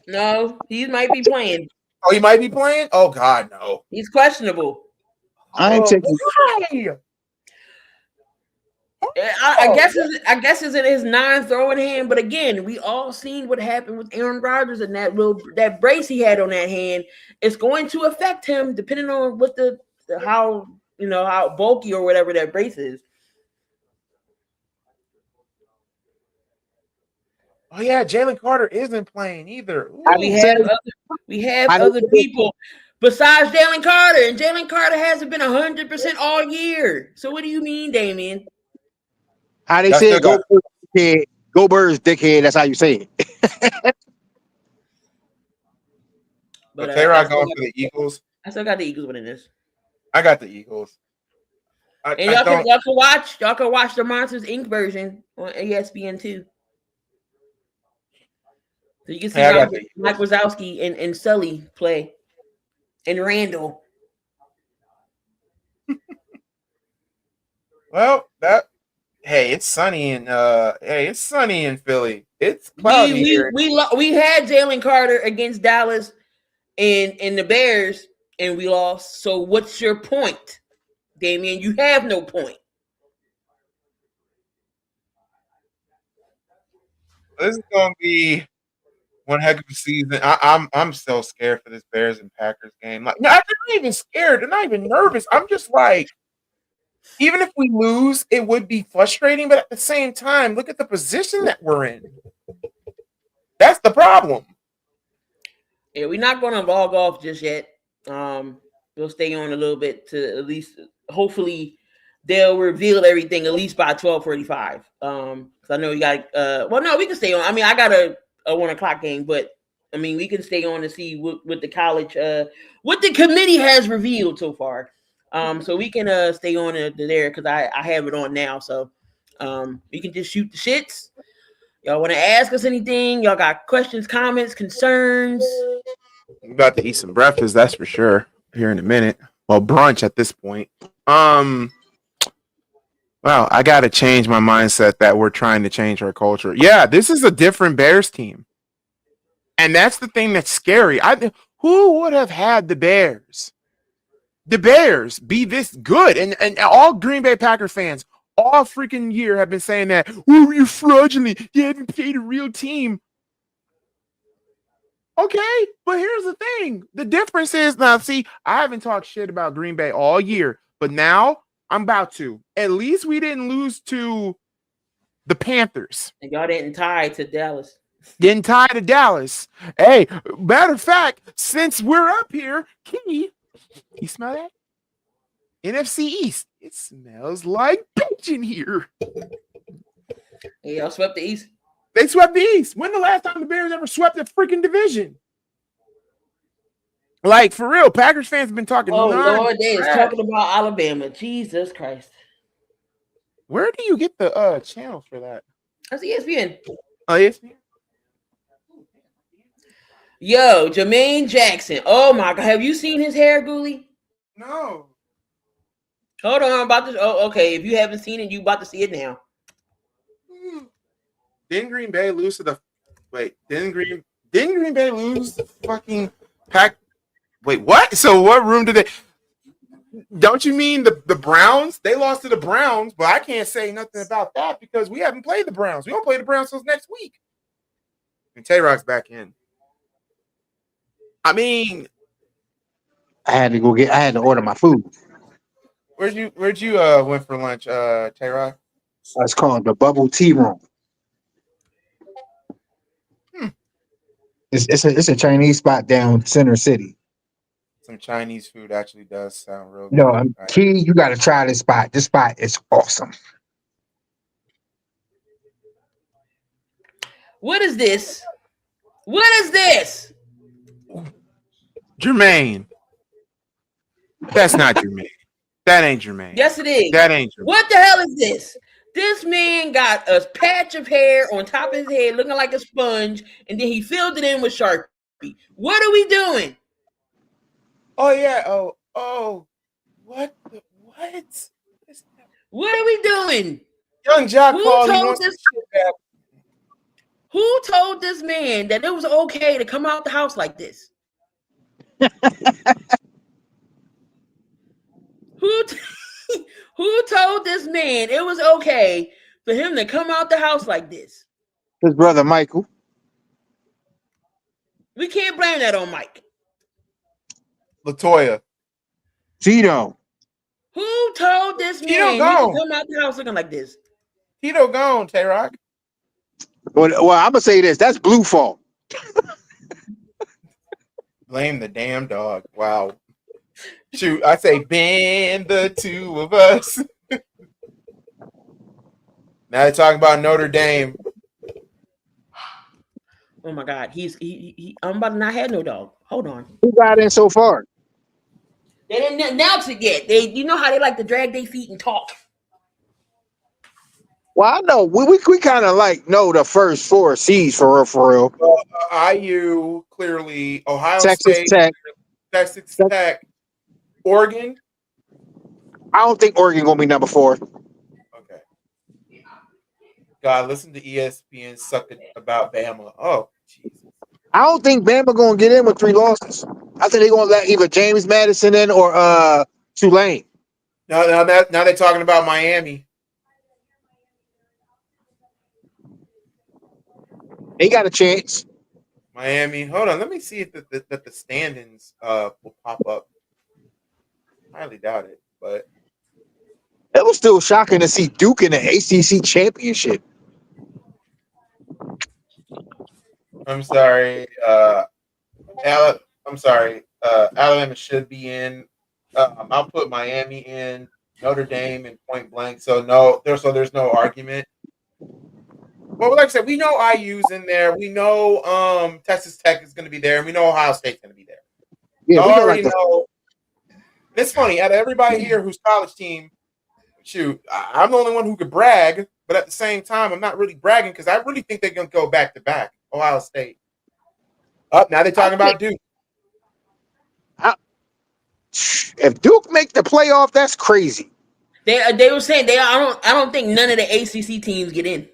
No, he might be playing. Oh, he might be playing? Oh God, no. He's questionable. I ain't taking. I guess it's in his 9th throwing hand, but again, we all seen what happened with Aaron Rodgers and that brace he had on that hand. It's going to affect him depending on what how bulky or whatever that brace is. Oh yeah, Jalen Carter isn't playing either. We have other people besides Jalen Carter, and Jalen Carter hasn't been 100% all year. So what do you mean, Damien? How they say go Birds, dickhead. That's how you say it. But Tay-Rock going for the Eagles. I still got the Eagles winning this. I got the Eagles. Y'all can watch the Monsters Inc. version on ESPN too. So you can see Mike Wazowski and Sully play, and Randall. Well, Hey, it's sunny in Philly. It's cloudy here. We had Jalen Carter against Dallas and the Bears, and we lost. So what's your point, Damian? You have no point. This is gonna be one heck of a season. I'm so scared for this Bears and Packers game. Like, no, I'm not even scared. I'm not even nervous. I'm just like, even if we lose, it would be frustrating. But at the same time, look at the position that we're in. That's the problem. Yeah, we're not going to log off just yet. We'll stay on a little bit to at least, hopefully, they'll reveal everything at least by 12:45. Because I know we got. Well, no, we can stay on. I mean, I got a 1:00 game, but I mean, we can stay on to see what the college, what the committee has revealed so far. So we can stay on there because I have it on now. So we can just shoot the shits. Y'all want to ask us anything? Y'all got questions, comments, concerns? I'm about to eat some breakfast, that's for sure. Here in a minute. Well, brunch at this point. Well, I gotta change my mindset that we're trying to change our culture. Yeah, this is a different Bears team. And that's the thing that's scary. Who would have had the Bears be this good? And all Green Bay Packer fans all freaking year have been saying that, oh, you're fraudulent. You haven't played a real team. Okay, but here's the thing. The difference is now, see, I haven't talked shit about Green Bay all year, but now I'm about to. At least we didn't lose to the Panthers. And y'all didn't tie to Dallas. Didn't tie to Dallas. Hey, matter of fact, since we're up here, Key, you smell that? NFC East. It smells like bitch in here. Hey, y'all swept the East. They swept the East. When the last time the Bears ever swept a freaking division? Like, for real, Packers fans have been talking. Oh, Lord, they is talking about Alabama. Jesus Christ. Where do you get the channel for that? That's ESPN. Oh, ESPN? Yo, Jermaine Jackson. Oh, my God. Have you seen his hair, Goolie? No. Hold on. I'm about to. Oh, okay. If you haven't seen it, you about to see it now. Didn't Green Bay lose to the... Wait, didn't Green Bay lose the fucking Pack... Wait, what? So what room did they... Don't you mean the Browns? They lost to the Browns, but I can't say nothing about that because we haven't played the Browns. We don't play the Browns till next week. And Tay-Rock's back in. I mean... I had to order my food. Where'd you went for lunch, Tay-Rock? It's called the Bubble Tea Room. It's a Chinese spot down Center City. Some Chinese food actually does sound real good. No, Key, you got to try this spot. This spot is awesome. What is this? What is this? Jermaine. That's not Jermaine. That ain't Jermaine. Yes, it is. That ain't Jermaine. What the hell is this? This man got a patch of hair on top of his head looking like a sponge, and then he filled it in with Sharpie. What are we doing? Oh, yeah. Oh. What? What are we doing? Young Jock Who Paul, told this man that it was okay to come out the house like this? Who told this man it was okay for him to come out the house like this? His brother Michael. We can't blame that on Mike. Latoya. Tito. Who told this man he could come out the house looking like this? Tito gone, Tay-Rock. Well, I'm gonna say this. That's Blue fault. Blame the damn dog. Wow. Shoot, I say ban the two of us. Now they're talking about Notre Dame. Oh my God, I'm about to not have no dog. Hold on. Who got in so far? They didn't announce it yet. You know how they like to drag their feet and talk. Well, I know we kind of like know the first four seeds for real. IU clearly, Ohio Texas State, Tech. Texas Tech, Oregon. I don't think Oregon gonna be number 4. Okay. God, listen to ESPN suck it about Bama. Oh, Jesus. I don't think Bama gonna get in with 3 losses. I think they're gonna let either James Madison in or Tulane. Now they're talking about Miami. They got a chance. Miami. Hold on. Let me see if the standings will pop up. Highly doubt it, but It was still shocking to see Duke in the ACC championship. I'm sorry. I'm sorry. Alabama should be in. I'll put Miami in. Notre Dame in point blank. So there's no argument. Well, like I said, we know IU's in there. We know Texas Tech is going to be there, and we know Ohio State's going to be there. Yeah, I we know already like the know. It's funny. Out of everybody here who's college team, shoot, I'm the only one who could brag. But at the same time, I'm not really bragging because I really think they're going to go back to back. Ohio State. Up now they're talking about Duke. if Duke make the playoff, that's crazy. They were saying I don't think none of the ACC teams get in.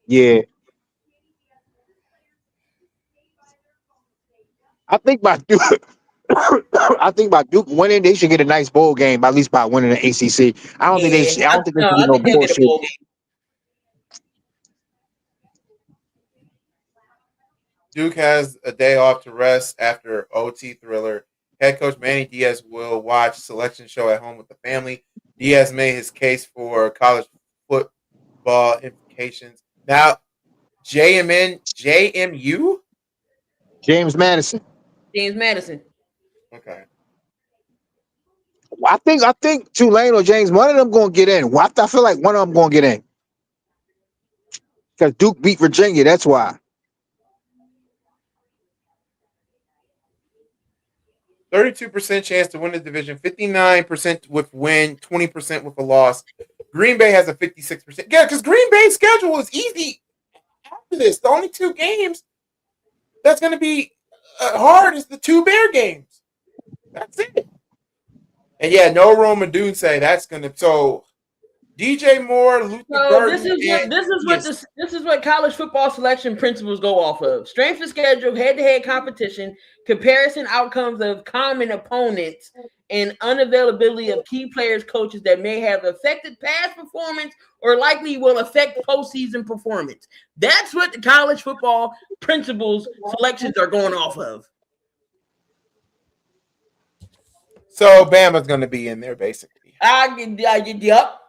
Yeah. I think by Duke, I think by Duke winning, they should get a nice bowl game, at least by winning the ACC. I don't think they. I don't think there should be I no think they'll get a bullshit. bowl game. Duke has a day off to rest after OT thriller. Head coach Manny Diaz will watch selection show at home with the family. Diaz made his case for college football implications. Now, JMU? James Madison. James Madison. Okay. I think Tulane or James, one of them going to get in. I feel like one of them going to get in because Duke beat Virginia. That's why. 32% chance to win the division, 59% with win, 20% with a loss. Green Bay has a 56%. Yeah, because Green Bay's schedule is easy after this. The only 2 games that's going to be hard is the 2 Bear games. That's it. And yeah, no Roma Dunce. That's going to. So DJ Moore, Luther So Burden. this is what college football selection principles go off of: strength of schedule, head-to-head competition, comparison outcomes of common opponents, and unavailability of key players, coaches that may have affected past performance or likely will affect postseason performance. That's what the college football principles selections are going off of. So Bama's going to be in there, basically. Yup.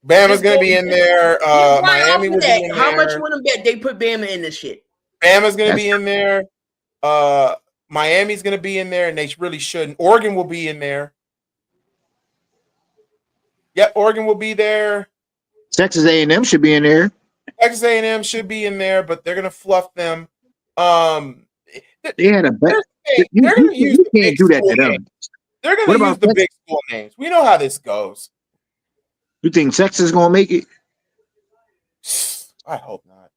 Bama's going to be in there. Miami will be in there. How much you want to bet they put Bama in this shit? Bama's going to be in there. Miami's going to be in there, and they really shouldn't. Oregon will be in there. Yep, Oregon will be there. Texas A&M should be in there. Texas A&M should be in there, but they're going to fluff them. They had a bet. They're going to use the big do that school to them. names. They're going to use the big school names. We know how this goes. You think Texas is going to make it? I hope not.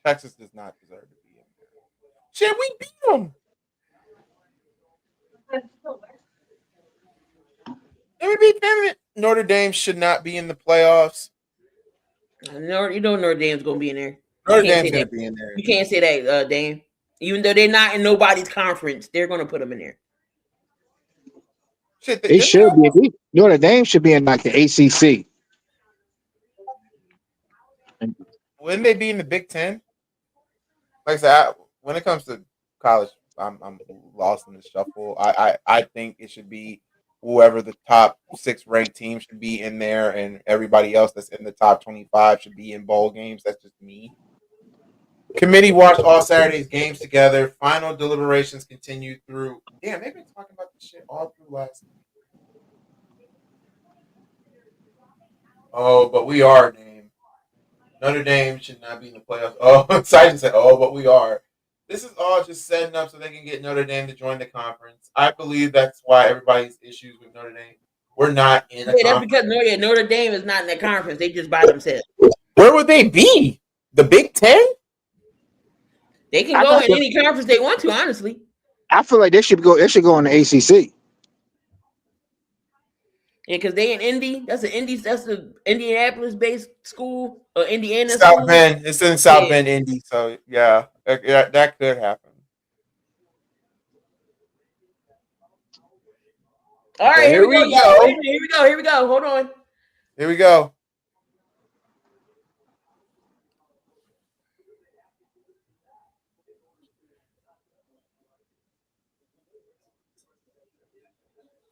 Texas does not deserve to be in there. Shit, we beat them. And we beat them. Notre Dame should not be in the playoffs. Notre Dame's going to be in there. Notre Dame's going to be in there. You can't say that, Dame. Even though they're not in nobody's conference, they're going to put them in there. Shit, they should be. Notre Dame should be in like the ACC. Wouldn't they be in the Big Ten? Like I said, when it comes to college, I'm lost in the shuffle. I think it should be whoever the top 6 ranked team should be in there, and everybody else that's in the top 25 should be in bowl games. That's just me. Committee watched all Saturday's games together. Final deliberations continued through. Damn, they've been talking about this shit all through last night. Oh, but we are, Dame. Notre Dame should not be in the playoffs. Oh, Sergeant said, oh, but we are. This is all just setting up so they can get Notre Dame to join the conference. I believe that's why everybody's issues with Notre Dame. We're not in a conference. That's because Notre Dame is not in the conference. They just by themselves. Where would they be? The Big Ten? They can go in any conference they want to, honestly. I feel like they should go in the ACC. Yeah, because they in Indy. That's the Indianapolis-based school or Indiana South school. Bend. It's in South Yeah. Bend, Indy. So yeah, that could happen. All right, Okay, here here we go, we y'all. Wait a go. minute. Here we go. Here we go. Hold on. Here we go.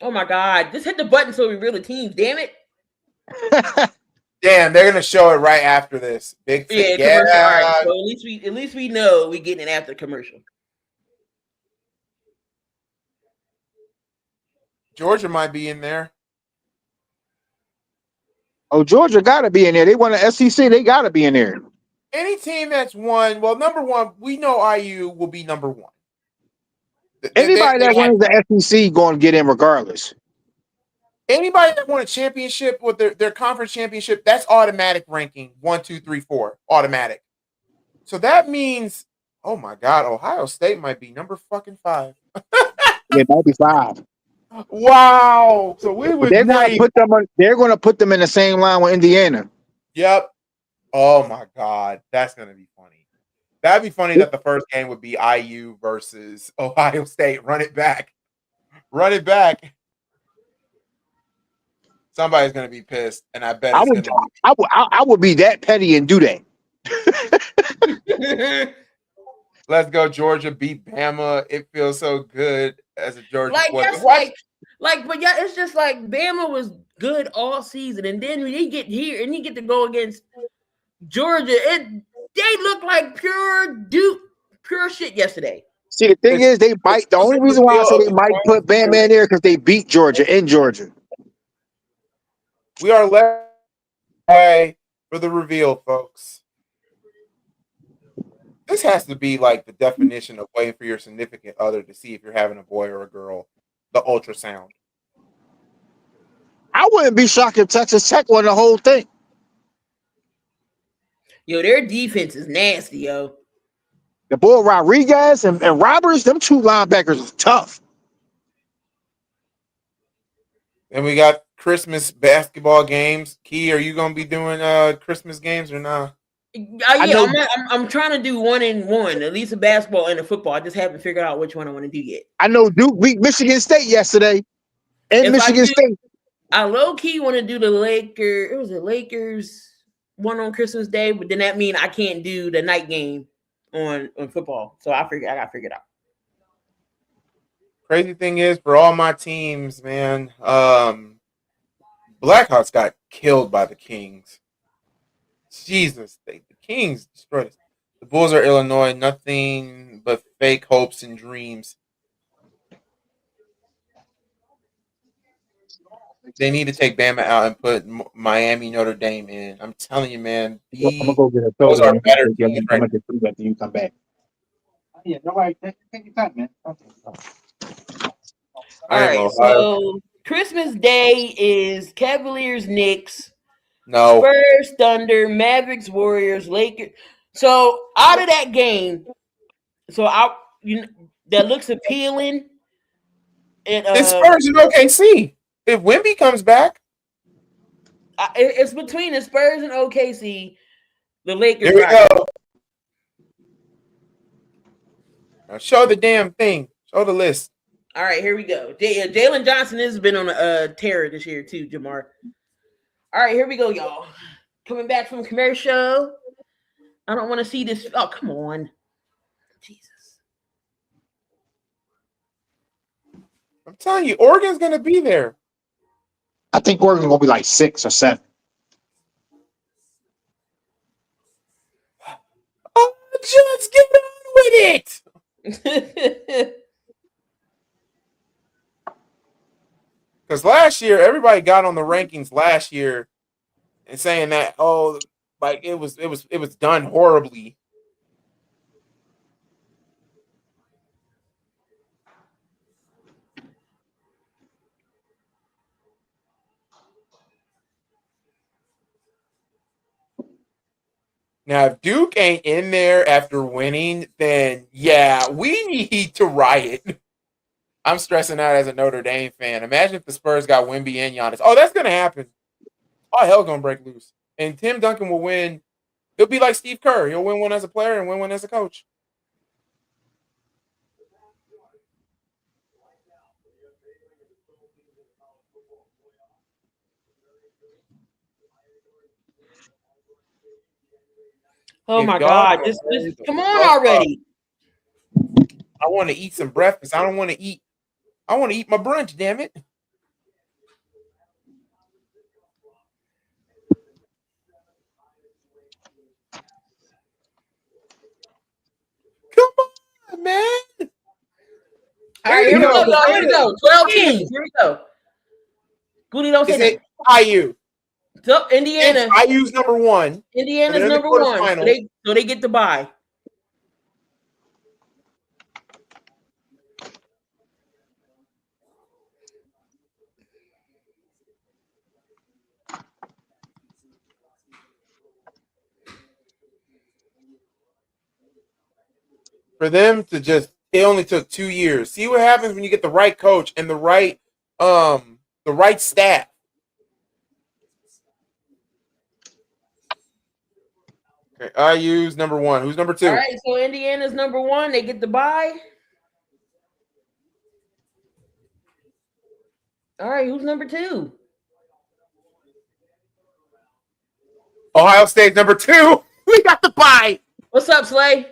Oh my God! Just hit the button so we reveal the teams. Damn it! Damn, they're gonna show it right after this. Big Yeah, fit. commercial. All right. Yeah, So at least we know we getting it after commercial. Georgia might be in there. Oh, Georgia got to be in there. They won the SEC. They got to be in there. Any team that's won, well, number one, we know IU will be number one. Anybody that wins the SEC going to get in regardless. Anybody that won a championship with their conference championship, that's automatic ranking 1, 2, 3, 4, automatic. So that means, oh my God, Ohio State might be number fucking 5. Yeah, 95. Wow. So we But would they're not going to put them on. They're going to put them in the same line with Indiana. Yep. Oh my God, that's gonna be funny. That'd be funny that the first game would be IU versus Ohio State. Run it back. Run it back. Somebody's gonna be pissed, and I bet it's gonna be. I would be that petty and do that. Let's go, Georgia beat Bama. It feels so good as a Georgia That's supporter. but yeah, it's just like Bama was good all season, and then when you get here and you get to go against Georgia, they look like pure shit yesterday. See, the thing is, they might. The only reason why I say they might put Bama in there because they beat Georgia in Georgia. We are left way for the reveal, folks. This has to be like the definition of waiting for your significant other to see if you're having a boy or a girl. The ultrasound. I wouldn't be shocked if Texas Tech won the whole thing. Yo, their defense is nasty, yo. The boy Rodriguez and Roberts, them two linebackers are tough. And we got Christmas basketball games. Key, are you gonna be doing Christmas games or not? Yeah, I'm trying to do 1 and 1, at least a basketball and a football. I just haven't figured out which one I want to do yet. I know Duke beat Michigan State yesterday. And Michigan State. I low key want to do the Lakers. It was the Lakers one on Christmas Day, but then that means I can't do the night game on football. So I got figured out. Crazy thing is, for all my teams, man, Blackhawks got killed by the Kings. Jesus, the Kings destroyed us. The Bulls are Illinois, nothing but fake hopes and dreams. They need to take Bama out and put Miami, Notre Dame in. I'm telling you, man, I'm gonna go get a those are better teams I'm right gonna get after you come back. Yeah, nobody take your time, man. Okay. All right, so Christmas Day is Cavaliers, Knicks, Spurs, Thunder, Mavericks, Warriors, Lakers. So out of that game, that looks appealing. It's Spurs and OKC. If Wemby comes back, it's between the Spurs and OKC. The Lakers. Here we go. Now show the damn thing. Show the list. All right, here we go. Jalen Johnson has been on a terror this year too, Jamar. All right, here we go, y'all. Coming back from commercial. I don't want to see this. Oh, come on. Jesus. I'm telling you, Oregon's going to be there. I think Oregon's going to be like 6 or 7. Oh, just get on with it. Because last year, everybody got on the rankings last year and saying that, like it was done horribly. Now, if Duke ain't in there after winning, then yeah, we need to riot. I'm stressing out as a Notre Dame fan. Imagine if the Spurs got Wemby and Giannis. Oh, that's gonna happen. Oh, hell, gonna break loose. And Tim Duncan will win. He'll be like Steve Kerr. He'll win one as a player and win one as a coach. Oh If my y'all God! don't This hurry the come on fuck up, already. I want to eat some breakfast. I don't want to eat. I want to eat my brunch. Damn it! Come on, man. All right, here we go, y'all. Here we go. 12 teams. Here we go. Goolie, don't say Is it nothing. IU? So Indiana. IU's number one. Indiana's in the number one. quarterfinals. So they get the bye. For them to just, it only took 2 years. See what happens when you get the right coach and the right staff. Okay, IU's number one. Who's number two? All right, so Indiana's number one. They get the bye. All right, who's number two? Ohio State number two. We got the bye. What's up, Slay?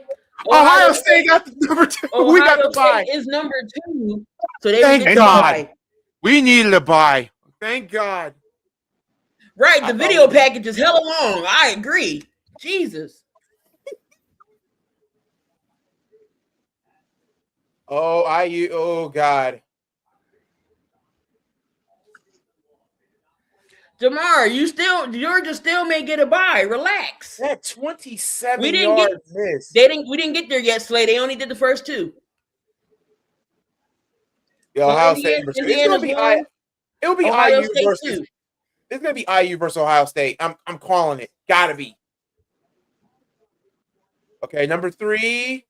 Ohio State got the number two. We got the bye. State is number two, so they Thank get God. the bye. We needed a bye. Thank God. Right, the video package is hella long. I agree. Jesus. Oh, IU. Oh, God. Jamar, Georgia still may get a bye. Relax. That 27 We didn't yard miss. We didn't get there yet, Slay. They only did the first two. Yeah, Ohio State. It's gonna be it'll be Ohio IU State versus. too. It's gonna be IU versus Ohio State. I'm calling it. Gotta be. Okay, number three.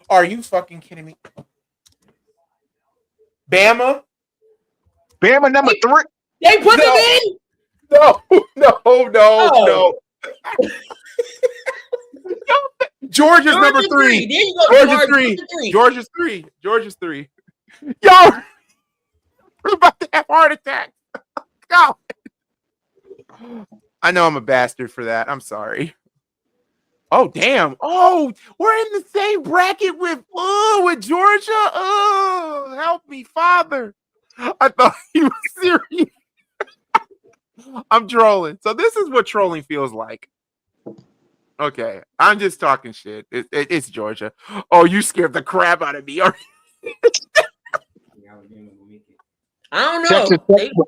Are you fucking kidding me? Bama. Bama number three. They put them in. No. Georgia's number three. There you go. Georgia's three. Georgia's three. Yo, we're about to have heart attack. God. I know I'm a bastard for that. I'm sorry. Oh, damn. Oh, we're in the same bracket with Georgia. Oh, help me, Father. I thought he was serious. I'm trolling. So this is what trolling feels like. Okay, I'm just talking shit. It's Georgia. Oh, you scared the crap out of me. I don't know.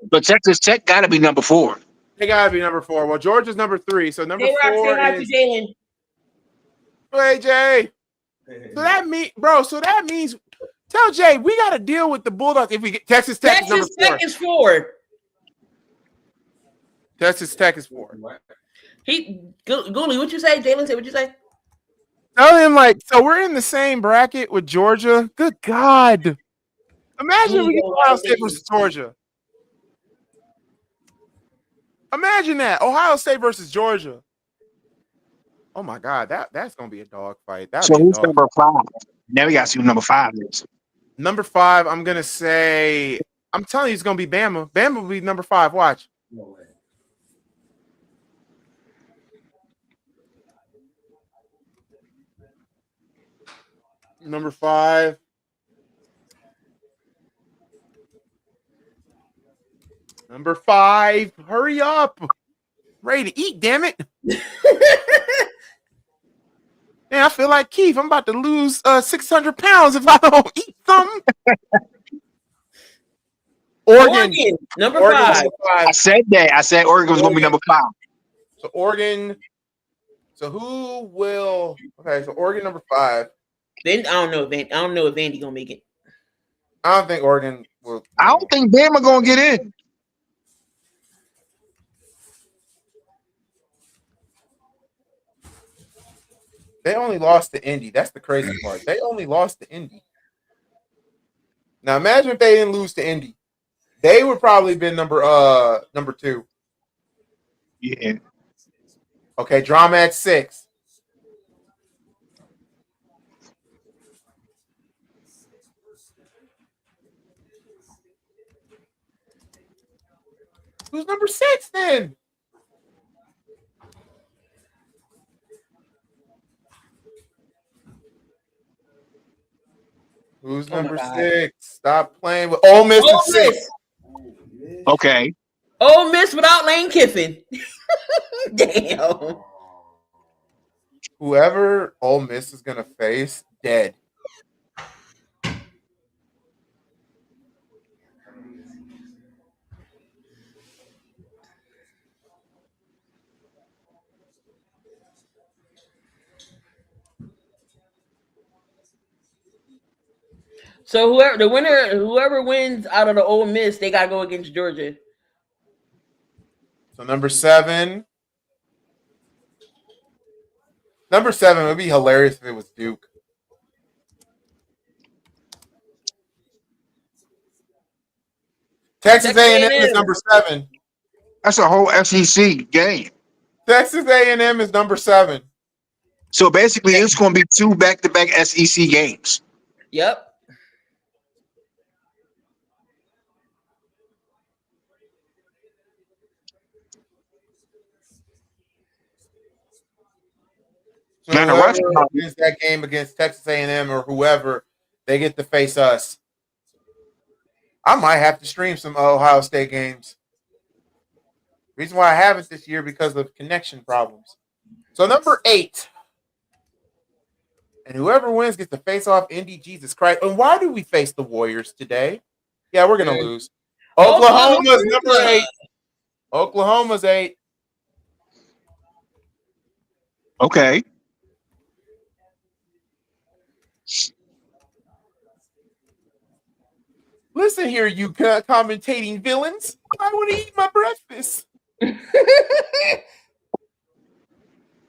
But Texas Tech got to be number four. They got to be number four. Well, Georgia's number three. So number four is Jalen. Hey, Jay. So that means tell Jay we got to deal with the Bulldogs if we get Texas Tech. Texas Tech is four. Texas Tech is four. Goolie, what you say? Jalen said, what you say? Tell him so we're in the same bracket with Georgia. Good God. Imagine if we get Ohio State versus Georgia. Imagine that. Ohio State versus Georgia. Oh my God, that's gonna be a dog fight. So who's number five? Now we got to see who number five is. Number five, I'm gonna say. I'm telling you, it's gonna be Bama. Bama will be number five. Watch. No way. Number five. Number five. Hurry up. Ready to eat, damn it. Man, I feel like Keith. I'm about to lose 600 pounds if I don't eat something. Oregon. Number five. I said that. I said Oregon was going to be number five. So Oregon. So who will? Okay, so Oregon number five. I don't know if Vandy gonna make it. I don't think Oregon will. I don't think Bama going to get in. They only lost to Indy. That's the crazy part. They only lost to Indy. Now imagine if they didn't lose to Indy. They would probably been number 2. Yeah. Okay, drama at 6. Who's number 6 then? Who's Oh my number God. 6? Stop playing with Ole Miss Ole at 6. Miss. Okay. Ole Miss without Lane Kiffin. Damn. Whoever Ole Miss is gonna face, dead. So whoever wins out of the Ole Miss, they gotta go against Georgia. So number 7. Number 7 would be hilarious if it was Duke. Texas A&M is number 7. That's a whole SEC game. Texas A&M is number 7. So basically, it's going to be 2 back-to-back SEC games. Yep. So Now the whoever rest, wins that game against Texas A&M or whoever, they get to face us. I might have to stream some Ohio State games. Reason why I haven't this year because of connection problems. So number 8. And whoever wins gets to face off Indy. Jesus Christ. And why do we face the Warriors today? Yeah, we're going to lose. Oklahoma's number 8. Oklahoma's 8. okay. Listen here, you commentating villains. I want to eat my breakfast.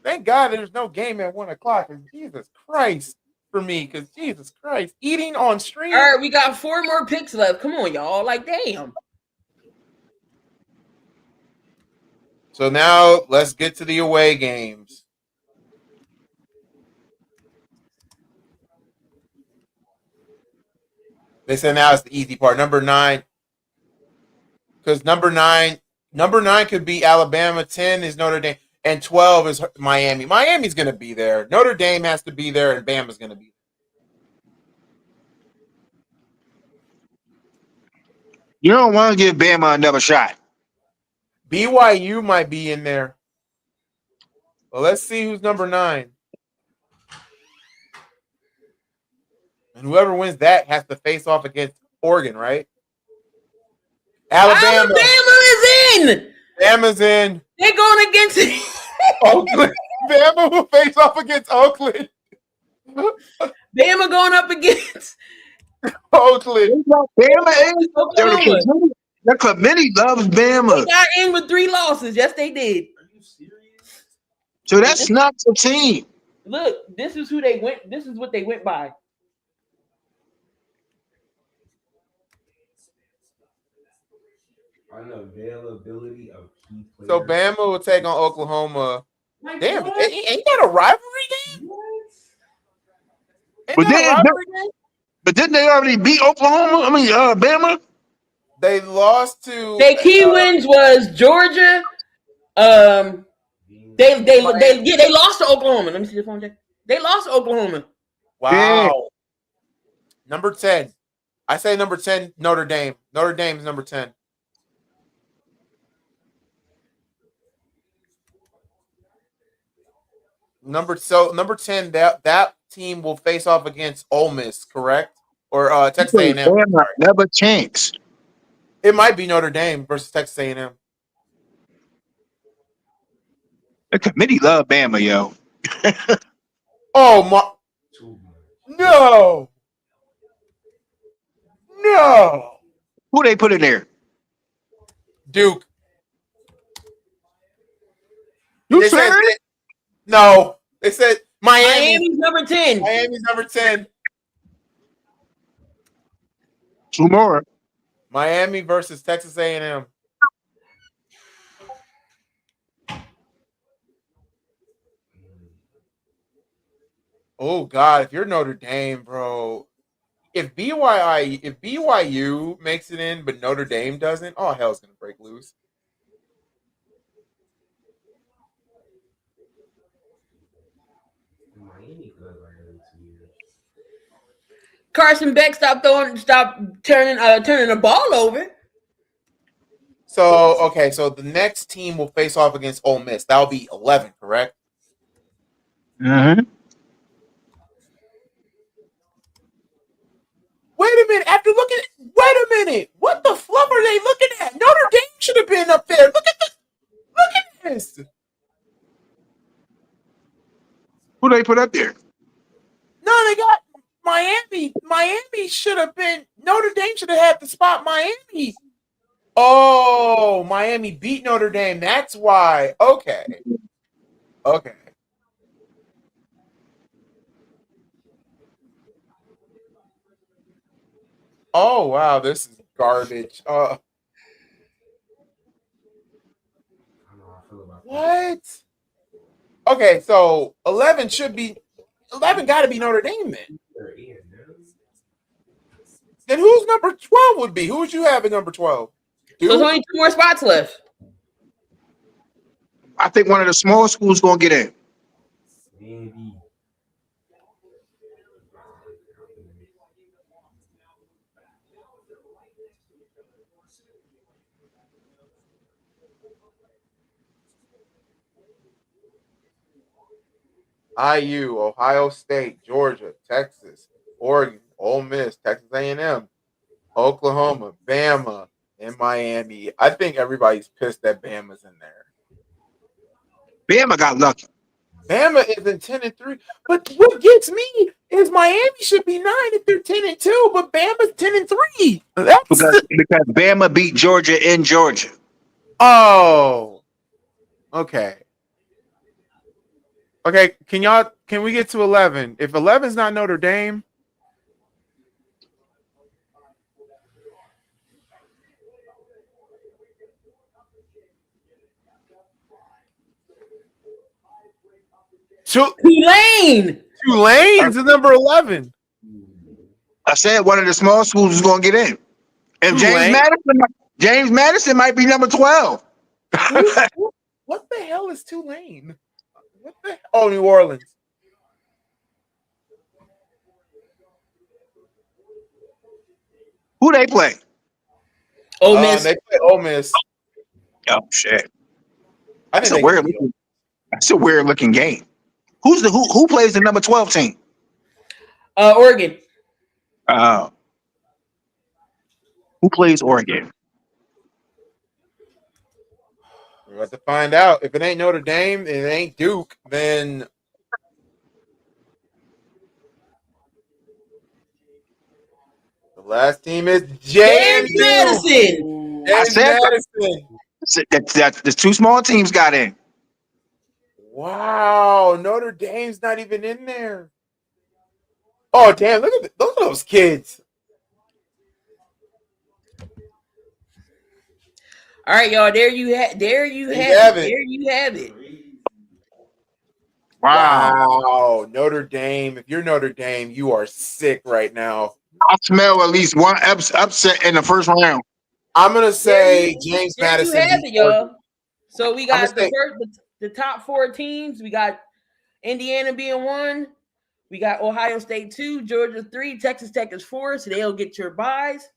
Thank God there's no game at 1 o'clock. Jesus Christ for me, because Jesus Christ, eating on stream. All right, we got 4 more picks left. Come on, y'all. Like, damn. So now let's get to the away games. They said now it's the easy part. Number 9. Because number 9 could be Alabama, 10 is Notre Dame, and 12 is Miami. Miami's going to be there. Notre Dame has to be there, and Bama's going to be there. You don't want to give Bama another shot. BYU might be in there. Well, let's see who's number 9. And whoever wins that has to face off against Oregon, right? Alabama is in. Bama's in. They're going against Oakland. Bama will face off against Oakland. Bama going up against Oakland. Bama is. Oklahoma. The committee loves Bama. They got in with 3 losses. Yes, they did. Are you serious? So that's not the team. Look, this is who they went. This is what they went by. Unavailability of key players. So Bama will take on Oklahoma. Like, Damn, what? ain't that a rivalry game? Ain't But that a then- rivalry game? But didn't they already beat Oklahoma? I mean, Bama? They lost to. Their key wins was Georgia. They lost to Oklahoma. Let me see the phone check. They lost to Oklahoma. Wow. Yeah. Number 10. I say number 10, Notre Dame. Notre Dame is number 10. Number 10, that team will face off against Ole Miss, correct? Or Texas A&M. Bama never chance. It might be Notre Dame versus Texas A&M. The committee love Bama, yo. Oh my! No! No! Who they put in there? Duke. You They said serious? no. They said Miami's number 10. Miami's number 10. Two more. Miami versus Texas A&M. Oh God, if you're Notre Dame, bro. If BYU makes it in, but Notre Dame doesn't, oh hell's gonna break loose. Miami good like every 2 years. Carson Beck stop turning the ball over. So okay, so the next team will face off against Ole Miss. That'll be 11, correct? Mm-hmm. Wait a minute. Wait a minute. What the fluff are they looking at? Notre Dame should have been up there. Look at this. Who they put up there? No, they got Miami. Miami should have been. Notre Dame should have had the spot. Miami. Oh, Miami beat Notre Dame. That's why. Okay. Oh wow, this is garbage. I don't know how I feel about that. What? Okay, so 11 got to be Notre Dame then. They're in, man. Then who's number 12 would be? Who would you have at number 12? So there's only 2 more spots left. I think one of the small schools gonna get in. Maybe. IU, Ohio State, Georgia, Texas, Oregon, Ole Miss, Texas A&M, Oklahoma, Bama, and Miami. I think everybody's pissed that Bama's in there. Bama got lucky. Bama isn't 10-3, but what gets me is Miami should be 9 if they're 10-2, but Bama's 10-3. Because Bama beat Georgia in Georgia. Oh, okay. Okay, can we get to 11? If 11's not Notre Dame, Tulane's is number 11. I said one of the small schools is gonna get in. And James Madison might be number 12. What the hell is Tulane? Oh, New Orleans. Who they play? Ole Miss. They play Ole Miss. Oh shit! I That's think a weird looking game. Who plays the number 12 team? Oregon. Who plays Oregon? We're about to find out. If it ain't Notre Dame and it ain't Duke, then the last team is James Madison. The 2 small teams got in. Wow, Notre Dame's not even in there. Oh damn! Look at those kids. All right, y'all. There you have it. Wow, Notre Dame. If you're Notre Dame, you are sick right now. I smell at least one upset in the first round. I'm gonna say James Madison. You have it, y'all. So we got the top 4 teams. We got Indiana being 1. We got Ohio State 2, Georgia 3, Texas Tech is 4, so they'll get your buys.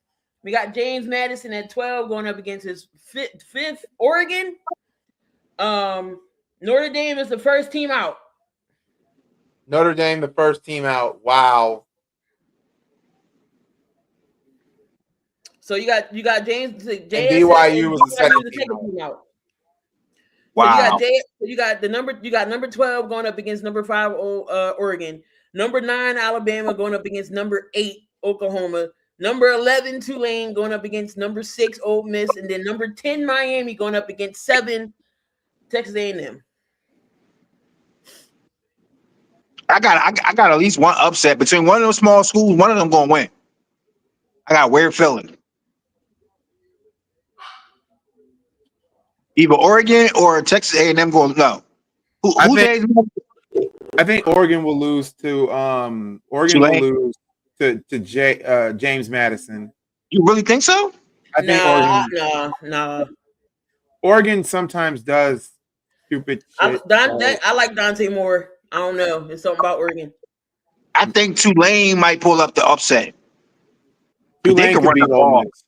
We got James Madison at 12 going up against his fifth Oregon. Notre Dame is the first team out. Notre Dame, the first team out. Wow. So you got James. BYU was the second team out. Wow. So you got number 12 going up against number 5 Oregon. Number 9 Alabama going up against number 8 Oklahoma. Number 11 Tulane going up against number 6 Ole Miss, and then number 10 Miami going up against 7 Texas A&M. I got at least one upset between one of those small schools. One of them gonna win. I got a weird feeling. Either Oregon or Texas A&M going no. I Who think they I think Oregon will lose to Tulane? James Madison. You really think so? I think Nah. Oregon sometimes does stupid shit. I like Dante Moore. I don't know. It's something about Oregon. I think Tulane might pull up the upset. They Tulane can could run the beat Ole ball. Miss.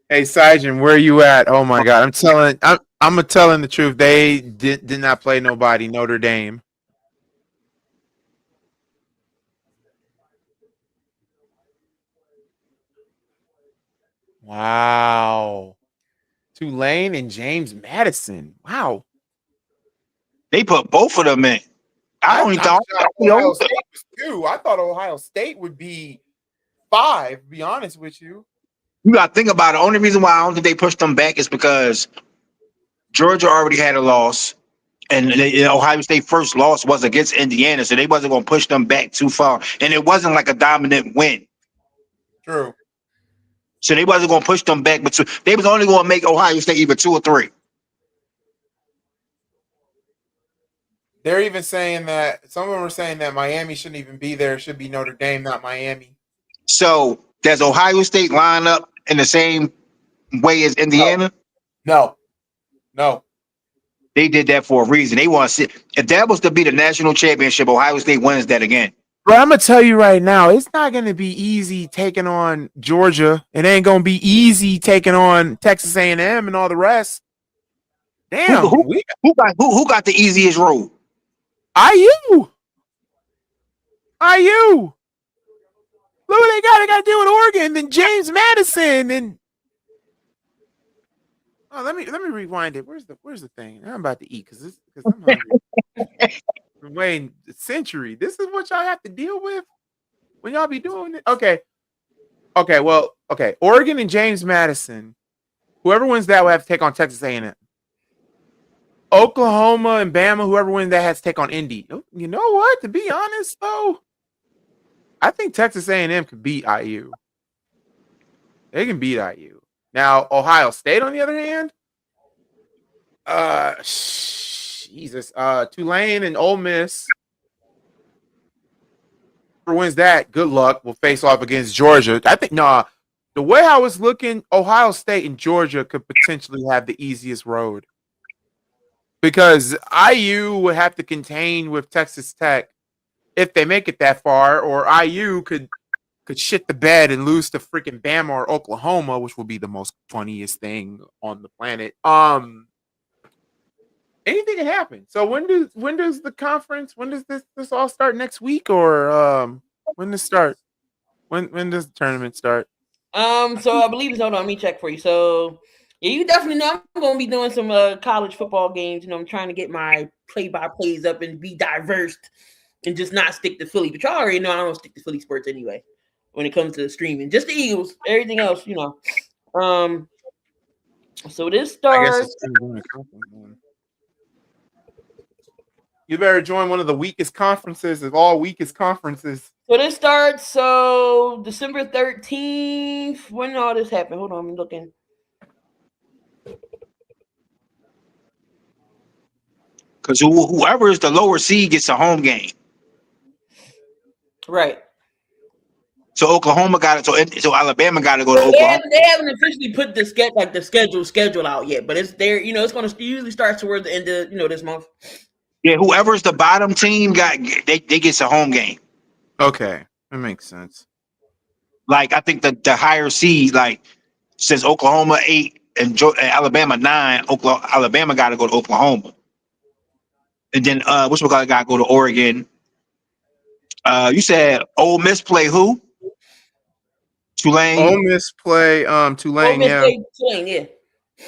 Hey, Syjan, where you at? Oh my God, I'm telling the truth. They did not play nobody. Notre Dame. Wow. Tulane and James Madison. Wow. They put both of them in. I I'm don't even thought shocked Ohio State was 2. I thought Ohio State would be 5, to be honest with you. you got to think about it. The only reason why I don't think they pushed them back is because Georgia already had a loss, and Ohio State first loss was against Indiana, so they wasn't going to push them back too far, and it wasn't like a dominant win, True. so they wasn't going to push them back. But they was only going to make Ohio State either 2 or 3. They're even saying that some of them are saying that Miami shouldn't even be there. It should be Notre Dame, not Miami. So does Ohio State line up in the same way as Indiana? No. They did that for a reason. They want to see if that was to be the national championship, Ohio State wins that again. Bro, I'm gonna tell you right now, it's not gonna be easy taking on Georgia. It ain't gonna be easy taking on Texas A&M and all the rest. Damn, Who got the easiest road? IU. Look what they got to do with Oregon, then James Madison, and let me rewind it. Where's the thing? I'm about to eat because I'm hungry. Been waiting a century. This is what y'all have to deal with when y'all be doing it. Okay. Well, Oregon and James Madison. Whoever wins that will have to take on Texas A&M. Oklahoma and Bama, whoever wins that has to take on Indy. You know what? To be honest, though, I think Texas A&M could beat IU. They can beat IU. Now, Ohio State, on the other hand, Jesus, Tulane and Ole Miss. Whoever wins that, good luck. Will face off against Georgia. I think the way I was looking, Ohio State and Georgia could potentially have the easiest road. Because IU would have to contain with Texas Tech if they make it that far, or IU could shit the bed and lose to freaking Bama or Oklahoma, which will be the most funniest thing on the planet. Anything can happen. So when does the conference? When does this all start next week, or when does start? When does the tournament start? So I believe it's hold on. Let me check for you. So yeah, you definitely know I'm going to be doing some college football games. You know, I'm trying to get my play-by-plays up and be diverse and just not stick to Philly. But y'all already know I don't stick to Philly sports anyway when it comes to streaming. Just the Eagles. Everything else, you know. So this starts. You better join one of the weakest conferences of all weakest conferences. So this starts December 13th. When did all this happen? Hold on, I'm looking. Because whoever is the lower seed gets a home game. Right. So Oklahoma got it. So Alabama got to go to Oklahoma. They haven't officially put the schedule out yet, but it's there. You know, it's going to usually start towards the end of this month. Yeah, whoever's the bottom team they gets a home game. Okay, that makes sense. Like I think the higher seed, like since Oklahoma 8 and Alabama 9, Alabama got to go to Oklahoma, and then which one got to go to Oregon. You said Ole Miss play who? Tulane. Ole Miss play Tulane. Ole Miss yeah. play Tulane, yeah.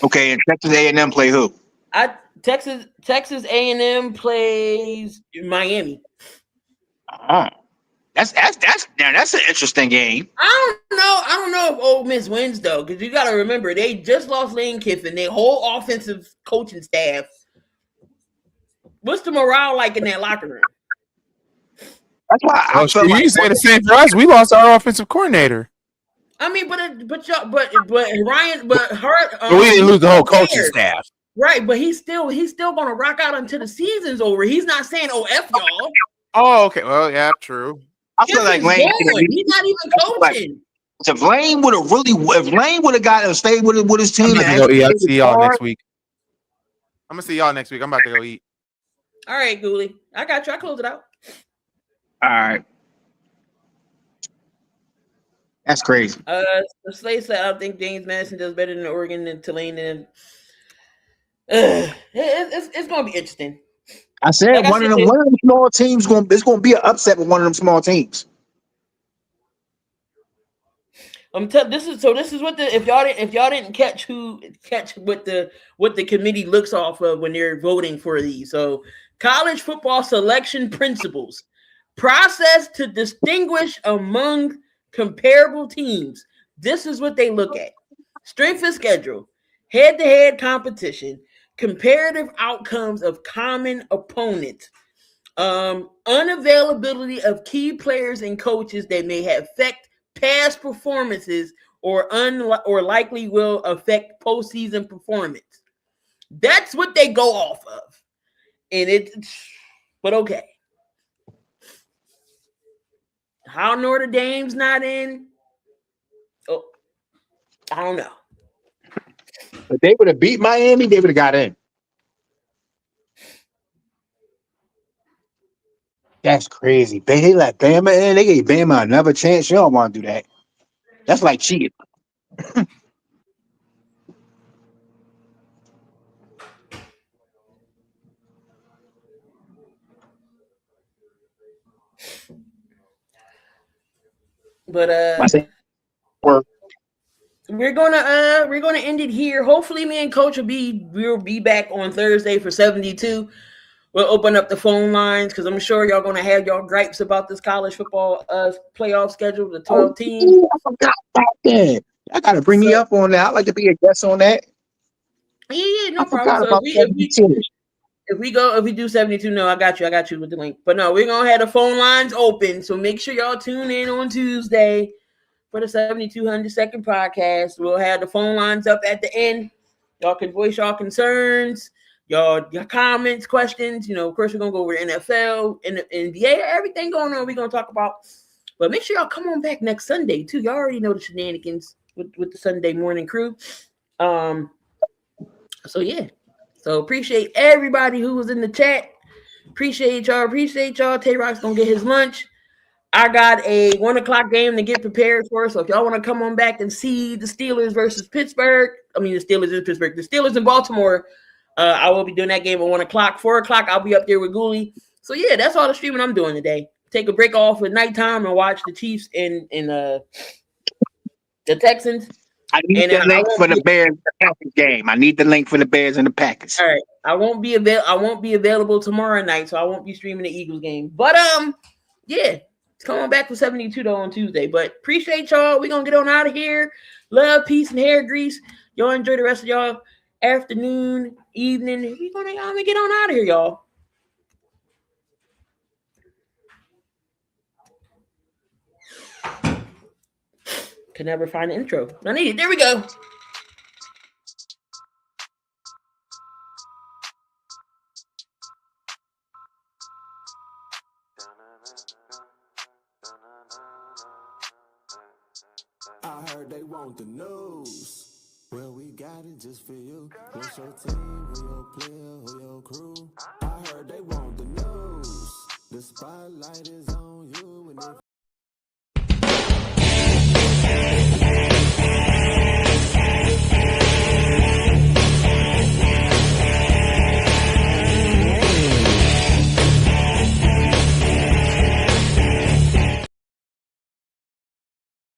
Okay, and Texas A&M play who? Texas A&M plays Miami. That's an interesting game. I don't know if Ole Miss wins though, because you got to remember they just lost Lane Kiffin, their whole offensive coaching staff. What's the morale like in that locker room? That's why I Oh, feel sure, like you say the same for us. We lost our offensive coordinator. I mean, but Ryan, but Hart. But we didn't lose the whole coaching there. staff. Right, but he's still gonna rock out until the season's over. He's not saying, "Oh, f y'all." Oh, okay. Well, yeah, true. I feel like Kiffin's Lane. gone. He's not even coaching. If Lane would have got him, stayed with his I'm team, about and to go eat. I'll actually see y'all hard, next week. I'm gonna see y'all next week. I'm about to go eat. All right, Goolie, I got you. I close it out. all right. That's crazy. The Slay said, "I don't think James Madison does better than Oregon and Tulane, and it's gonna be interesting." I said Like I one said, of them small teams it's gonna be an upset with one of them small teams. this is what if y'all didn't catch what the committee looks off of when they're voting for these. So college football selection principles, process to distinguish among comparable teams. This is what they look at: strength of schedule, head-to-head competition, comparative outcomes of common opponents, unavailability of key players and coaches that may have affect past performances or likely will affect postseason performance. That's what they go off of. But okay. How Notre Dame's not in? Oh, I don't know. If they would have beat Miami, they would have got in. That's crazy. They let Bama in. They gave Bama another chance. You don't want to do that. That's like cheating. But I say, work. we're gonna end it here. Hopefully, me and Coach will be back on Thursday for 72. We'll open up the phone lines because I'm sure y'all gonna have y'all gripes about this college football playoff schedule, the 12 teams. I forgot about that. I gotta bring me up on that. I'd like to be a guest on that. Yeah, no I problem. forgot So about if we do 72, no, I got you with the link. But no, we're gonna have the phone lines open. So make sure y'all tune in on Tuesday for the 7200 podcast. We'll have the phone lines up at the end. Y'all can voice y'all concerns, your comments, questions. Of course, we're gonna go over NFL and the NBA, everything going on. We're gonna talk about. But make sure y'all come on back next Sunday too. Y'all already know the shenanigans with the Sunday morning crew. So yeah. So appreciate everybody who was in the chat. Appreciate y'all. Tay-Rock's gonna get his lunch. I got a 1:00 game to get prepared for. So if y'all want to come on back and see the Steelers versus Pittsburgh, the Steelers in Pittsburgh, the Steelers in Baltimore, I will be doing that game at 1:00. 4:00, I'll be up there with Goolie. So yeah, that's all the streaming I'm doing today. Take a break off at nighttime and watch the Chiefs and the Texans. I need the link for the Bears and the Packers game. I need the link for the Bears and the Packers. All right. I won't be available tomorrow night, so I won't be streaming the Eagles game. But yeah. Come on back for 72 though on Tuesday. But appreciate y'all. We're gonna get on out of here. Love, peace, and hair grease. Y'all enjoy the rest of y'all afternoon, evening. We're gonna get on out of here, y'all. Could never find the intro. I need it. There we go. I heard they want the news. Well, we got it just for you. What's your team? Who your player? Who your crew? I heard they want the news. The spotlight is on you. And if